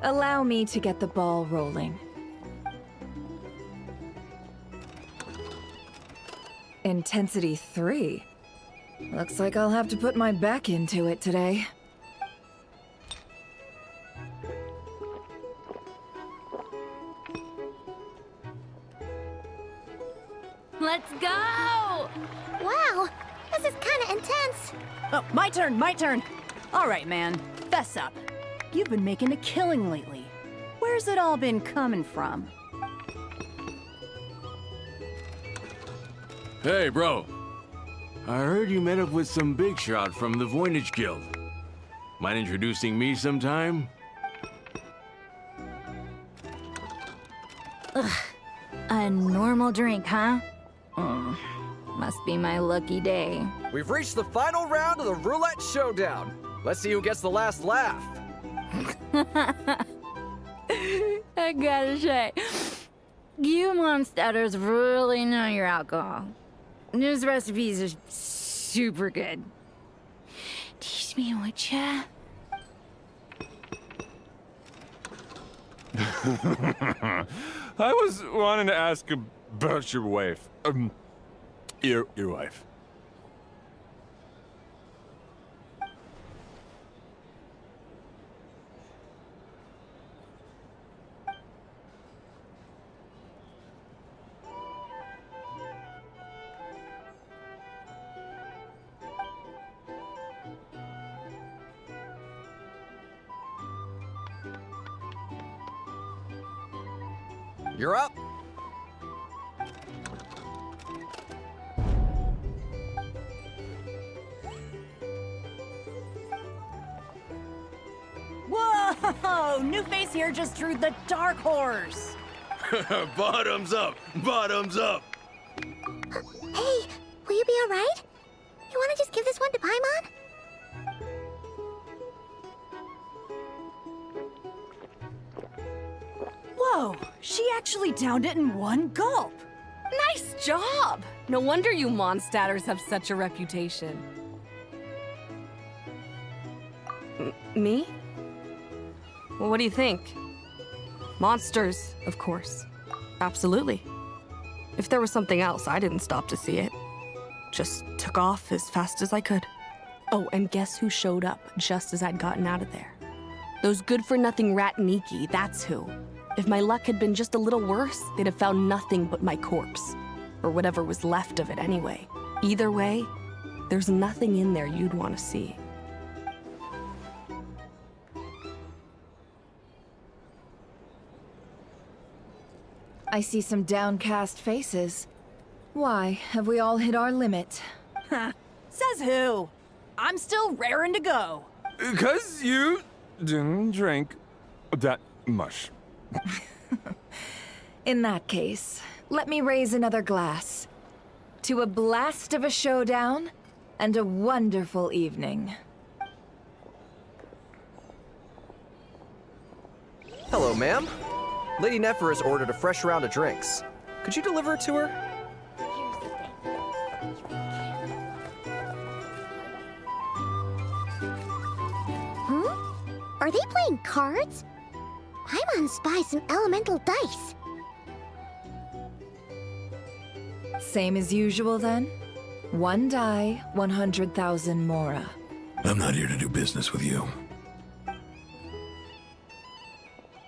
Allow me to get the ball rolling. Intensity 3. Looks like I'll have to put my back into it today. Let's go! Wow, this is kinda intense. Oh, my turn. All right, man, fess up. You've been making a killing lately. Where's it all been coming from? Hey, bro. I heard you met up with some big shot from the Voynich Guild. Mind introducing me sometime? Ugh, A normal drink, huh? Must be my lucky day. We've reached the final round of the Roulette Showdown. Let's see who gets the last laugh. I gotta say, you Mondstadters really know your alcohol. These recipes are super good. Teach me, would ya? I was wanting to ask about your wife. Your wife. You're up. Whoa! New face here just drew the dark horse. Bottoms up! Bottoms up! Hey, will you be alright? You wanna just give this one to Paimon? Whoa! She actually downed it in one gulp. Nice job! No wonder you Mondstadters have such a reputation. Me? Well, what do you think? Monsters, of course. Absolutely. If there was something else, I didn't stop to see it. Just took off as fast as I could. Oh, and guess who showed up just as I'd gotten out of there? Those good-for-nothing rat Nikki, that's who. If my luck had been just a little worse, they'd have found nothing but my corpse. Or whatever was left of it anyway. Either way, there's nothing in there you'd want to see. I see some downcast faces. Why, have we all hit our limit? Says who? I'm still raring to go. 'Cause you didn't drink that much. In that case, let me raise another glass. To a blast of a showdown and a wonderful evening. Hello, ma'am. Lady Nefer has ordered a fresh round of drinks. Could you deliver it to her? Are they playing cards? Paimon spies some elemental dice. Same as usual then? One die, 100,000 mora. I'm not here to do business with you.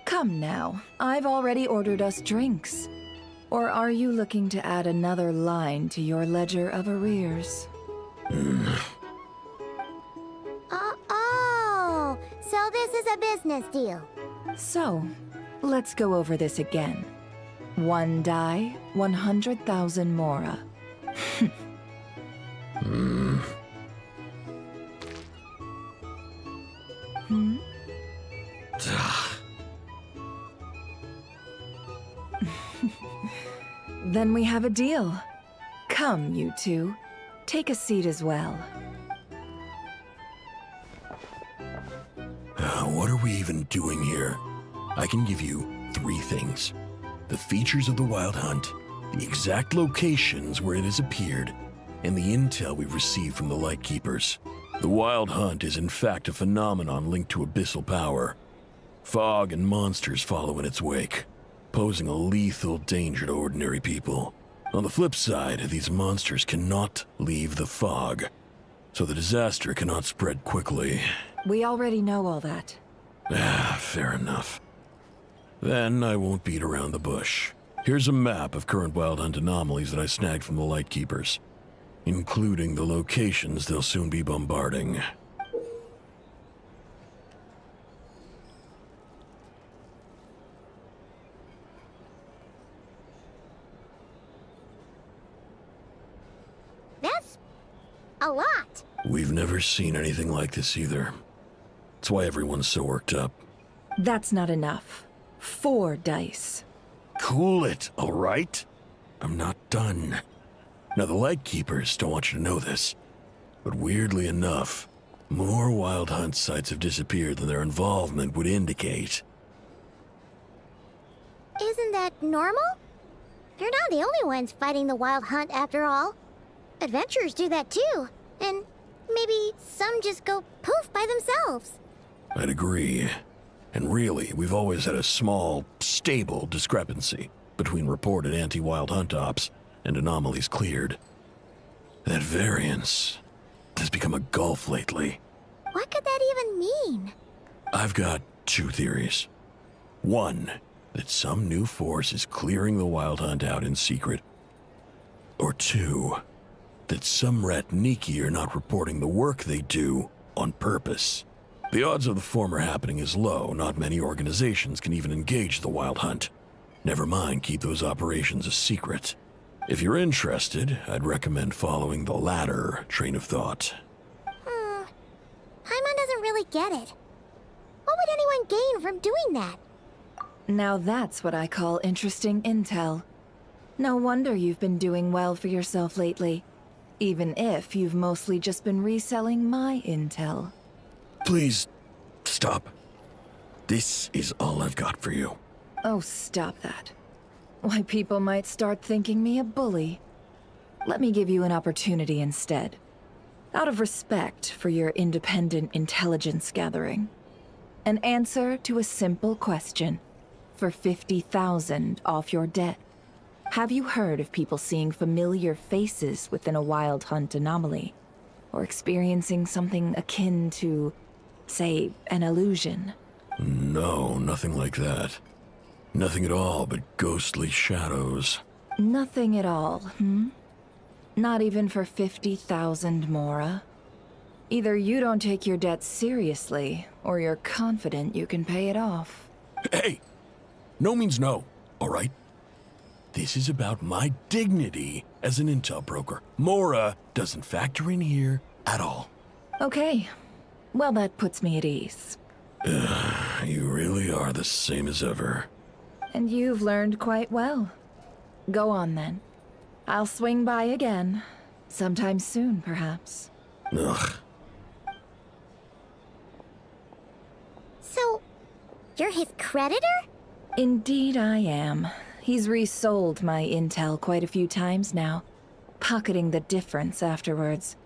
Come now, I've already ordered us drinks. Or are you looking to add another line to your ledger of arrears? Oh, so this is a business deal. So, let's go over this again. One die, 100,000 mora. Then we have a deal. Come, you two. Take a seat as well. What are we even doing here? I can give you 3 things. The features of the Wild Hunt, the exact locations where it has appeared, and the intel we've received from the Lightkeepers. The Wild Hunt is in fact a phenomenon linked to abyssal power. Fog and monsters follow in its wake, posing a lethal danger to ordinary people. On the flip side, these monsters cannot leave the fog, so the disaster cannot spread quickly. We already know all that. Fair enough. Then I won't beat around the bush. Here's a map of current Wild Hunt anomalies that I snagged from the Lightkeepers, including the locations they'll soon be bombarding. That's a lot. We've never seen anything like this either. That's why everyone's so worked up. That's not enough. 4 dice. Cool it, all right? I'm not done. Now, the Lightkeepers don't want you to know this, but weirdly enough, more Wild Hunt sites have disappeared than their involvement would indicate. Isn't that normal? They're not the only ones fighting the Wild Hunt after all. Adventurers do that too. And maybe some just go poof by themselves. I'd agree. And really, we've always had a small, stable discrepancy between reported anti-Wild Hunt ops and anomalies cleared. That variance has become a gulf lately. What could that even mean? I've got two theories. One, that some new force is clearing the Wild Hunt out in secret. Or two, that some Ratniki are not reporting the work they do on purpose. The odds of the former happening is low. Not many organizations can even engage the Wild Hunt. Never mind keep those operations a secret. If you're interested, I'd recommend following the latter train of thought. Paimon doesn't really get it. What would anyone gain from doing that? Now that's what I call interesting intel. No wonder you've been doing well for yourself lately. Even if you've mostly just been reselling my intel. Please, stop. This is all I've got for you. Oh, stop that. Why, people might start thinking me a bully. Let me give you an opportunity instead. Out of respect for your independent intelligence gathering. An answer to a simple question. For 50,000 off your debt. Have you heard of people seeing familiar faces within a Wild Hunt anomaly? Or experiencing something akin to, say, an illusion? No, nothing like that. Nothing at all but ghostly shadows. Nothing at all, hmm? Not even for 50,000 Mora? Either you don't take your debt seriously, or you're confident you can pay it off. Hey! No means no, all right? This is about my dignity as an intel broker. Mora doesn't factor in here at all. Okay. Well, that puts me at ease. You really are the same as ever. And you've learned quite well. Go on, then. I'll swing by again. Sometime soon, perhaps. Ugh. So, you're his creditor? Indeed I am. He's resold my intel quite a few times now, pocketing the difference afterwards.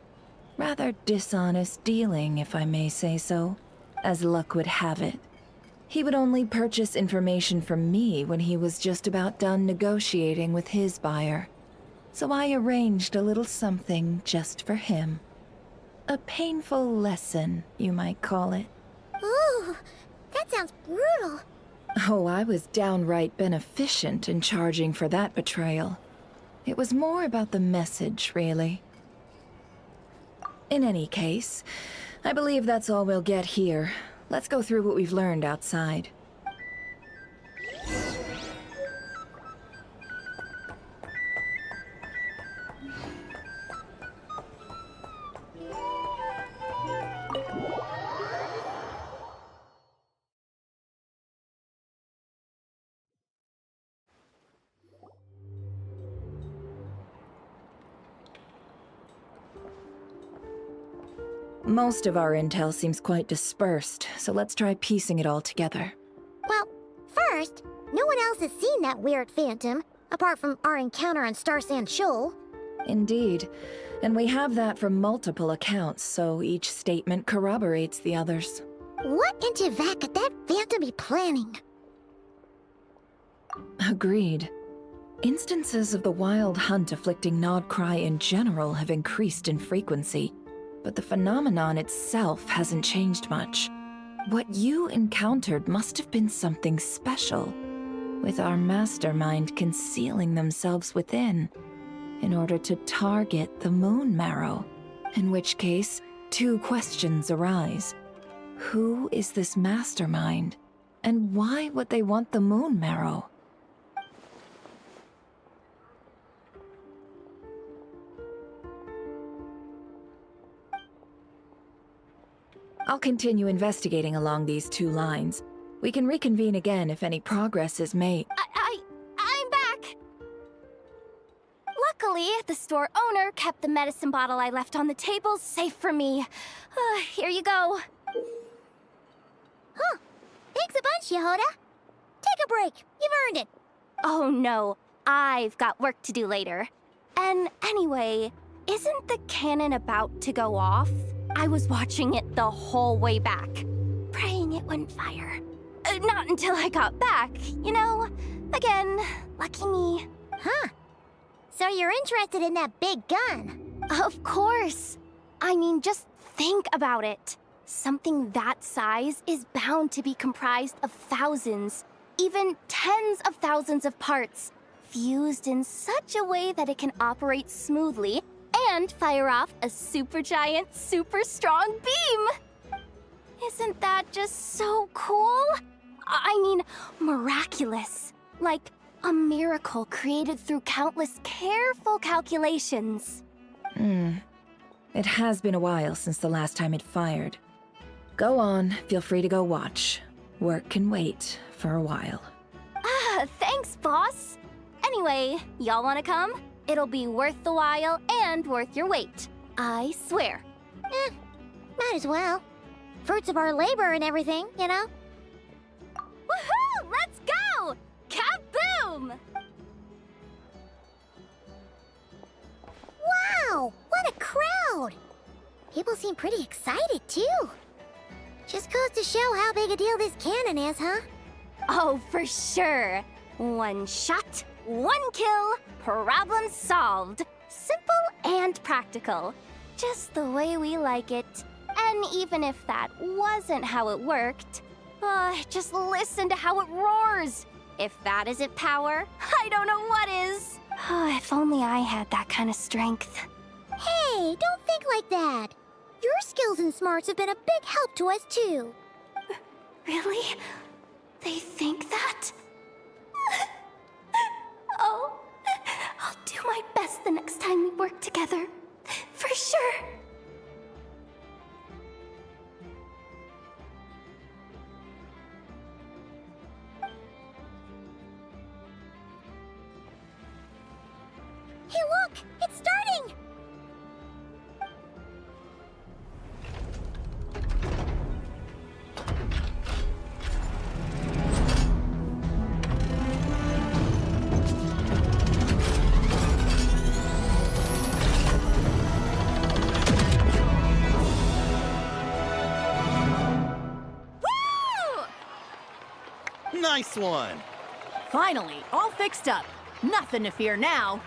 Rather dishonest dealing, if I may say so, as luck would have it. He would only purchase information from me when he was just about done negotiating with his buyer. So I arranged a little something just for him. A painful lesson, you might call it. Ooh, that sounds brutal. Oh, I was downright beneficent in charging for that betrayal. It was more about the message, really. In any case, I believe that's all we'll get here. Let's go through what we've learned outside. Most of our intel seems quite dispersed, so let's try piecing it all together. Well, first, no one else has seen that weird phantom, apart from our encounter on Star Sand Shoal. Indeed. And we have that from multiple accounts, so each statement corroborates the others. What in Teyvat could that phantom be planning? Agreed. Instances of the Wild Hunt afflicting Nodcry in general have increased in frequency, but the phenomenon itself hasn't changed much. What you encountered must have been something special, with our mastermind concealing themselves within, in order to target the Moon Marrow. In which case, two questions arise. Who is this mastermind? And why would they want the Moon Marrow? I'll continue investigating along these two lines. We can reconvene again if any progress is made. I The store owner kept the medicine bottle I left on the table safe for me. Here you go. Huh. Thanks a bunch, Yehoda. Take a break. You've earned it. Oh no, I've got work to do later. And anyway, isn't the cannon about to go off? I was watching it the whole way back, praying it wouldn't fire. Not until I got back, you know? Again, lucky me. Huh. So you're interested in that big gun? Of course. I mean, just think about it. Something that size is bound to be comprised of thousands, even tens of thousands of parts, fused in such a way that it can operate smoothly and fire off a supergiant, super strong beam. Isn't that just so cool? I mean, miraculous. Like a miracle created through countless careful calculations. It has been a while since the last time it fired. Go on, feel free to go watch. Work can wait for a while. Thanks, boss. Anyway, y'all wanna come? It'll be worth the while and worth your wait. I swear. Might as well. Fruits of our labor and everything, you know? Woohoo! Let's go! Kaboom! Wow! What a crowd! People seem pretty excited, too. Just goes to show how big a deal this cannon is, huh? Oh, for sure. One shot, one kill, problem solved. Simple and practical. Just the way we like it. And even if that wasn't how it worked, just listen to how it roars. If that isn't power, I don't know what is. If only I had that kind of strength. Hey, don't think like that. Your skills and smarts have been a big help to us, too. Really? They think that? Oh, I'll do my best the next time we work together. For sure. Hey, look! It's starting! Nice one! Finally, all fixed up. Nothing to fear now.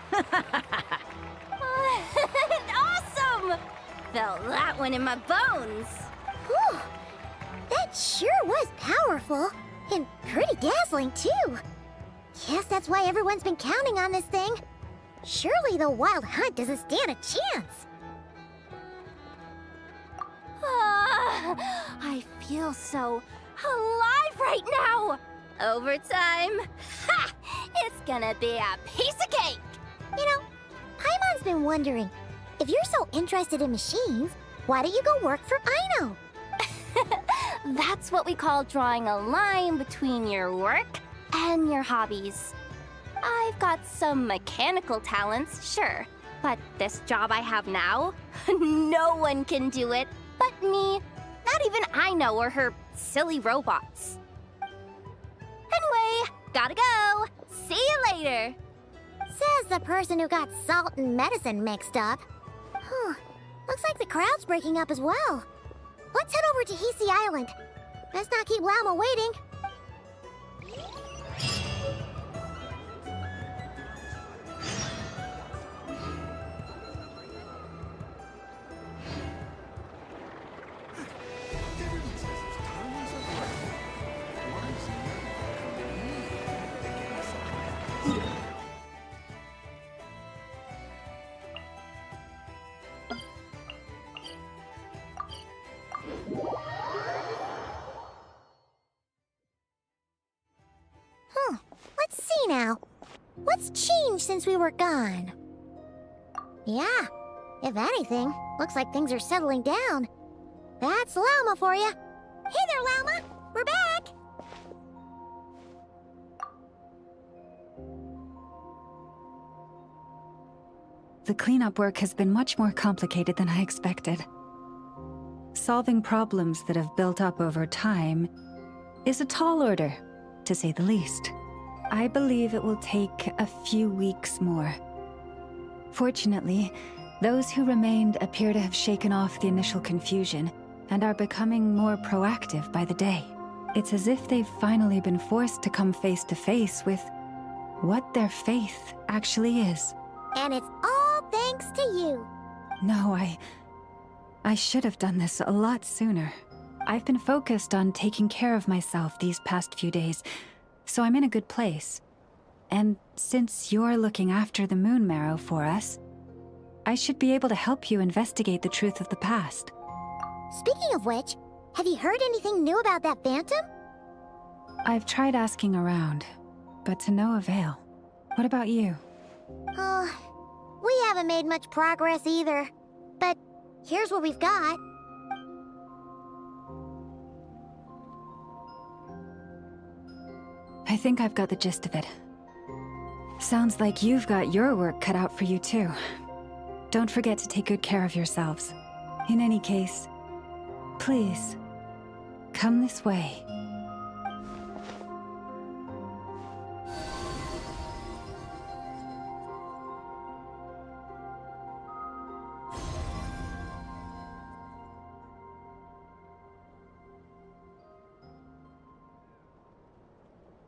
Awesome! Felt that one in my bones. Whew! That sure was powerful. And pretty dazzling, too. Guess that's why everyone's been counting on this thing. Surely the Wild Hunt doesn't stand a chance. I feel so alive right now. Overtime. Ha! It's gonna be a piece of cake. You know, Paimon's been wondering, if you're so interested in machines, why don't you go work for Aino? That's what we call drawing a line between your work and your hobbies. I've got some mechanical talents, sure, but this job I have now, no one can do it but me. Not even Aino or her silly robots. Anyway, gotta go. See you later. Says the person who got salt and medicine mixed up. Looks like the crowd's breaking up as well. Let's head over to Hisi Island. Let's not keep Lauma waiting. Let's see now. What's changed since we were gone? Yeah, if anything, looks like things are settling down. That's Lauma for you. Hey there, Lauma! We're back! the cleanup work has been much more complicated than I expected. Solving problems that have built up over time is a tall order, to say the least. I believe it will take a few weeks more. Fortunately, those who remained appear to have shaken off the initial confusion and are becoming more proactive by the day. It's as if they've finally been forced to come face to face with what their faith actually is. And it's all thanks to you. No, I should have done this a lot sooner. I've been focused on taking care of myself these past few days, so I'm in a good place. And since you're looking after the Moon Marrow for us, I should be able to help you investigate the truth of the past. Speaking of which, have you heard anything new about that phantom? I've tried asking around, but to no avail. What about you? Oh, we haven't made much progress either. But here's what we've got. I think I've got the gist of it. Sounds like you've got your work cut out for you too. Don't forget to take good care of yourselves. In any case, please, come this way.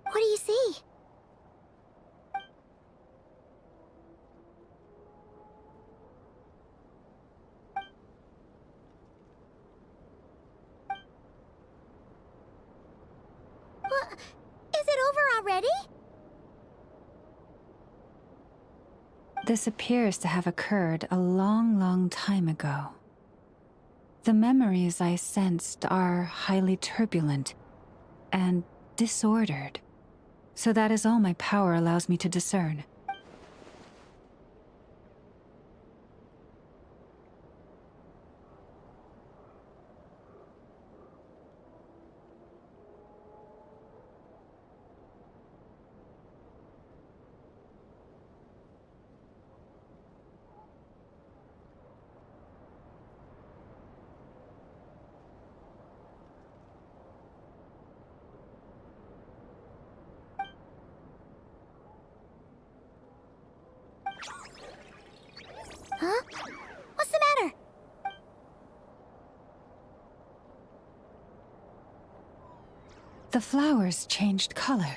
What do you see? What? Is it over already? This appears to have occurred a long, long time ago. The memories I sensed are highly turbulent and disordered. So that is all my power allows me to discern. Huh? What's the matter? The flowers changed color.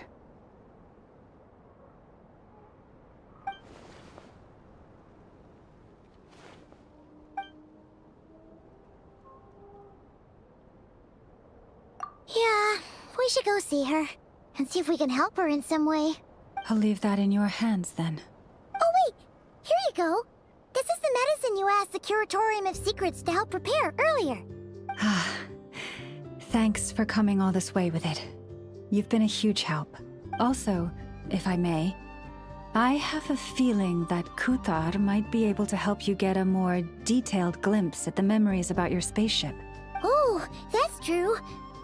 Yeah, we should go see her and see if we can help her in some way. I'll leave that in your hands then. Oh wait, here you go. This is the medicine you asked the Curatorium of Secrets to help prepare earlier. Thanks for coming all this way with it. You've been a huge help. Also, if I may, I have a feeling that Kuthar might be able to help you get a more detailed glimpse at the memories about your spaceship. Oh, that's true.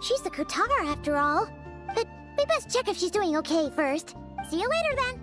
She's the Kutara after all. But we best check if she's doing okay first. See you later then.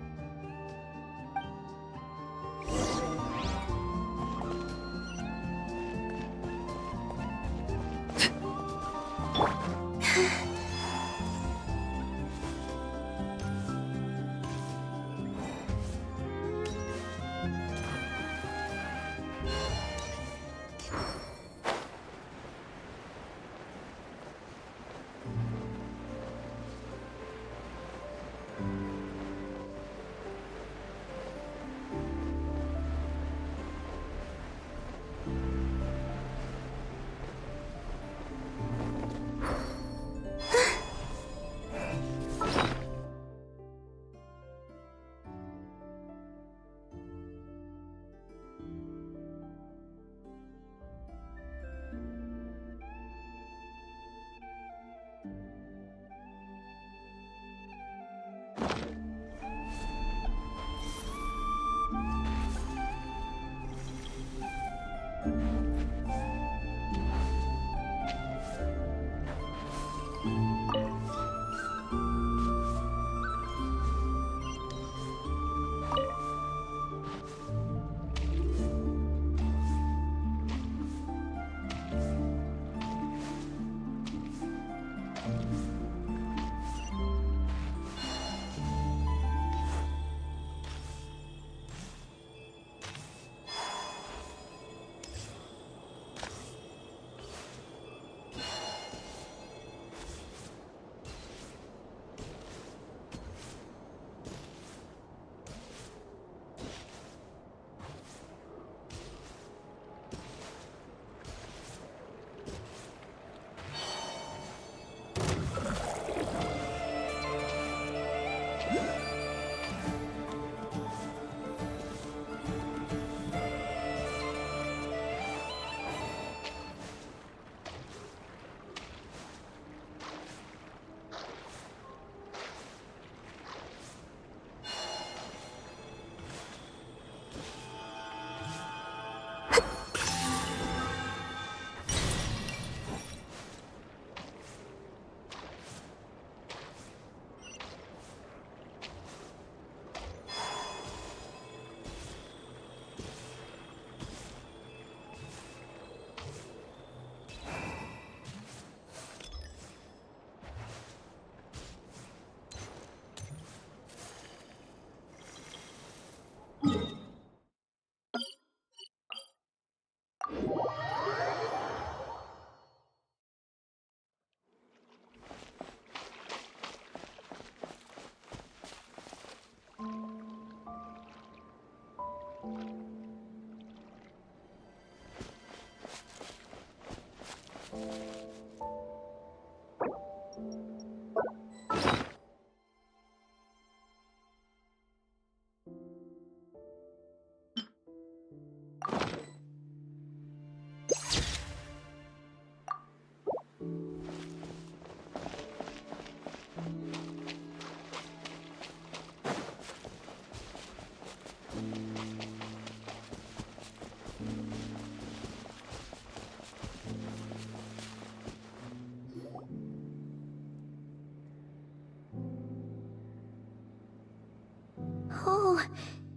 Oh,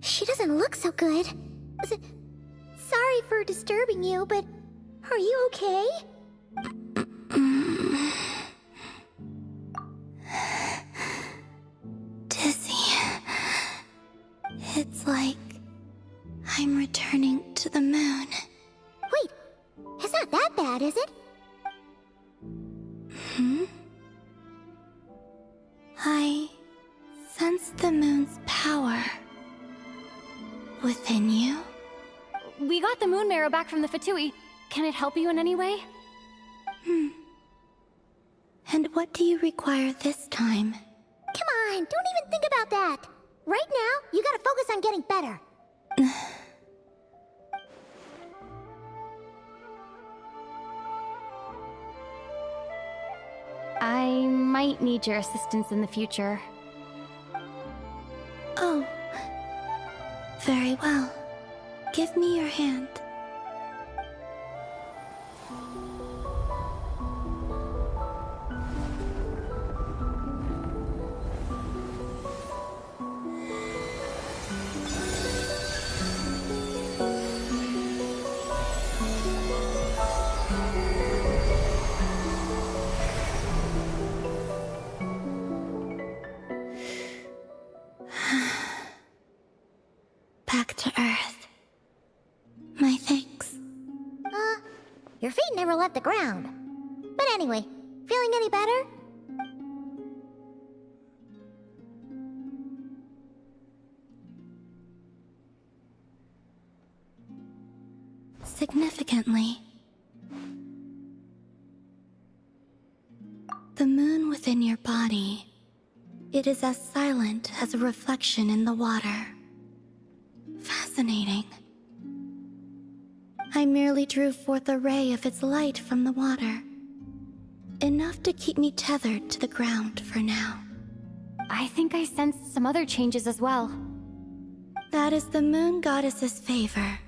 she doesn't look so good. Sorry for disturbing you, but are you okay? Dizzy. It's like I'm returning to the moon. Wait, it's not that bad, is it? Hmm? I sense the moon's power within you. We got the moon marrow back from the Fatui. Can it help you in any way? And what do you require this time? Come on, don't even think about that. Right now, you gotta focus on getting better. I might need your assistance in the future. Oh. Very well. Give me your hand. Back to Earth. My thanks. Your feet never left the ground. But anyway, feeling any better? Significantly. The moon within your body, it is as silent as a reflection in the water. Fascinating. I merely drew forth a ray of its light from the water. Enough to keep me tethered to the ground for now. I think I sensed some other changes as well. That is the moon goddess's favor.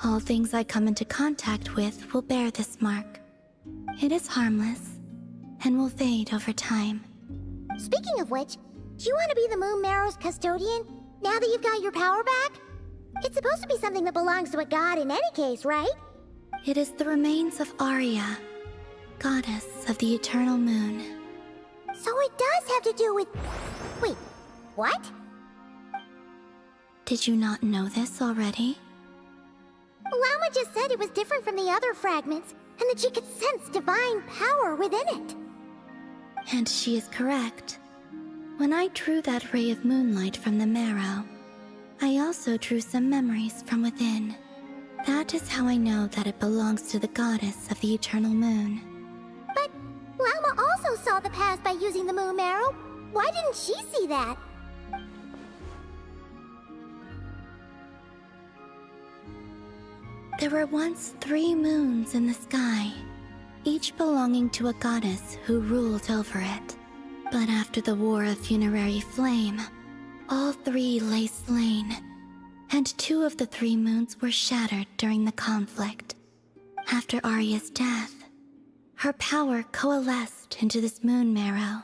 All things I come into contact with will bear this mark. It is harmless, and will fade over time. Speaking of which, do you want to be the Moon Marrow's custodian, now that you've got your power back? It's supposed to be something that belongs to a god in any case, right? It is the remains of Arya, goddess of the eternal moon. So it does have to do with... Wait, what? Did you not know this already? Llama just said it was different from the other fragments, and that she could sense divine power within it. And she is correct. When I drew that ray of moonlight from the marrow, I also drew some memories from within. That is how I know that it belongs to the goddess of the eternal moon. But Llama also saw the past by using the Moon Marrow. Why didn't she see that? There were once 3 moons in the sky, each belonging to a goddess who ruled over it. But after the War of Funerary Flame, all 3 lay slain, and 2 of the 3 moons were shattered during the conflict. After Arya's death, her power coalesced into this moon marrow.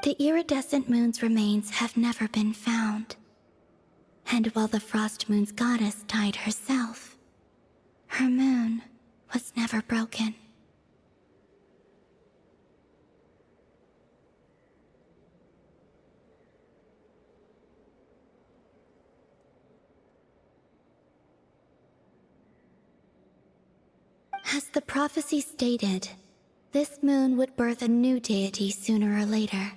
The iridescent moon's remains have never been found. And while the Frost Moon's goddess died herself, her moon was never broken. As the prophecy stated, this moon would birth a new deity sooner or later.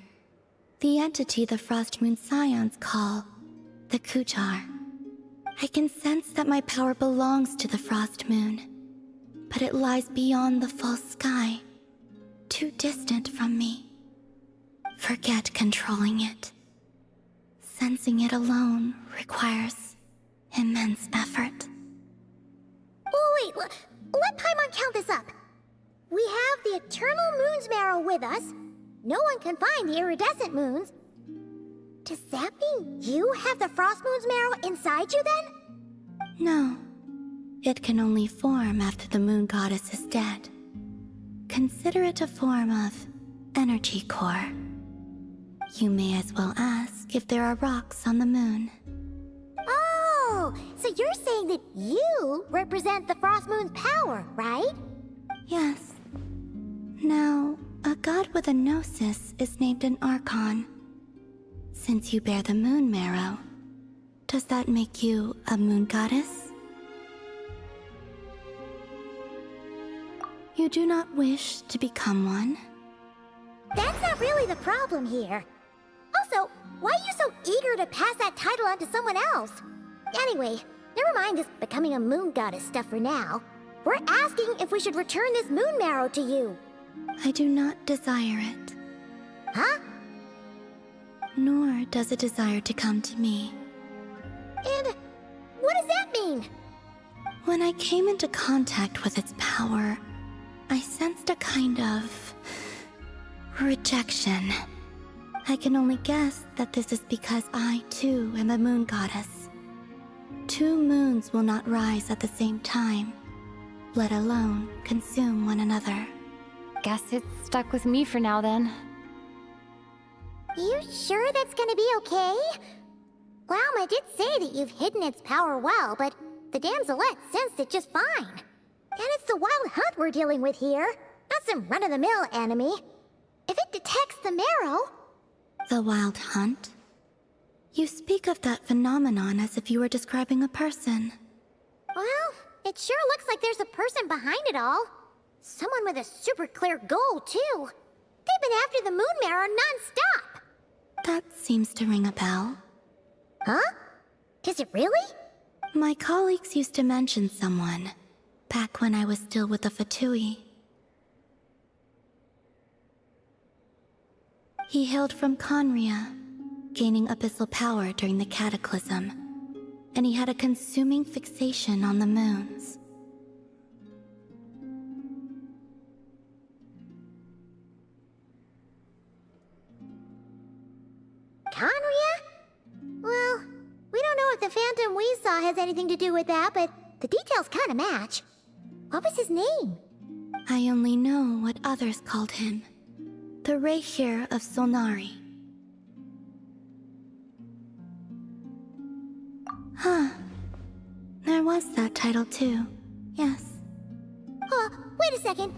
The entity the Frost Moon Scions call the Kutar. I can sense that my power belongs to the Frost Moon, but it lies beyond the false sky, too distant from me. Forget controlling it. Sensing it alone requires immense effort. Oh, wait, let Paimon count this up. We have the Eternal Moon's Marrow with us. No one can find the iridescent moons. Does that mean you have the Frost Moon's Marrow inside you then? No. It can only form after the moon goddess is dead. Consider it a form of energy core. You may as well ask if there are rocks on the moon. Oh, so you're saying that you represent the Frost Moon's power, right? Yes. Now, a god with a gnosis is named an Archon. Since you bear the moon marrow, does that make you a moon goddess? You do not wish to become one? That's not really the problem here. Also, why are you so eager to pass that title on to someone else? Anyway, never mind this becoming a moon goddess stuff for now. We're asking if we should return this moon marrow to you. I do not desire it. Huh? Nor does it desire to come to me. And what does that mean? When I came into contact with its power, I sensed a kind of rejection. I can only guess that this is because I, too, am a moon goddess. Two moons will not rise at the same time, let alone consume one another. Guess it's stuck with me for now then. You sure that's gonna be okay? Glauma did say that you've hidden its power well, but the damselette sensed it just fine. And it's the wild hunt we're dealing with here, not some run-of-the-mill enemy. If it detects the marrow... The wild hunt? You speak of that phenomenon as if you were describing a person. Well, it sure looks like there's a person behind it all. Someone with a super clear goal, too. They've been after the moon marrow non-stop. That seems to ring a bell. Huh? Does it really? My colleagues used to mention someone, back when I was still with the Fatui. He hailed from Conria, gaining abyssal power during the Cataclysm, and he had a consuming fixation on the moons. Conria? Well, we don't know if the phantom we saw has anything to do with that, but the details kind of match. What was his name? I only know what others called him. The Rehir of Solnari. Huh. There was that title too. Yes. Wait a second.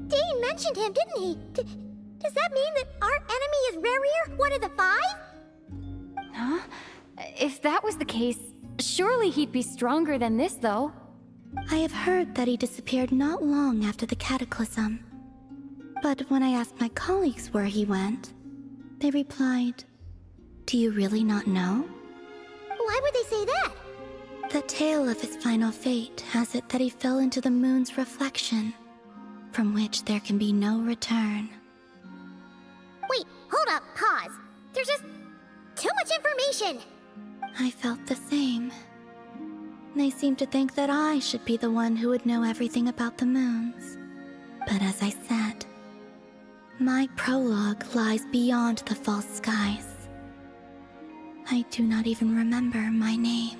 Dane mentioned him, didn't he? Does that mean that our enemy is Rerir, one of the five? Huh? If that was the case, surely he'd be stronger than this, though. I have heard that he disappeared not long after the Cataclysm. But when I asked my colleagues where he went, they replied, "Do you really not know?" Why would they say that? The tale of his final fate has it that he fell into the moon's reflection, from which there can be no return. Wait, hold up, pause. There's just too much information. I felt the same. They seemed to think that I should be the one who would know everything about the moons. But as I said, my prologue lies beyond the false skies. I do not even remember my name.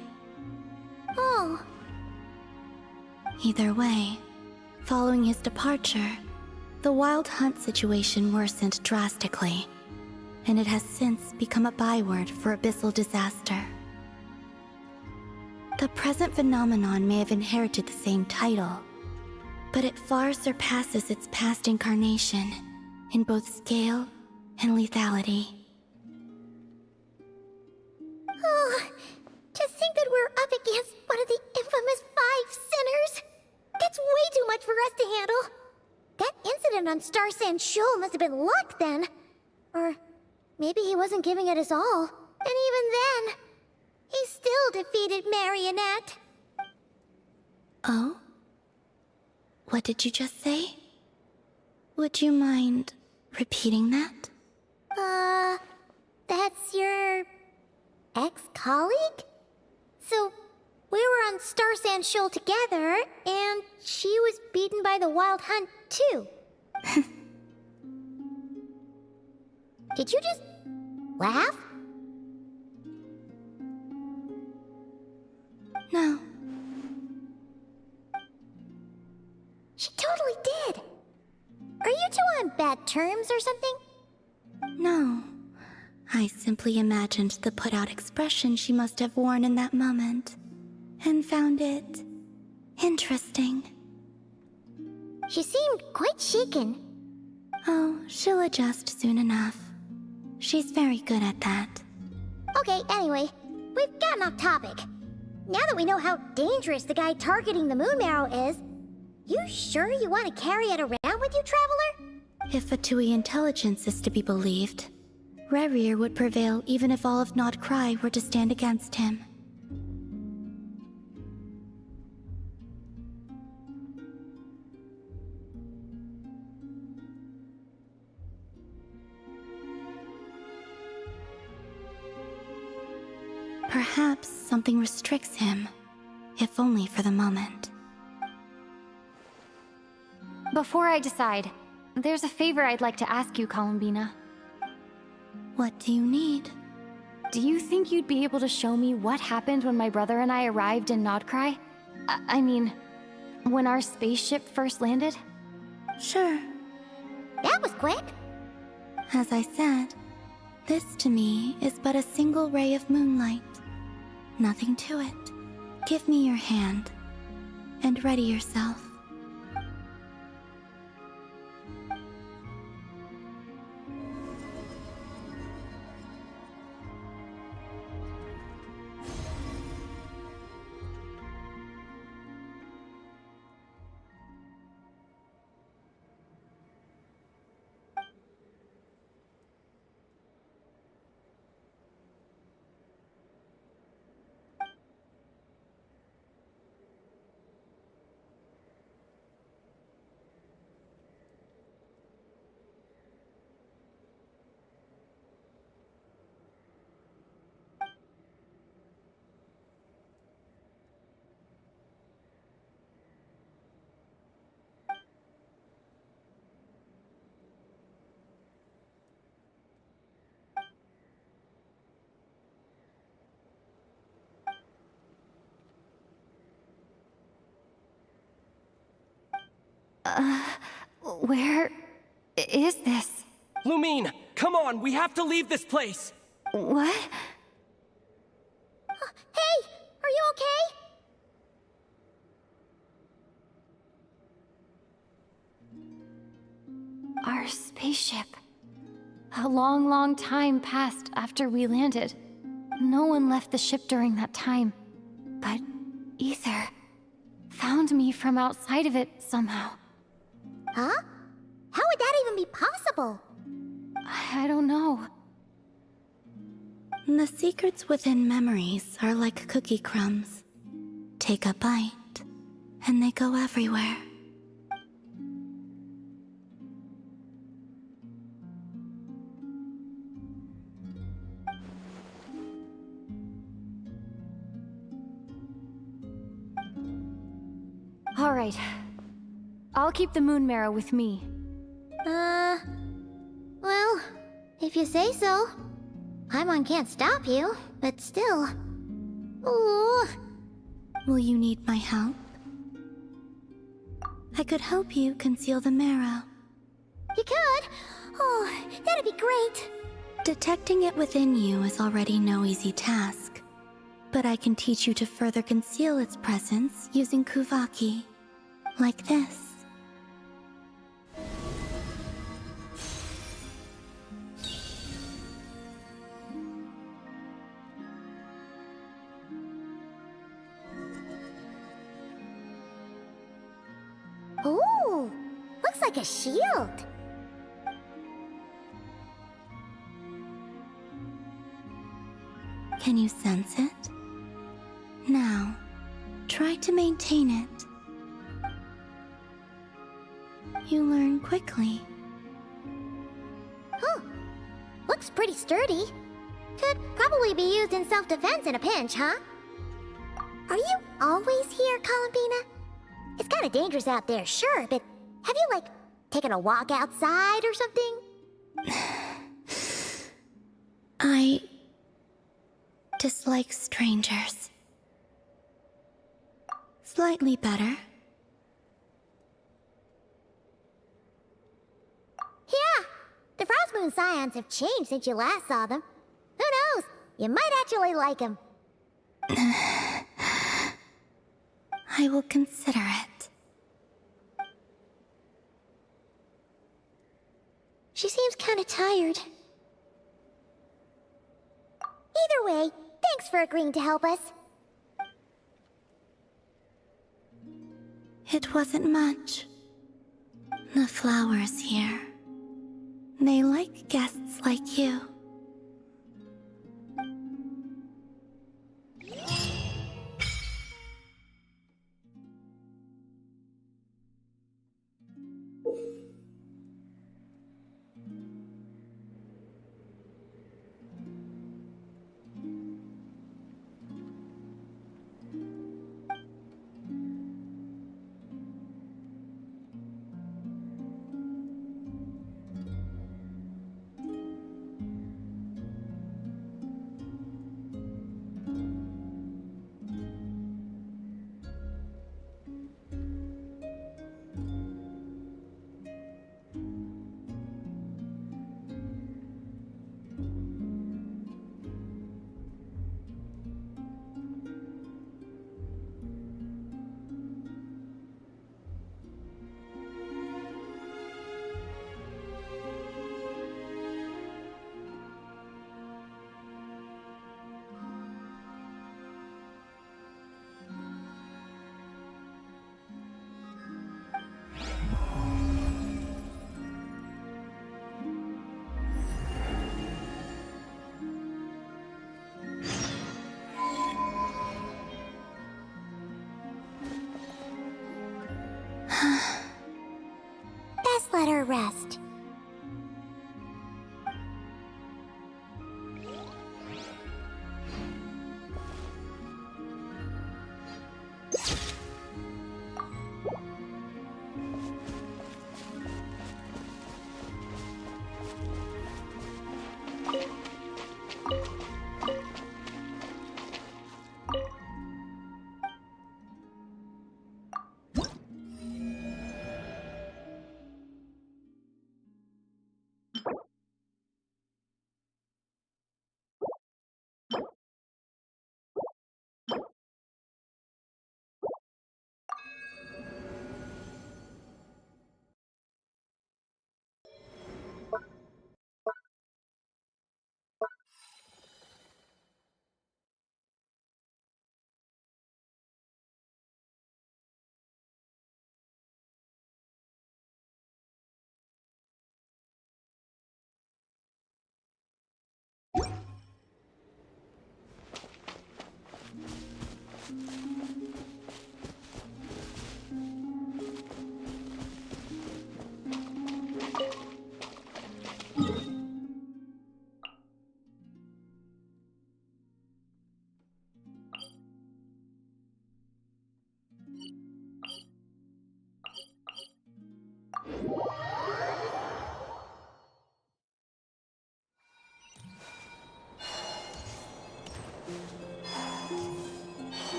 Oh. Either way, following his departure, the Wild Hunt situation worsened drastically, and it has since become a byword for abyssal disaster. The present phenomenon may have inherited the same title, but it far surpasses its past incarnation in both scale and lethality. Oh, to think that we're up against one of the infamous 5 sinners! That's way too much for on Star Sand Shoal must have been luck then. Or maybe he wasn't giving it his all. And even then, he still defeated Marionette. Oh? What did you just say? Would you mind repeating that? That's your ex-colleague? So, we were on Star Sand Shoal together, and she was beaten by the Wild Hunt, too. Did you just laugh? No. She totally did. Are you two on bad terms or something? No. I simply imagined the put-out expression she must have worn in that moment, and found it interesting. She seemed quite shaken. Oh, she'll adjust soon enough. She's very good at that. Okay, anyway, we've gotten off topic. Now that we know how dangerous the guy targeting the moon marrow is, you sure you want to carry it around with you, Traveler? If Fatui intelligence is to be believed, Rerir would prevail even if all of Nod Cry were to stand against him. Perhaps something restricts him, if only for the moment. Before I decide, there's a favor I'd like to ask you, Columbina. What do you need? Do you think you'd be able to show me what happened when my brother and I arrived in Nodcry? I mean, when our spaceship first landed? Sure. That was quick. As I said, this to me is but a single ray of moonlight. Nothing to it. Give me your hand, and ready yourself. Where is this? Lumine, come on, we have to leave this place! What? Hey, are you okay? Our spaceship. A long, long time passed after we landed. No one left the ship during that time. But Ether found me from outside of it somehow. Huh? How would that even be possible? I don't know. The secrets within memories are like cookie crumbs. Take a bite, and they go everywhere. All right. I'll keep the moon marrow with me. Well, if you say so. Paimon can't stop you, but still. Ooh. Will you need my help? I could help you conceal the marrow. You could? Oh, that'd be great. Detecting it within you is already no easy task. But I can teach you to further conceal its presence using Kuvaki. Like this. Ooh, looks looks like a shield. Can you sense it? Now, try to maintain it. You learn quickly. Huh. Looks pretty sturdy. Could probably be used in self-defense in a pinch, huh? Are you always here, Columbina? It's kind of dangerous out there, sure, but have you, like, taken a walk outside or something? I dislike strangers. Slightly better. Yeah, the Frostmoon Scions have changed since you last saw them. Who knows? You might actually like them. I will consider it. She seems kind of tired. Either way, thanks for agreeing to help us. It wasn't much. The flowers here. They like guests like you. Best let her rest.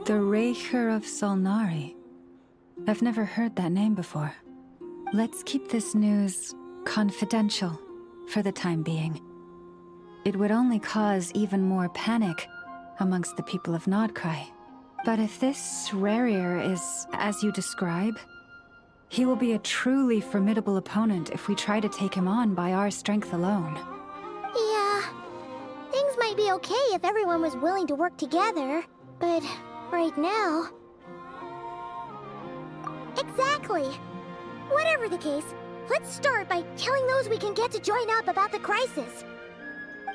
The Raker of Solnari. I've never heard that name before. Let's keep this news confidential for the time being. It would only cause even more panic amongst the people of Nodcry. But if this Rarier is as you describe, he will be a truly formidable opponent if we try to take him on by our strength alone. Yeah. Things might be okay if everyone was willing to work together, but right now... Exactly. Whatever the case, let's start by telling those we can get to join up about the crisis.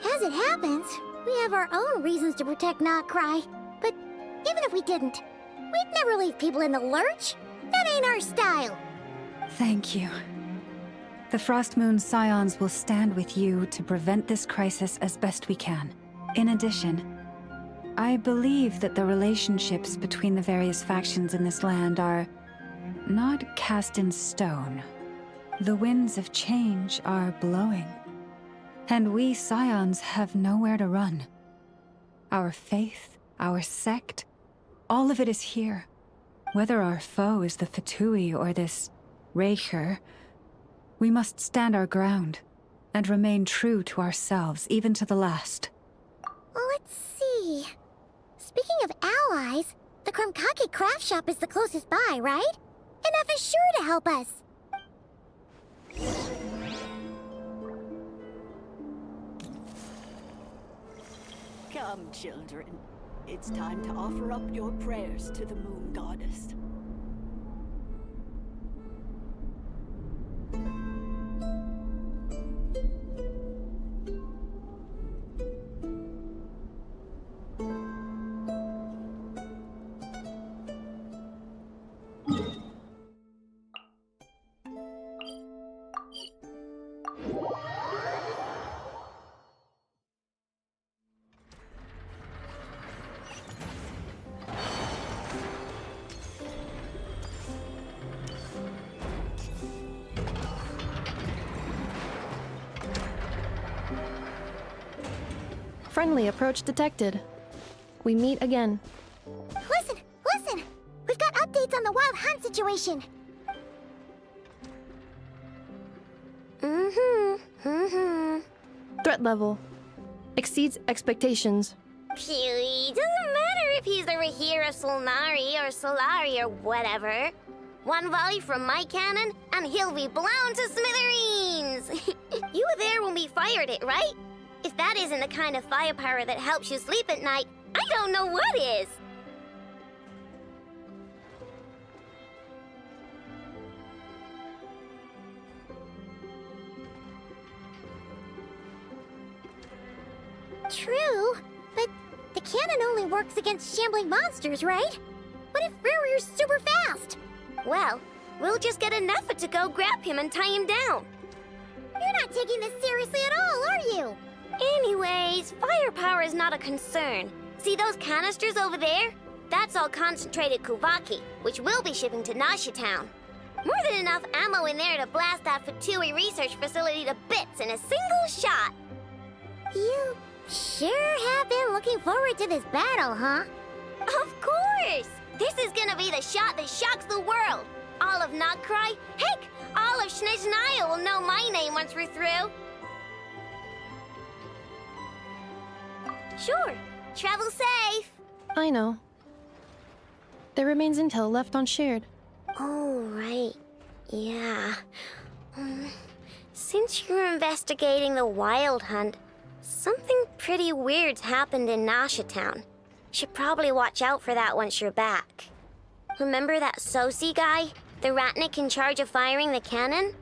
As it happens, we have our own reasons to protect Notcry, but even if we didn't, we'd never leave people in the lurch. That ain't our style. Thank you. The Frostmoon Scions will stand with you to prevent this crisis as best we can. In addition, I believe that the relationships between the various factions in this land are not cast in stone. The winds of change are blowing, and we Scions have nowhere to run. Our faith, our sect, all of it is here. Whether our foe is the Fatui or this Raker, we must stand our ground and remain true to ourselves, even to the last. Let's see. Speaking of allies, the Krumkake craft shop is the closest by, right? Enough is sure to help us. Come, children. It's time to offer up your prayers to the Moon Goddess. Friendly approach detected. We meet again. Listen! Listen! We've got updates on the Wild Hunt situation. Threat level exceeds expectations. Phew, doesn't matter if he's the Rahira Solnari or Solari or whatever. One volley from my cannon, and he'll be blown to smithereens! You were there when we fired it, right? If that isn't the kind of firepower that helps you sleep at night, I don't know what is! True, but the cannon only works against shambling monsters, right? What if Rarier's super fast? Well, we'll just get a Nepha to go grab him and tie him down. You're not taking this seriously at all, are you? Anyways, firepower is not a concern. See those canisters over there? That's all concentrated Kuvaki, which we'll be shipping to Nashi Town. More than enough ammo in there to blast that Fatui research facility to bits in a single shot. You sure have been looking forward to this battle, huh? Of course! This is gonna be the shot that shocks the world. All of Notcry, heck, all of Snezhnaya will know my name once we're through. Sure. Travel safe. I know. There remains intel left unshared. Oh, right. Yeah. Since you're investigating the Wild Hunt, something pretty weird's happened in Nashi Town. Should probably watch out for that once you're back. Remember that Sosi guy? The Ratnik in charge of firing the cannon?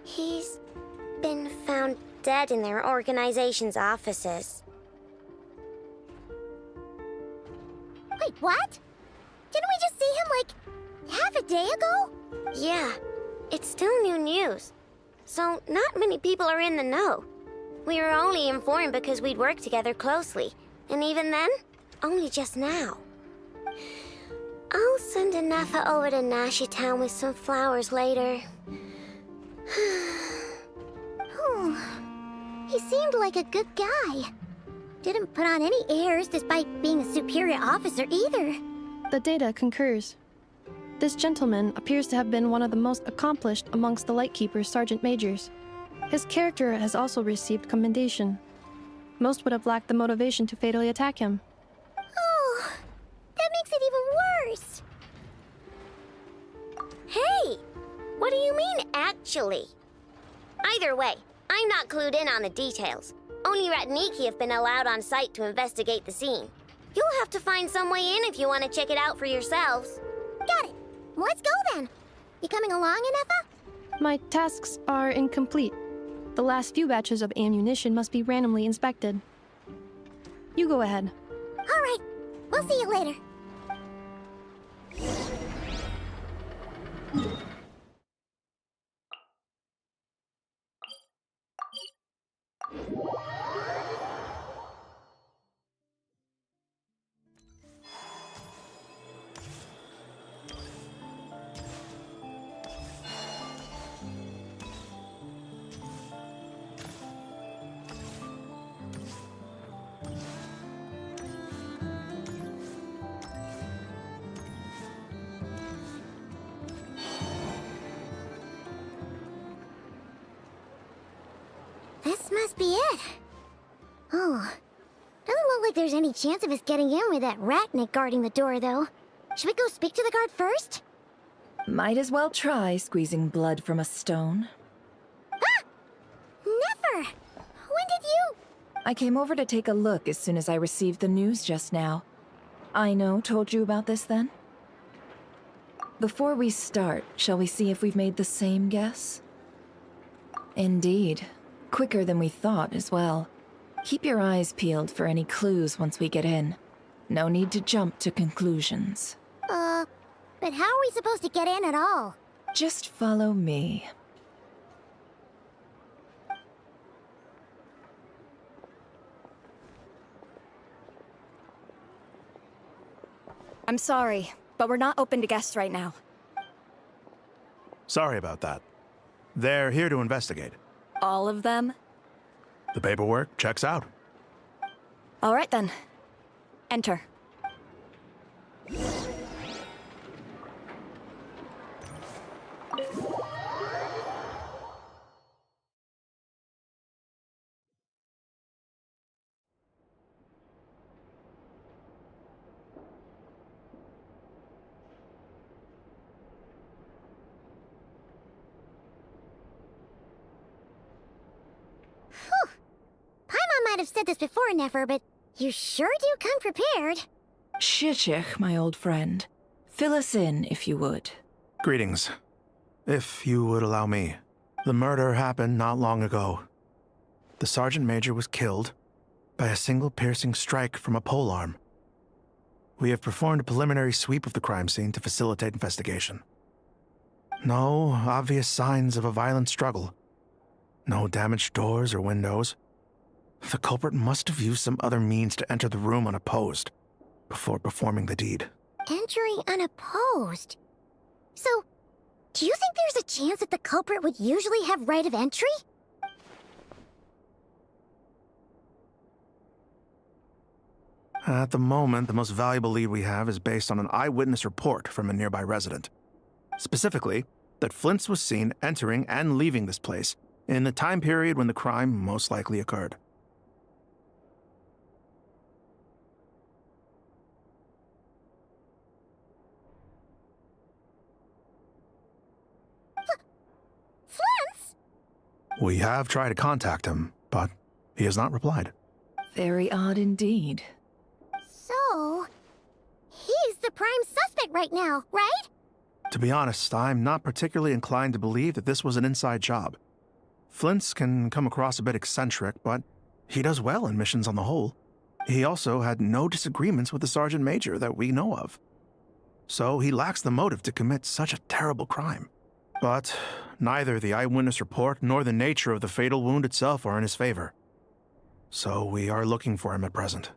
He's been found dead in their organization's offices. Wait, what? Didn't we just see him, like, half a day ago? Yeah, it's still new news. So, not many people are in the know. We were only informed because we'd worked together closely. And even then, only just now. I'll send a Nepha over to Nashi Town with some flowers later. He seemed like a good guy. Didn't put on any airs despite being a superior officer either. The data concurs. This gentleman appears to have been one of the most accomplished amongst the Lightkeeper's sergeant majors. His character has also received commendation. Most would have lacked the motivation to fatally attack him. Oh, that makes it even worse. Hey! What do you mean, actually? Either way, I'm not clued in on the details. Only Ratniki have been allowed on site to investigate the scene. You'll have to find some way in if you want to check it out for yourselves. Got it. Let's go then. You coming along, Inefa? My tasks are incomplete. The last few batches of ammunition must be randomly inspected. You go ahead. All right. We'll see you later. This must be it. Oh. Doesn't look like there's any chance of us getting in with that Ratnik guarding the door, though. Should we go speak to the guard first? Might as well try squeezing blood from a stone. Ah! Never! When did you... I came over to take a look as soon as I received the news just now. Aino told you about this then? Before we start, shall we see if we've made the same guess? Indeed. Quicker than we thought as well. Keep your eyes peeled for any clues once we get in. No need to jump to conclusions. But how are we supposed to get in at all? Just follow me. I'm sorry, but we're not open to guests right now. Sorry about that. They're here to investigate. All of them? The paperwork checks out. All right then. Enter. Paimon might have said this before, Nefer, but you sure do come prepared. Shishich, my old friend. Fill us in, if you would. Greetings. If you would allow me. The murder happened not long ago. The Sergeant Major was killed by a single piercing strike from a polearm. We have performed a preliminary sweep of the crime scene to facilitate investigation. No obvious signs of a violent struggle. No damaged doors or windows. The culprit must have used some other means to enter the room unopposed before performing the deed. Entering unopposed? So, do you think there's a chance that the culprit would usually have right of entry? At the moment, the most valuable lead we have is based on an eyewitness report from a nearby resident. Specifically, that Flint's was seen entering and leaving this place in the time period when the crime most likely occurred. Flint's? We have tried to contact him, but he has not replied. Very odd indeed. So, he's the prime suspect right now, right? To be honest, I'm not particularly inclined to believe that this was an inside job. Flint's can come across a bit eccentric, but he does well in missions on the whole. He also had no disagreements with the Sergeant Major that we know of. So he lacks the motive to commit such a terrible crime. But neither the eyewitness report nor the nature of the fatal wound itself are in his favor. So we are looking for him at present.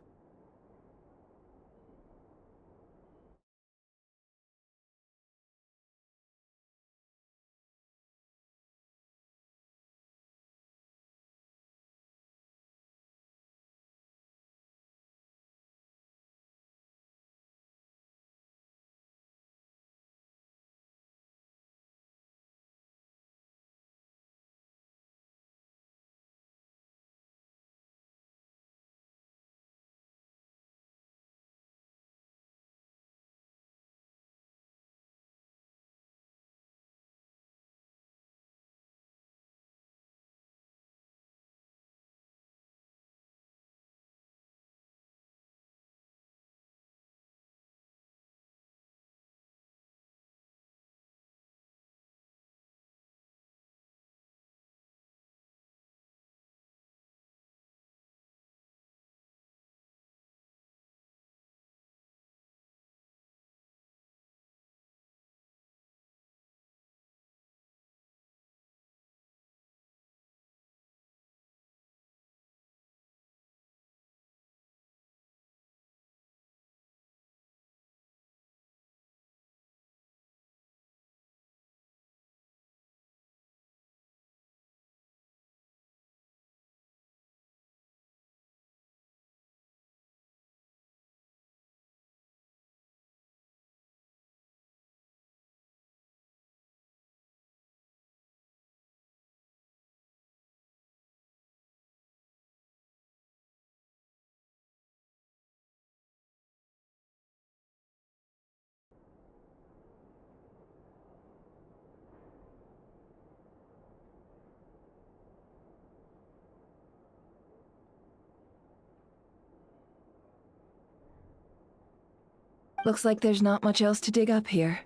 Looks like there's not much else to dig up here.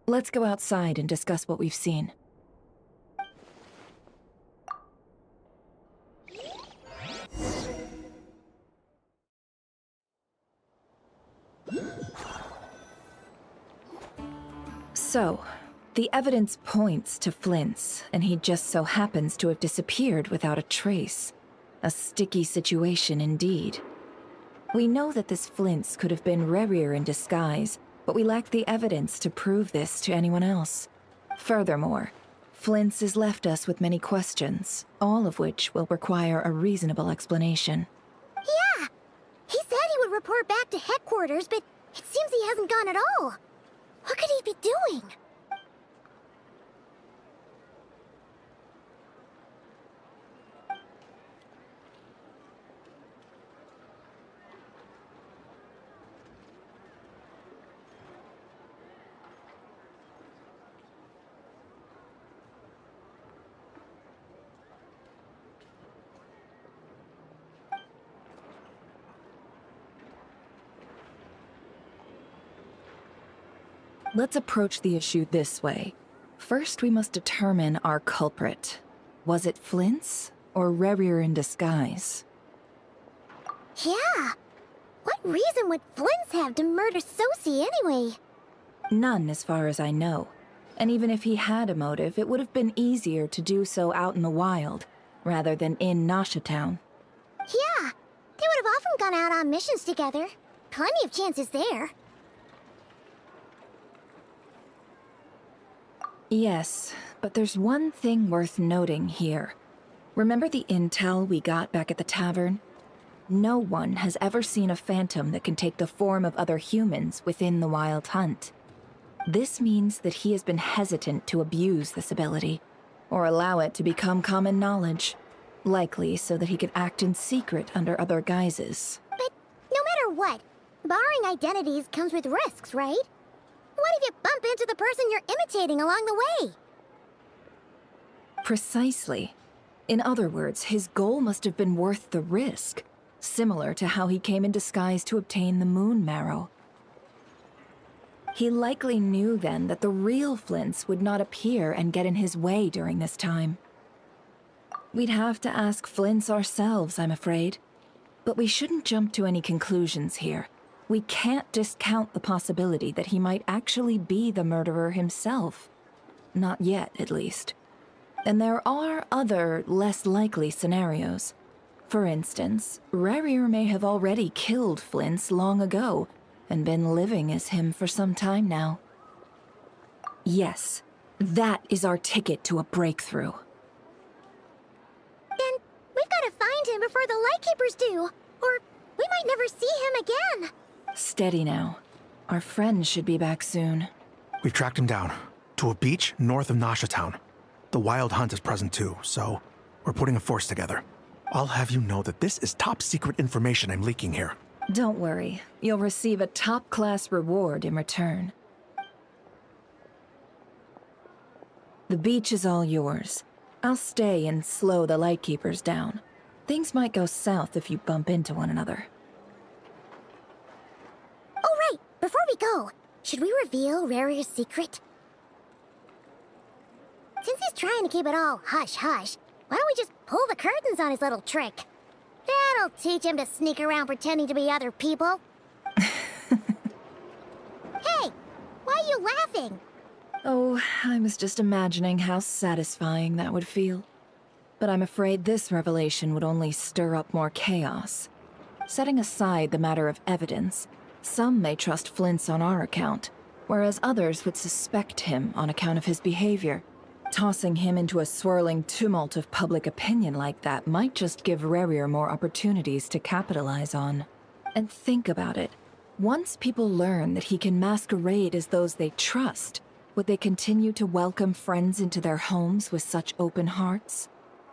Let's go outside and discuss what we've seen. So, the evidence points to Flint's, and he just so happens to have disappeared without a trace. A sticky situation indeed. We know that this Flint's could have been Rerir in disguise, but we lack the evidence to prove this to anyone else. Furthermore, Flint's has left us with many questions, all of which will require a reasonable explanation. Yeah! He said he would report back to headquarters, but it seems he hasn't gone at all. What could he be doing? Let's approach the issue this way. First, we must determine our culprit. Was it Flint's or Rerir in disguise? Yeah! What reason would Flint's have to murder Sosie anyway? None, as far as I know. And even if he had a motive, it would have been easier to do so out in the wild, rather than in Nasha Town. Yeah! They would have often gone out on missions together. Plenty of chances there. Yes, but there's one thing worth noting here. Remember the intel we got back at the tavern? No one has ever seen a phantom that can take the form of other humans within the Wild Hunt. This means that he has been hesitant to abuse this ability, or allow it to become common knowledge, likely so that he could act in secret under other guises. But no matter what, borrowing identities comes with risks, right? What if you bump into the person you're imitating along the way? Precisely. In other words, his goal must have been worth the risk, similar to how he came in disguise to obtain the moon marrow. He likely knew then that the real Flint's would not appear and get in his way during this time. We'd have to ask Flint's ourselves, I'm afraid. But we shouldn't jump to any conclusions here. We can't discount the possibility that he might actually be the murderer himself. Not yet, at least. And there are other, less likely scenarios. For instance, Rerir may have already killed Flint's long ago, and been living as him for some time now. Yes, that is our ticket to a breakthrough. Then we've got to find him before the Lightkeepers do, or we might never see him again. Steady now. Our friend should be back soon. We've tracked him down to a beach north of Nasha Town. The Wild Hunt is present too, so we're putting a force together. I'll have you know that this is top secret information I'm leaking here. Don't worry. You'll receive a top-class reward in return. The beach is all yours. I'll stay and slow the Lightkeepers down. Things might go south if you bump into one another. Oh, right! Before we go, should we reveal Rerir's secret? Since he's trying to keep it all hush-hush, why don't we just pull the curtains on his little trick? That'll teach him to sneak around pretending to be other people. Hey! Why are you laughing? Oh, I was just imagining how satisfying that would feel. But I'm afraid this revelation would only stir up more chaos. Setting aside the matter of evidence, some may trust Flint's on our account, whereas others would suspect him on account of his behavior. Tossing him into a swirling tumult of public opinion like that might just give Rerir more opportunities to capitalize on. And think about it. Once people learn that he can masquerade as those they trust, would they continue to welcome friends into their homes with such open hearts?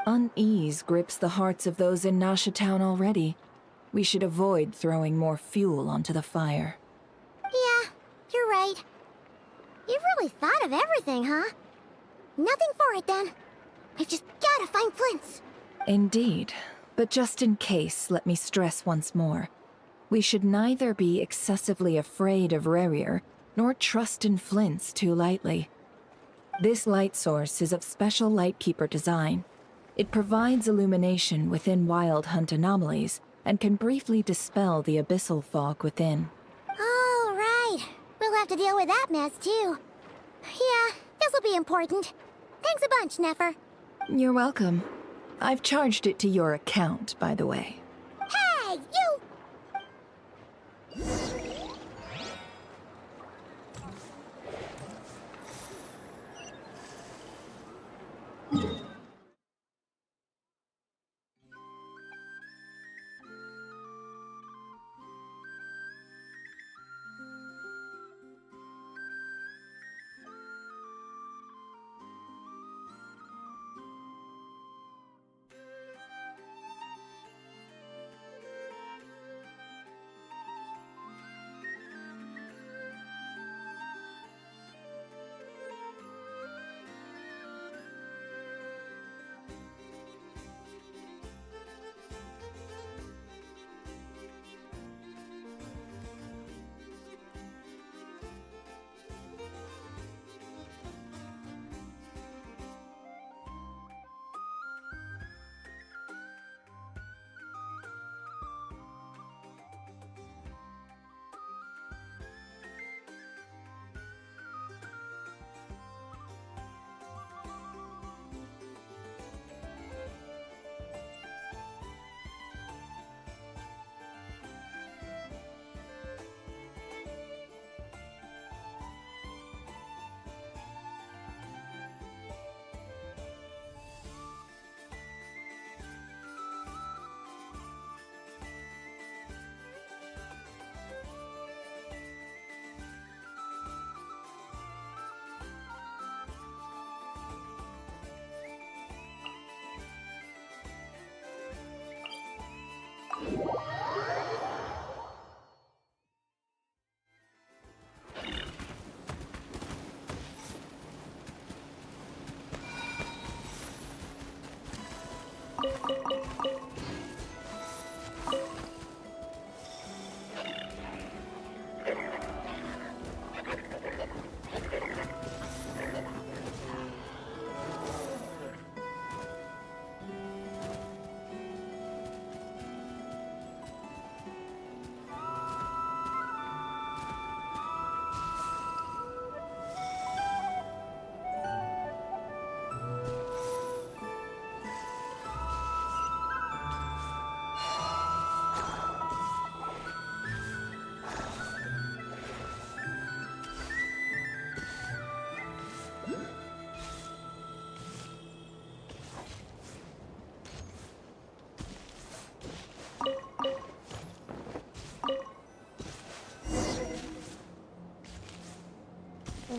Unease grips the hearts of those in Nasha Town already. We should avoid throwing more fuel onto the fire. Yeah, you're right. You've really thought of everything, huh? Nothing for it, then. We've just gotta find Flint's. Indeed. But just in case, let me stress once more. We should neither be excessively afraid of Rerir, nor trust in flints too lightly. This light source is of special Lightkeeper design. It provides illumination within Wild Hunt anomalies and can briefly dispel the abyssal fog within. Oh, right. We'll have to deal with that mess, too. Yeah, this'll be important. Thanks a bunch, Nefer. You're welcome. I've charged it to your account, by the way. Hey, you!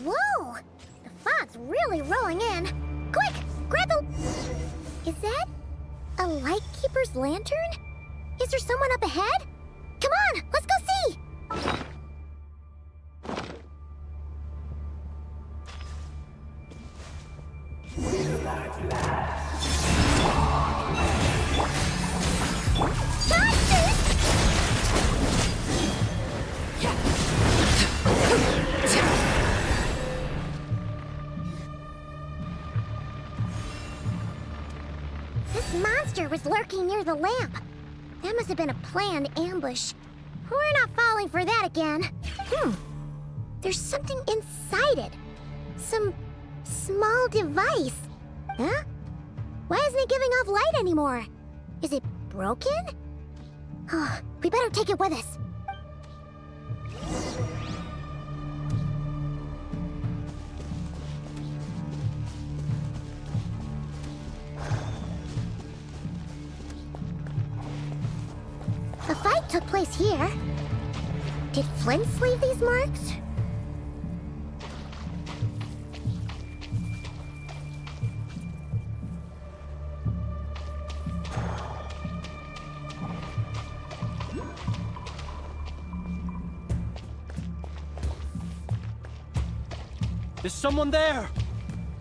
Whoa! The fog's really rolling in. Quick! Grab the... Is that a Lightkeeper's lantern? Is there someone up ahead? Come on, let's go see! This monster was lurking near the lamp. That must have been a planned ambush. We're not falling for that again. There's something inside it. Some small device. Huh? Why isn't it giving off light anymore? Is it broken? Oh, we better take it with us. A fight took place here. Did Flints leave these marks? Is someone there?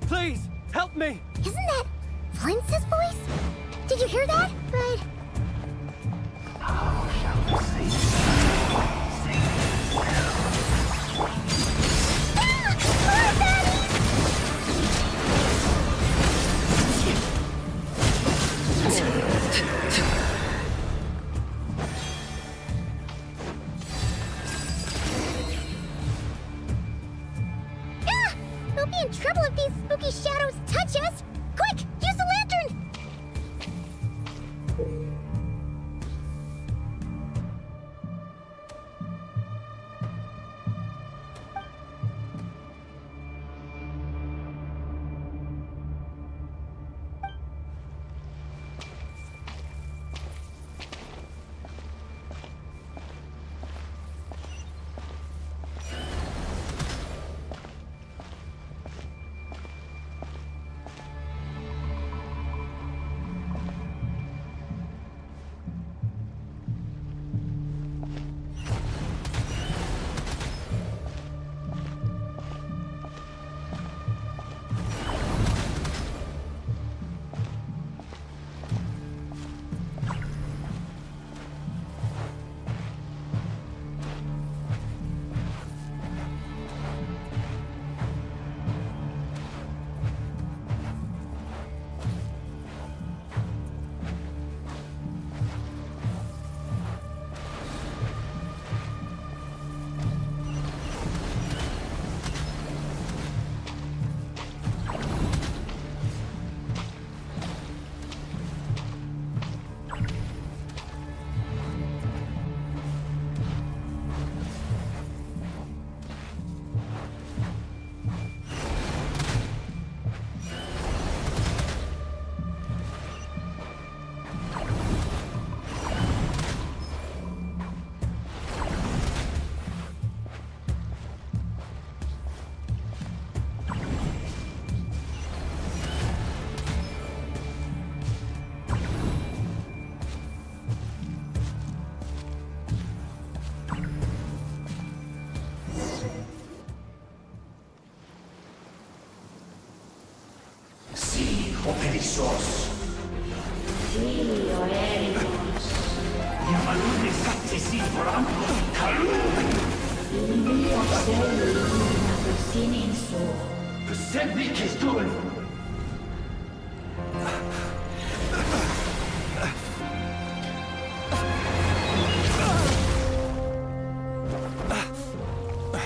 Please, help me! Isn't that Flints' voice? Did you hear that? But... How shall we say We'll be in trouble if these spooky shadows touch us! Quick, use the lantern! Perissos. Sì, Oericos. Yamalune sattesi volamos kalun. Il mio cielo illuminato sininso. Semmi che stulu.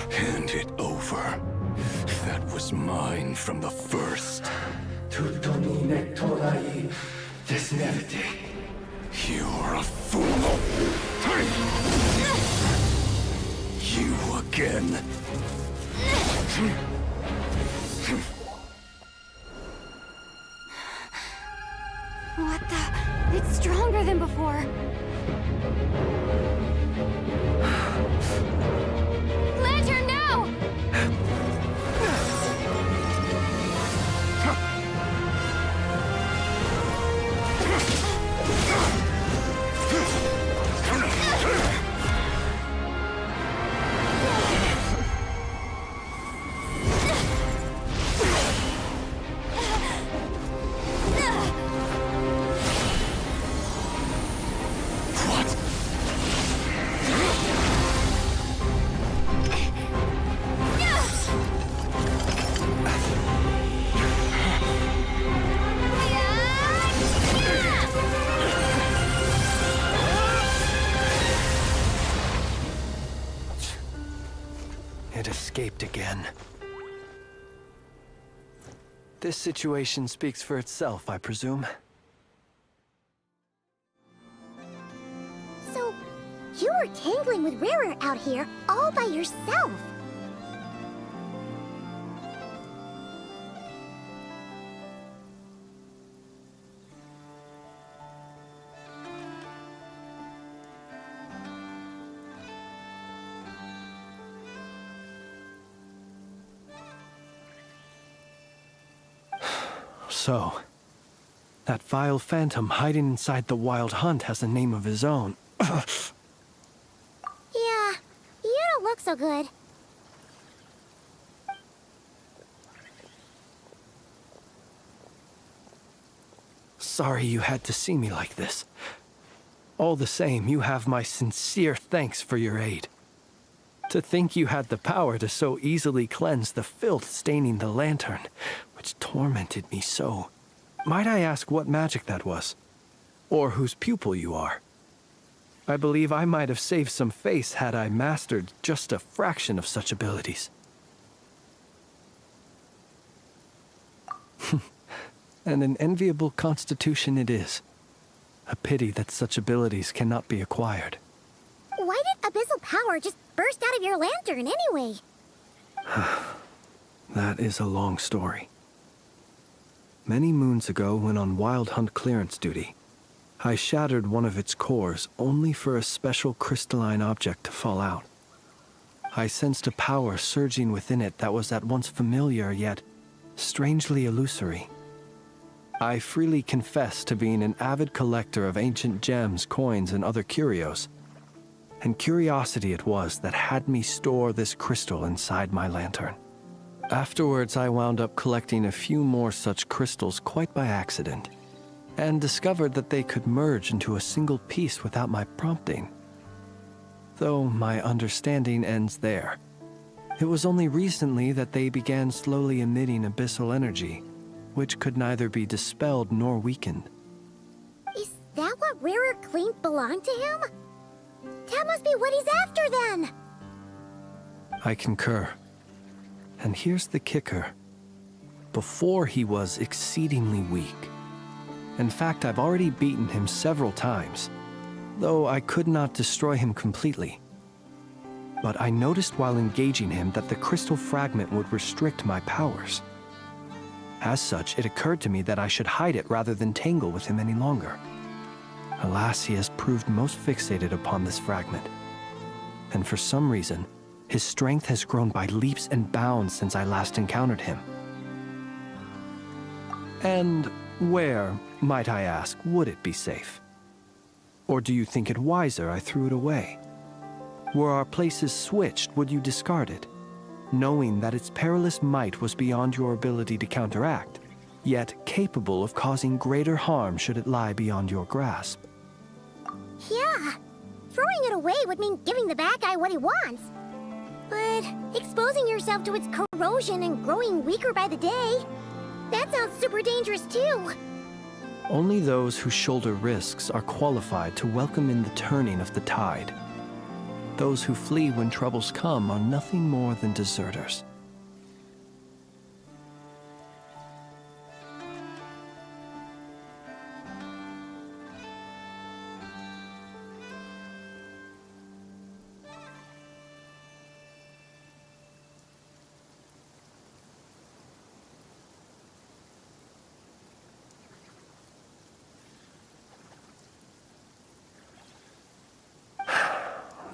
Hand it over. That was mine from the first. Tutto mi nettorai desnevite. You're a fool. You again. What the? It's stronger than before. Lantern, now! It escaped again. This situation speaks for itself, I presume. So, you were tangling with Rarer out here all by yourself. So, that vile phantom hiding inside the Wild Hunt has a name of his own. Yeah, you don't look so good. Sorry you had to see me like this. All the same, you have my sincere thanks for your aid. To think you had the power to so easily cleanse the filth staining the lantern, which tormented me so. Might I ask what magic that was? Or whose pupil you are? I believe I might have saved some face had I mastered just a fraction of such abilities. and an enviable constitution it is. A pity that such abilities cannot be acquired. Why did abyssal power just burst out of your lantern anyway? That is a long story. Many moons ago, when on Wild Hunt clearance duty, I shattered one of its cores only for a special crystalline object to fall out. I sensed a power surging within it that was at once familiar yet strangely illusory. I freely confess to being an avid collector of ancient gems, coins, and other curios, and curiosity it was that had me store this crystal inside my lantern. Afterwards, I wound up collecting a few more such crystals quite by accident, and discovered that they could merge into a single piece without my prompting. Though my understanding ends there. It was only recently that they began slowly emitting abyssal energy, which could neither be dispelled nor weakened. Is that what Rarer claimed belonged to him? That must be what he's after then! I concur. And here's the kicker. Before he was exceedingly weak. In fact, I've already beaten him several times, though I could not destroy him completely. But I noticed while engaging him that the crystal fragment would restrict my powers. As such, it occurred to me that I should hide it rather than tangle with him any longer. Alas, he has proved most fixated upon this fragment. And for some reason, his strength has grown by leaps and bounds since I last encountered him. And where, might I ask, would it be safe? Or do you think it wiser I threw it away? Were our places switched, would you discard it, knowing that its perilous might was beyond your ability to counteract, yet capable of causing greater harm should it lie beyond your grasp? Yeah, throwing it away would mean giving the bad guy what he wants. But exposing yourself to its corrosion and growing weaker by the day, that sounds super dangerous too. Only those who shoulder risks are qualified to welcome in the turning of the tide. Those who flee when troubles come are nothing more than deserters.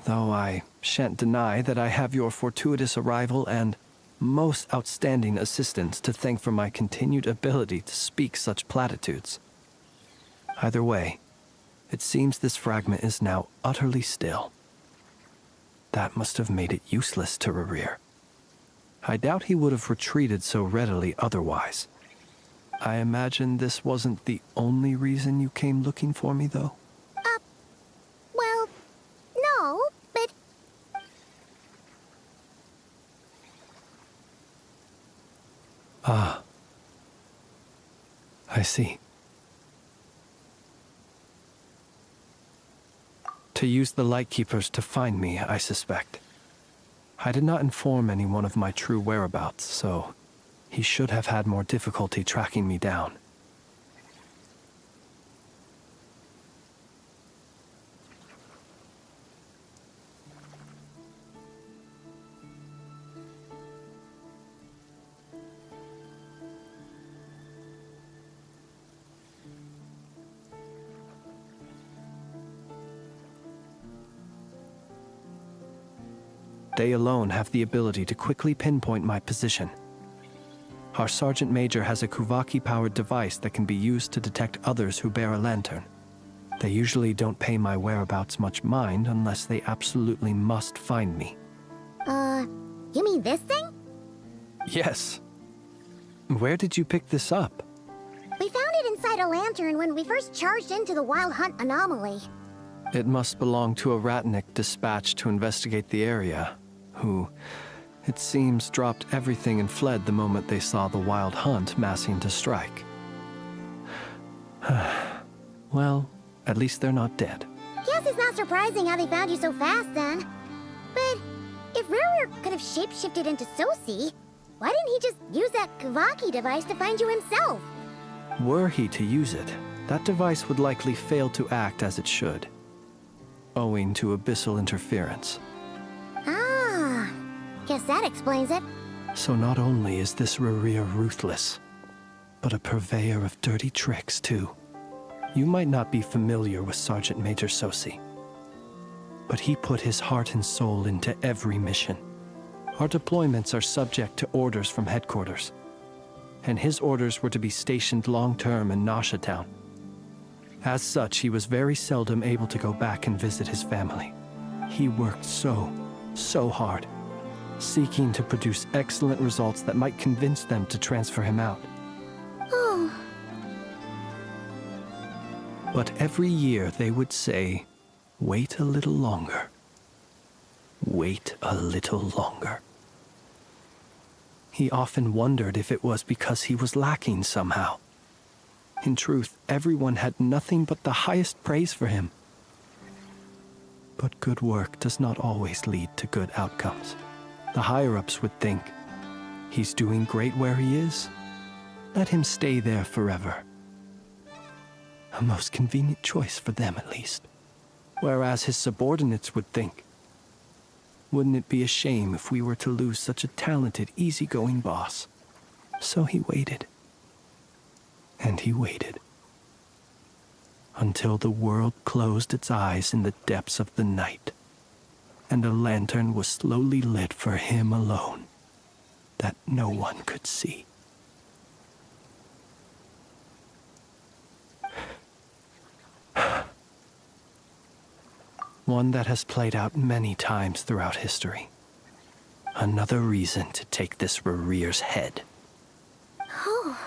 Though I shan't deny that I have your fortuitous arrival and most outstanding assistance to thank for my continued ability to speak such platitudes. Either way, it seems this fragment is now utterly still. That must have made it useless to Rarir. I doubt he would have retreated so readily otherwise. I imagine this wasn't the only reason you came looking for me, though? Well, no, but... Ah. I see. To use the Lightkeepers to find me, I suspect. I did not inform anyone of my true whereabouts, so he should have had more difficulty tracking me down. They alone have the ability to quickly pinpoint my position. Our Sergeant Major has a Kuvaki-powered device that can be used to detect others who bear a lantern. They usually don't pay my whereabouts much mind unless they absolutely must find me. You mean this thing? Yes. Where did you pick this up? We found it inside a lantern when we first charged into the Wild Hunt anomaly. It must belong to a Ratnik dispatched to investigate the area, who, it seems, dropped everything and fled the moment they saw the Wild Hunt massing to strike. Well, at least they're not dead. Guess it's not surprising how they found you so fast then. But if Rarir could have shapeshifted into Sosi, why didn't he just use that Kavaki device to find you himself? Were he to use it, that device would likely fail to act as it should, owing to abyssal interference. Ah, guess that explains it. So not only is this Rerir ruthless, but a purveyor of dirty tricks, too. You might not be familiar with Sergeant Major Sosi, but he put his heart and soul into every mission. Our deployments are subject to orders from headquarters, and his orders were to be stationed long-term in Nasha Town. As such, he was very seldom able to go back and visit his family. He worked so hard, seeking to produce excellent results that might convince them to transfer him out. Oh. But every year they would say, "Wait a little longer. Wait a little longer." He often wondered if it was because he was lacking somehow. In truth, everyone had nothing but the highest praise for him. But good work does not always lead to good outcomes. The higher-ups would think, he's doing great where he is. Let him stay there forever. A most convenient choice for them, at least. Whereas his subordinates would think, wouldn't it be a shame if we were to lose such a talented, easygoing boss? So he waited. And he waited. Until the world closed its eyes in the depths of the night, and a lantern was slowly lit for him alone, that no one could see. One that has played out many times throughout history. Another reason to take this Rerir's head. Oh.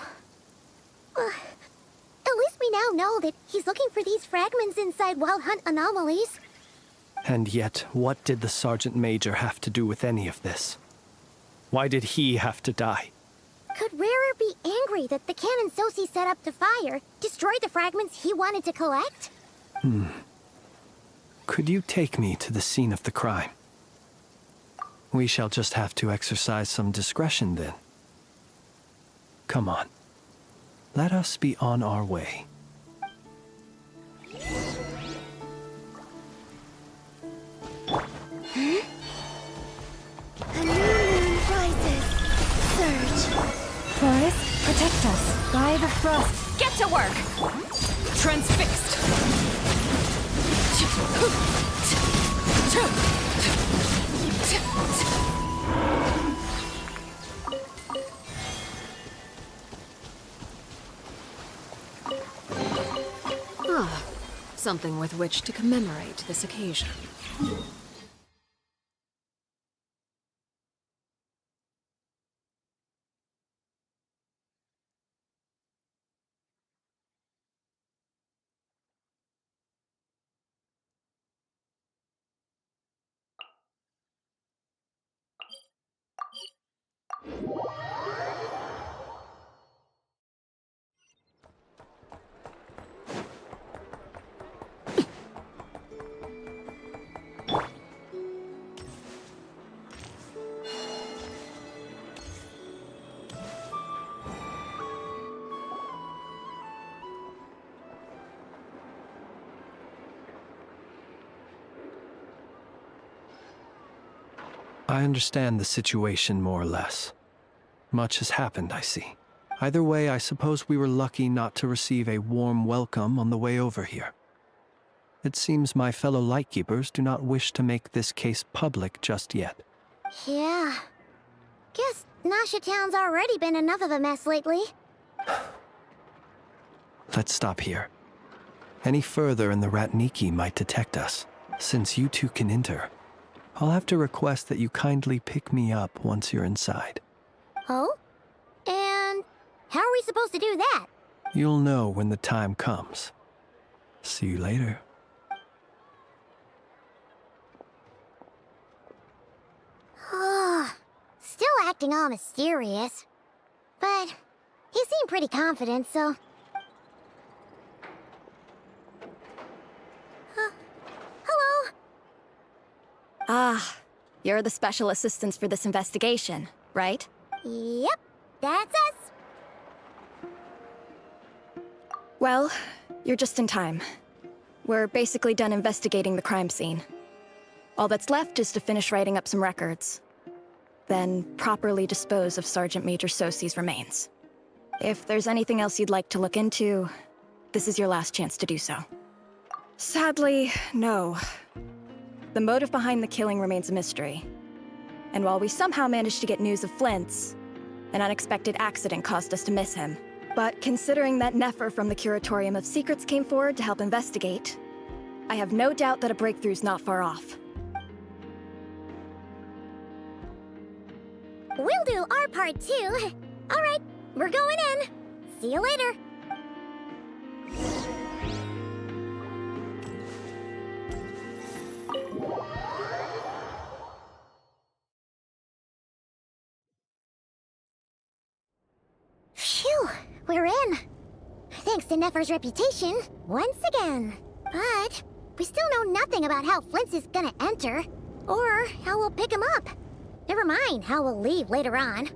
At least we now know that he's looking for these fragments inside Wild Hunt anomalies. And yet, what did the Sergeant Major have to do with any of this? Why did he have to die? Could Rerir be angry that the cannon Sosi set up to fire destroyed the fragments he wanted to collect? Could you take me to the scene of the crime? We shall just have to exercise some discretion then. Come on. Let us be on our way. A new moon rises. Surge. Chloris, protect us. By the thrust. Get to work! Transfixed! Ah, something with which to commemorate this occasion. I understand the situation more or less. Much has happened, I see. Either way, I suppose we were lucky not to receive a warm welcome on the way over here. It seems my fellow Lightkeepers do not wish to make this case public just yet. Yeah. Guess Nasha Town's already been enough of a mess lately. Let's stop here. Any further and the Ratniki might detect us. Since you two can enter, I'll have to request that you kindly pick me up once you're inside. Oh? And how are we supposed to do that? You'll know when the time comes. See you later. Still acting all mysterious. But he seemed pretty confident, so... Hello? Ah, you're the special assistants for this investigation, right? Yep, that's us. Well, you're just in time. We're basically done investigating the crime scene. All that's left is to finish writing up some records. Then properly dispose of Sergeant Major Sosie's remains. If there's anything else you'd like to look into, this is your last chance to do so. Sadly, no. The motive behind the killing remains a mystery. And while we somehow managed to get news of Flint's, an unexpected accident caused us to miss him. But considering that Nefer from the Curatorium of Secrets came forward to help investigate, I have no doubt that a breakthrough's not far off. We'll do our part too. All right, we're going in. See you later. Phew, we're in. Thanks to Nefer's reputation, once again. But we still know nothing about how Flint's is gonna enter, or how we'll pick him up. Never mind how we'll leave later on.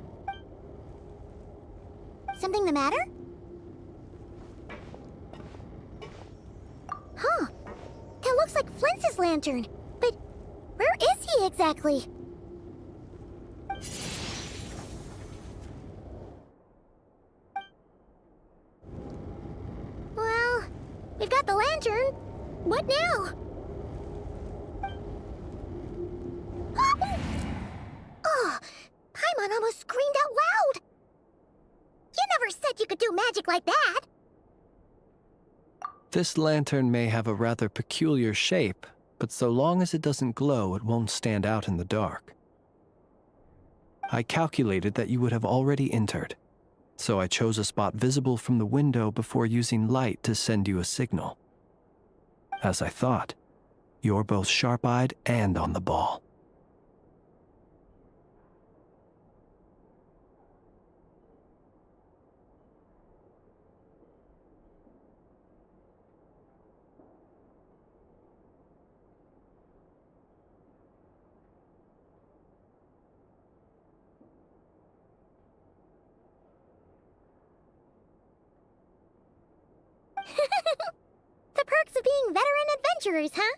Something the matter? Huh. That looks like Flint's lantern. But where is he exactly? Well, we've got the lantern. What now? Oh, Paimon almost screamed out loud! You never said you could do magic like that! This lantern may have a rather peculiar shape, but so long as it doesn't glow, it won't stand out in the dark. I calculated that you would have already entered, so I chose a spot visible from the window before using light to send you a signal. As I thought, you're both sharp-eyed and on the ball. The perks of being veteran adventurers, huh?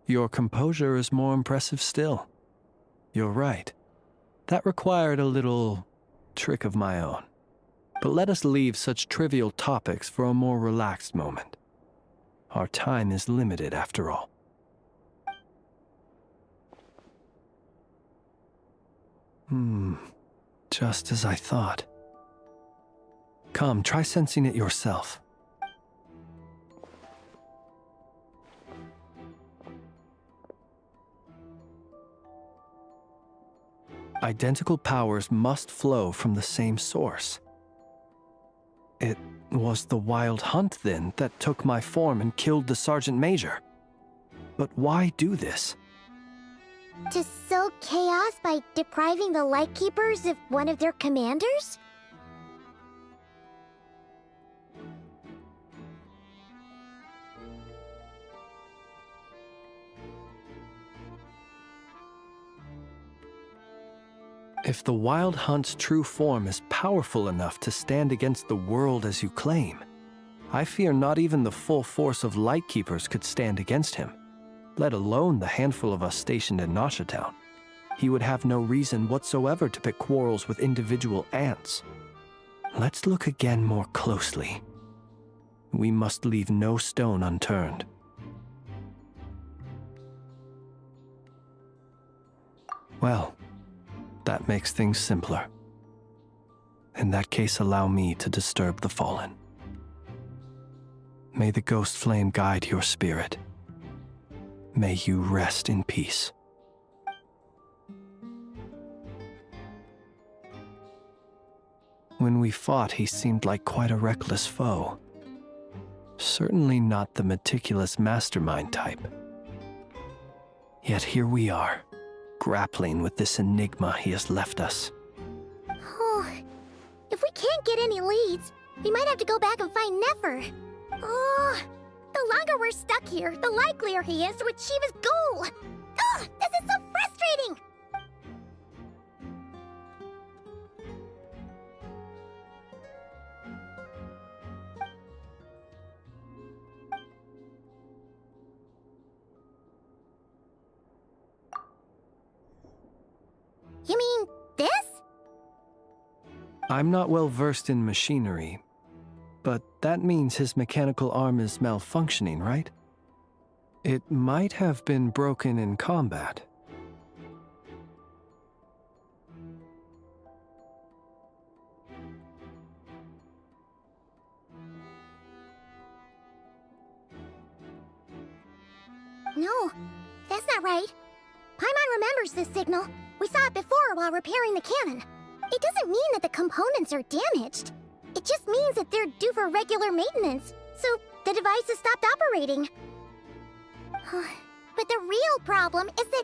Your composure is more impressive still. You're right. That required a little trick of my own. But let us leave such trivial topics for a more relaxed moment. Our time is limited after all. Just as I thought. Come, try sensing it yourself. Identical powers must flow from the same source. It was the Wild Hunt, then, that took my form and killed the Sergeant Major. But why do this? To sow chaos by depriving the Lightkeepers of one of their commanders? If the Wild Hunt's true form is powerful enough to stand against the world as you claim, I fear not even the full force of Lightkeepers could stand against him, let alone the handful of us stationed in Nasha Town. He would have no reason whatsoever to pick quarrels with individual ants. Let's look again more closely. We must leave no stone unturned. Well, that makes things simpler. In that case, allow me to disturb the fallen. May the ghost flame guide your spirit. May you rest in peace. When we fought, he seemed like quite a reckless foe. Certainly not the meticulous mastermind type. Yet here we are, grappling with this enigma he has left us. Oh, if we can't get any leads, we might have to go back and find Nefer. Oh, the longer we're stuck here, the likelier he is to achieve his goal. Ugh, this is so frustrating! I'm not well versed in machinery, but that means his mechanical arm is malfunctioning, right? It might have been broken in combat. No, that's not right. Paimon remembers this signal. We saw it before while repairing the cannon. It doesn't mean that the components are damaged. It just means that they're due for regular maintenance, so the device has stopped operating. But the real problem is that...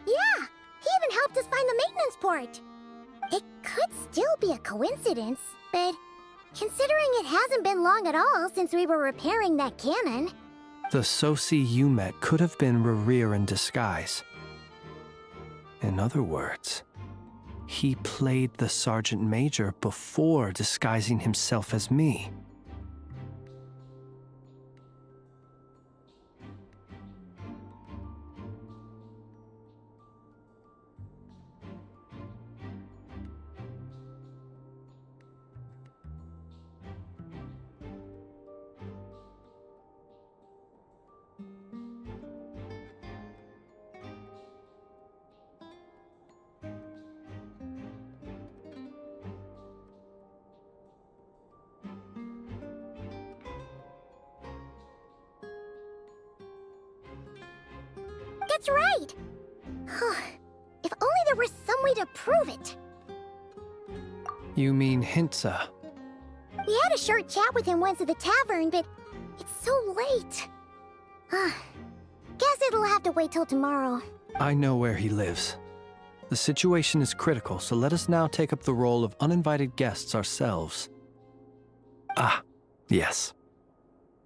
Yeah, he even helped us find the maintenance port. It could still be a coincidence, but considering it hasn't been long at all since we were repairing that cannon... The Sosi you met could have been Rerir in disguise. In other words, he played the Sergeant Major before disguising himself as me. That's right! If only there were some way to prove it. You mean Hintsa? We had a short chat with him once at the tavern, but it's so late. Guess it'll have to wait till tomorrow. I know where he lives. The situation is critical, so let us now take up the role of uninvited guests ourselves. Ah, yes.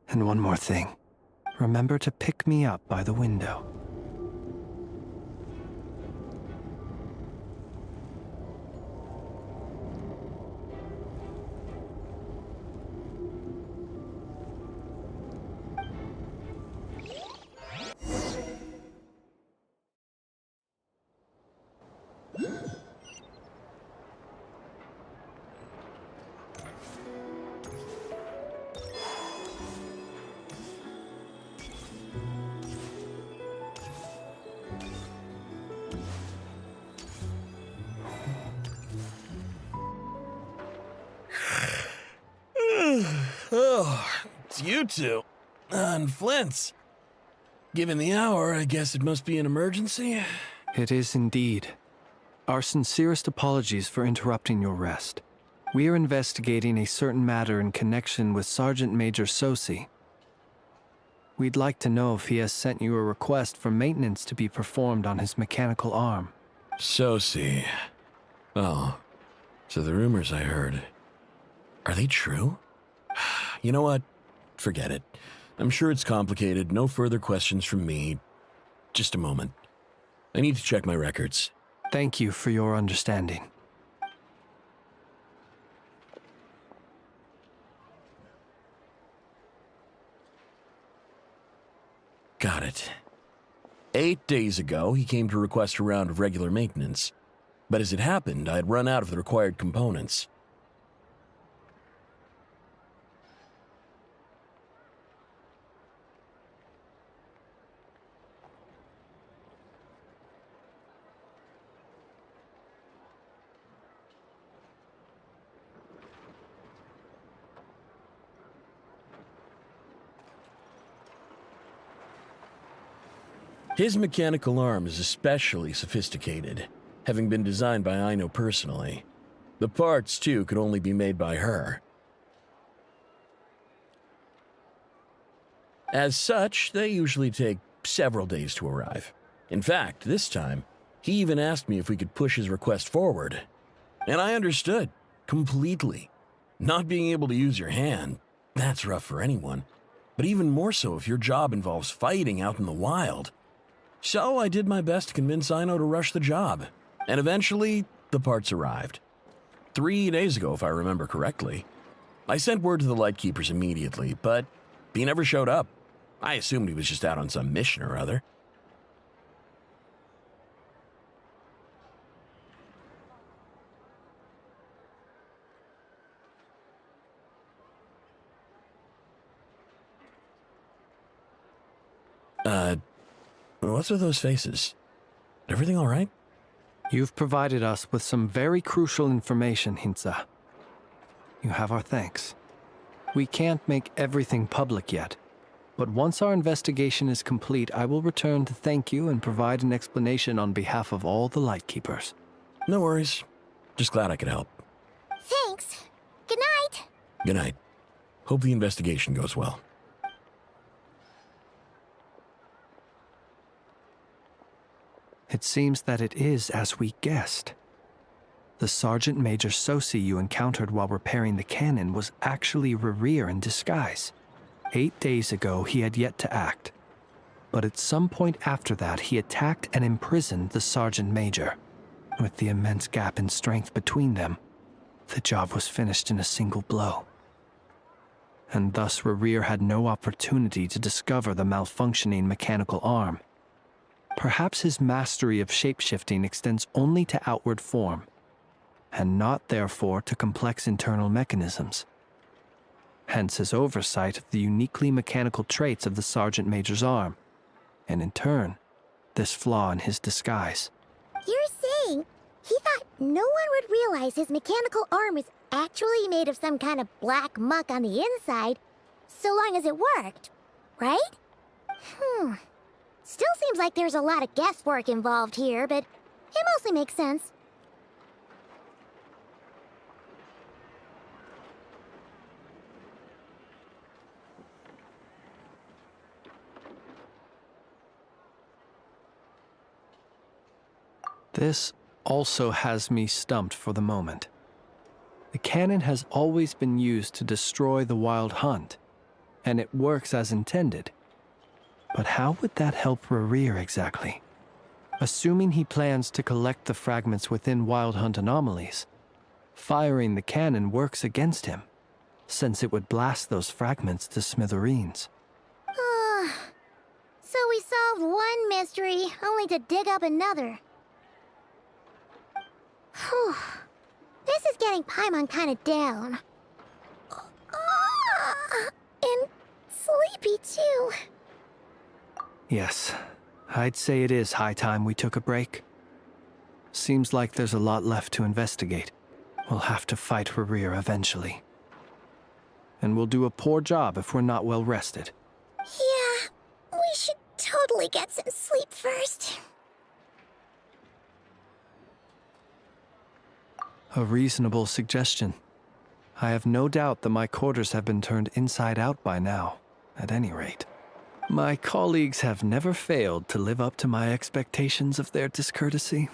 And one more thing. Remember to pick me up by the window. Oh, it's you two. And Flint's. Given the hour, I guess it must be an emergency? It is indeed. Our sincerest apologies for interrupting your rest. We are investigating a certain matter in connection with Sergeant Major Sosi. We'd like to know if he has sent you a request for maintenance to be performed on his mechanical arm. Sosi. Oh, so the rumors I heard, are they true? You know what? Forget it. I'm sure it's complicated. No further questions from me. Just a moment. I need to check my records. Thank you for your understanding. Got it. 8 days ago, he came to request a round of regular maintenance. But as it happened, I had run out of the required components. His mechanical arm is especially sophisticated, having been designed by Aino personally. The parts, too, could only be made by her. As such, they usually take several days to arrive. In fact, this time, he even asked me if we could push his request forward. And I understood, completely. Not being able to use your hand, that's rough for anyone. But even more so if your job involves fighting out in the wild. So I did my best to convince Aino to rush the job, and eventually, the parts arrived. 3 days ago, if I remember correctly. I sent word to the Lightkeepers immediately, but he never showed up. I assumed he was just out on some mission or other. What's with those faces? Everything all right? You've provided us with some very crucial information, Hintsa. You have our thanks. We can't make everything public yet, but once our investigation is complete, I will return to thank you and provide an explanation on behalf of all the Lightkeepers. No worries. Just glad I could help. Thanks. Good night. Good night. Hope the investigation goes well. It seems that it is as we guessed. The Sergeant Major Sosi you encountered while repairing the cannon was actually Rerir in disguise. 8 days ago, he had yet to act. But at some point after that, he attacked and imprisoned the Sergeant Major. With the immense gap in strength between them, the job was finished in a single blow. And thus Rerir had no opportunity to discover the malfunctioning mechanical arm. Perhaps his mastery of shapeshifting extends only to outward form, and not therefore to complex internal mechanisms. Hence his oversight of the uniquely mechanical traits of the Sergeant Major's arm, and in turn, this flaw in his disguise. You're saying he thought no one would realize his mechanical arm is actually made of some kind of black muck on the inside, so long as it worked, right? Still seems like there's a lot of guesswork involved here, but it mostly makes sense. This also has me stumped for the moment. The cannon has always been used to destroy the Wild Hunt, and it works as intended. But how would that help Rerir exactly? Assuming he plans to collect the fragments within Wild Hunt anomalies, firing the cannon works against him, since it would blast those fragments to smithereens. So we solved one mystery, only to dig up another. Whew. This is getting Paimon kind of down. And sleepy, too. Yes, I'd say it is high time we took a break. Seems like there's a lot left to investigate. We'll have to fight Rerir eventually. And we'll do a poor job if we're not well rested. Yeah, we should totally get some sleep first. A reasonable suggestion. I have no doubt that my quarters have been turned inside out by now, at any rate. My colleagues have never failed to live up to my expectations of their discourtesy.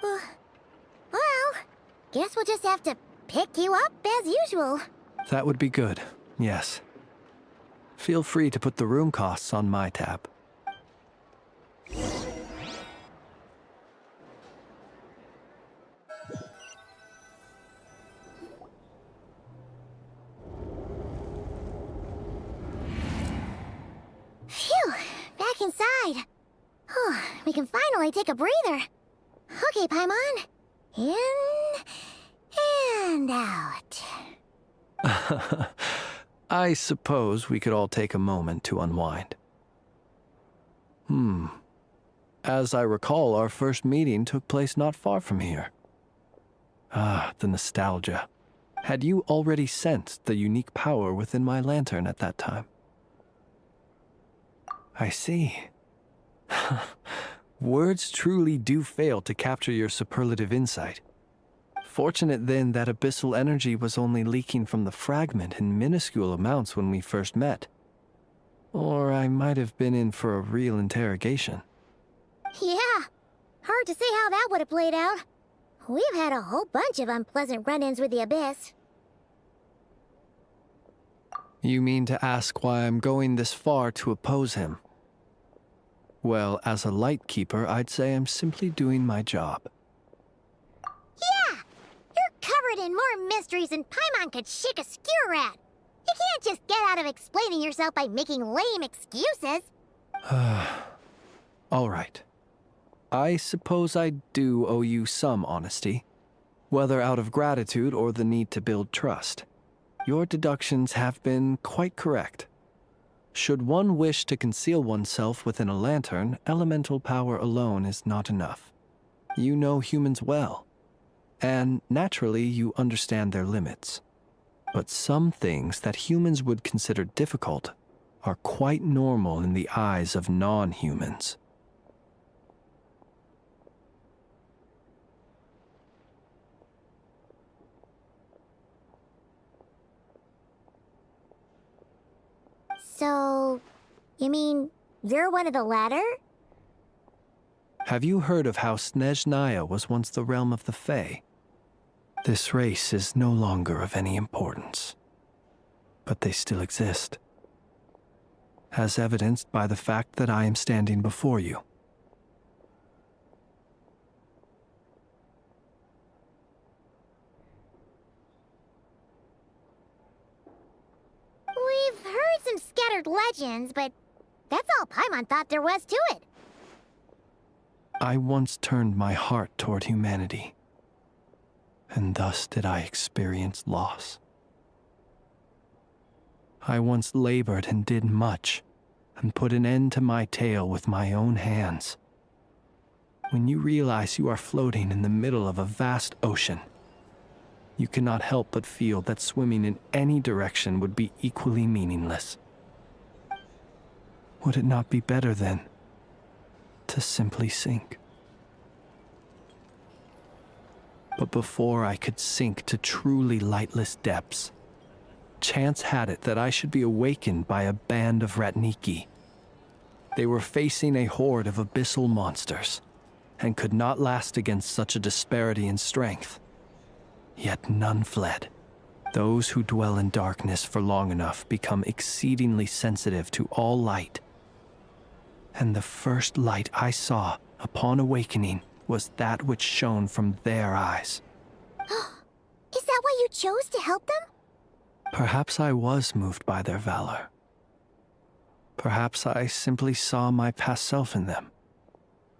Well, guess we'll just have to pick you up as usual. That would be good, yes. Feel free to put the room costs on my tab. Phew, back inside. We can finally take a breather. Okay, Paimon. In and out. I suppose we could all take a moment to unwind. As I recall, our first meeting took place not far from here. Ah, the nostalgia. Had you already sensed the unique power within my lantern at that time? I see. Words truly do fail to capture your superlative insight. Fortunate then that abyssal energy was only leaking from the fragment in minuscule amounts when we first met. Or I might have been in for a real interrogation. Yeah, hard to say how that would have played out. We've had a whole bunch of unpleasant run-ins with the Abyss. You mean to ask why I'm going this far to oppose him? Well, as a Lightkeeper, I'd say I'm simply doing my job. Yeah! You're covered in more mysteries than Paimon could shake a skewer at. You can't just get out of explaining yourself by making lame excuses. All right. I suppose I do owe you some honesty, whether out of gratitude or the need to build trust. Your deductions have been quite correct. Should one wish to conceal oneself within a lantern, elemental power alone is not enough. You know humans well, and naturally you understand their limits. But some things that humans would consider difficult are quite normal in the eyes of non-humans. So, you mean you're one of the latter? Have you heard of how Snezhnaya was once the realm of the Fae? This race is no longer of any importance, but they still exist, as evidenced by the fact that I am standing before you. We've heard some scattered legends, but that's all Paimon thought there was to it. I once turned my heart toward humanity, and thus did I experience loss. I once labored and did much, and put an end to my tale with my own hands. When you realize you are floating in the middle of a vast ocean, you cannot help but feel that swimming in any direction would be equally meaningless. Would it not be better, then, to simply sink? But before I could sink to truly lightless depths, chance had it that I should be awakened by a band of Ratniki. They were facing a horde of abyssal monsters, and could not last against such a disparity in strength. Yet none fled. Those who dwell in darkness for long enough become exceedingly sensitive to all light. And the first light I saw upon awakening was that which shone from their eyes. Is that why you chose to help them? Perhaps I was moved by their valor. Perhaps I simply saw my past self in them,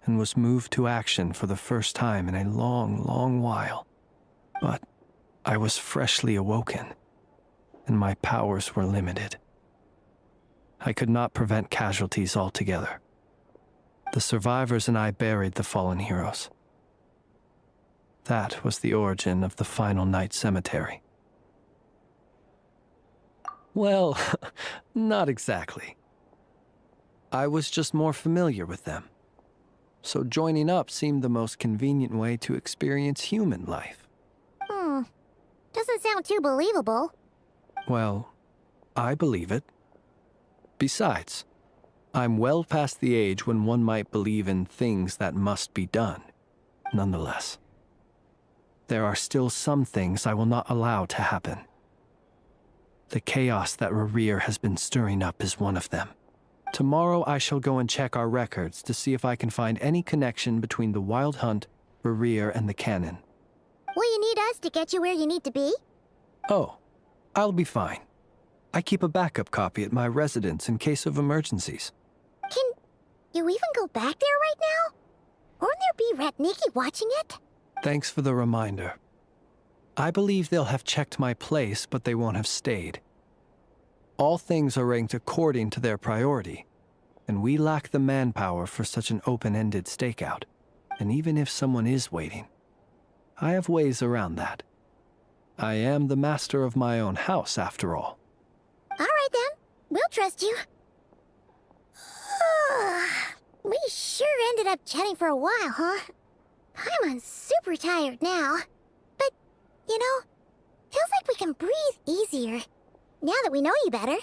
and was moved to action for the first time in a long, long while. But I was freshly awoken, and my powers were limited. I could not prevent casualties altogether. The survivors and I buried the fallen heroes. That was the origin of the Final Night Cemetery. Well, not exactly. I was just more familiar with them, so joining up seemed the most convenient way to experience human life. Doesn't sound too believable. Well, I believe it. Besides, I'm well past the age when one might believe in things that must be done. Nonetheless, there are still some things I will not allow to happen. The chaos that Rerir has been stirring up is one of them. Tomorrow I shall go and check our records to see if I can find any connection between the Wild Hunt, Rerir, and the Canon. Will you need us to get you where you need to be? Oh, I'll be fine. I keep a backup copy at my residence in case of emergencies. Can you even go back there right now? Won't there be Ratniki watching it? Thanks for the reminder. I believe they'll have checked my place, but they won't have stayed. All things are ranked according to their priority, and we lack the manpower for such an open-ended stakeout. And even if someone is waiting, I have ways around that. I am the master of my own house, after all. All right, then. We'll trust you. We sure ended up chatting for a while, huh? Paimon's super tired now. But, you know, feels like we can breathe easier, now that we know you better.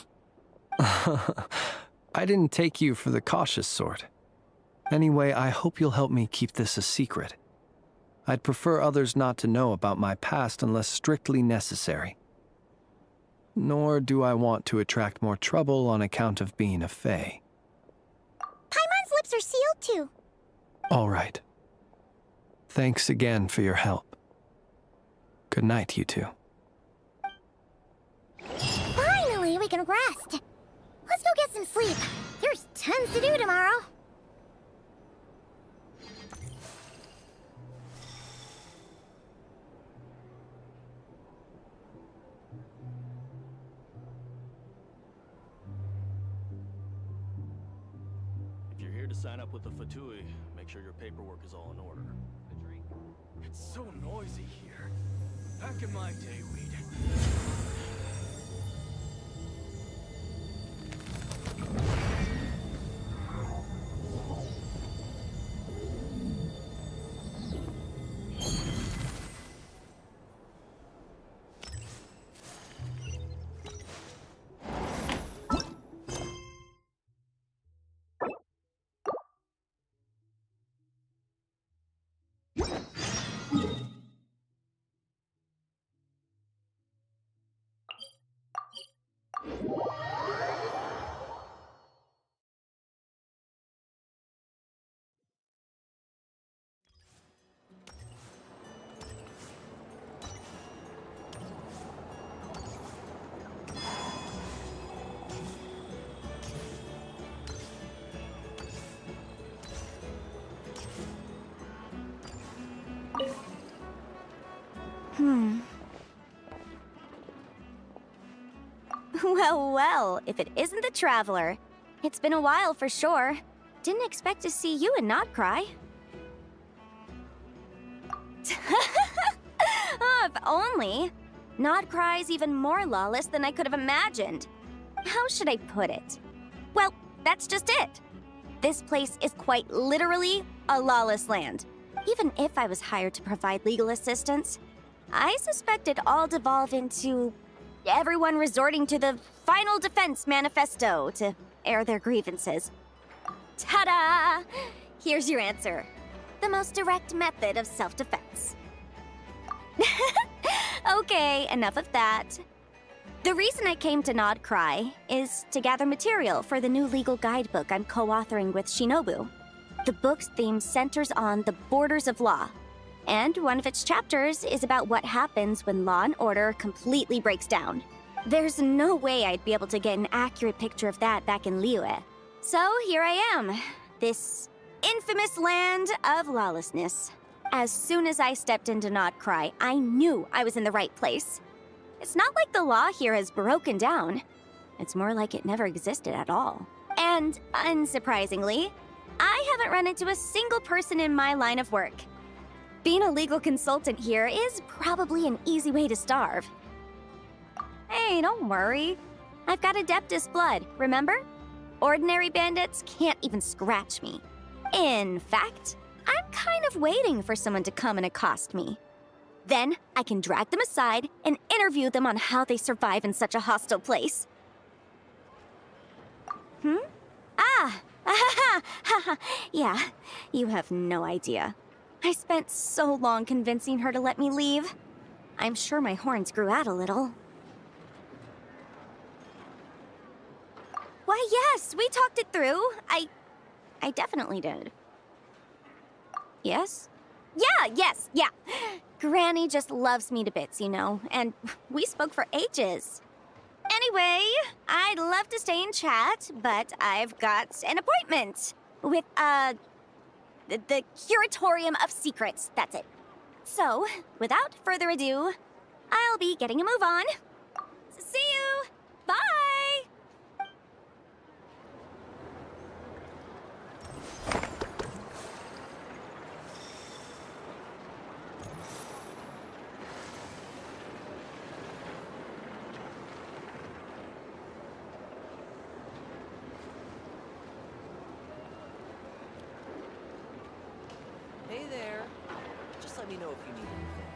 I didn't take you for the cautious sort. Anyway, I hope you'll help me keep this a secret. I'd prefer others not to know about my past unless strictly necessary. Nor do I want to attract more trouble on account of being a Fae. Paimon's lips are sealed too. All right. Thanks again for your help. Good night, you two. Finally, we can rest. Let's go get some sleep. There's tons to do tomorrow. to sign up with the Fatui. Make sure your paperwork is all in order. It's so noisy here. Back in my day, we'd... Well, if it isn't the Traveler. It's been a while for sure. Didn't expect to see you and not cry. Oh, if only. Nod Cry's even more lawless than I could have imagined. How should I put it? Well, that's just it. This place is quite literally a lawless land. Even if I was hired to provide legal assistance, I suspect it'd all devolve into everyone resorting to the Final Defense Manifesto to air their grievances. Ta-da! Here's your answer. The most direct method of self-defense. Okay, enough of that. The reason I came to Nod Cry is to gather material for the new legal guidebook I'm co-authoring with Shinobu. The book's theme centers on the borders of law, and one of its chapters is about what happens when law and order completely breaks down. There's no way I'd be able to get an accurate picture of that back in Liyue. So here I am, this infamous land of lawlessness. As soon as I stepped into Nod Cry, I knew I was in the right place. It's not like the law here has broken down. It's more like it never existed at all. And, unsurprisingly, I haven't run into a single person in my line of work. Being a legal consultant here is probably an easy way to starve. Hey, don't worry. I've got Adeptus blood, remember? Ordinary bandits can't even scratch me. In fact, I'm kind of waiting for someone to come and accost me. Then I can drag them aside and interview them on how they survive in such a hostile place. Ah! Yeah, you have no idea. I spent so long convincing her to let me leave. I'm sure my horns grew out a little. Why, yes, we talked it through. I definitely did. Yes? Yeah. Granny just loves me to bits, you know, and we spoke for ages. Anyway, I'd love to stay and chat, but I've got an appointment with, the Curatorium of Secrets, that's it. So, without further ado, I'll be getting a move on. See you! Bye! Hey there. Just let me know if you need anything.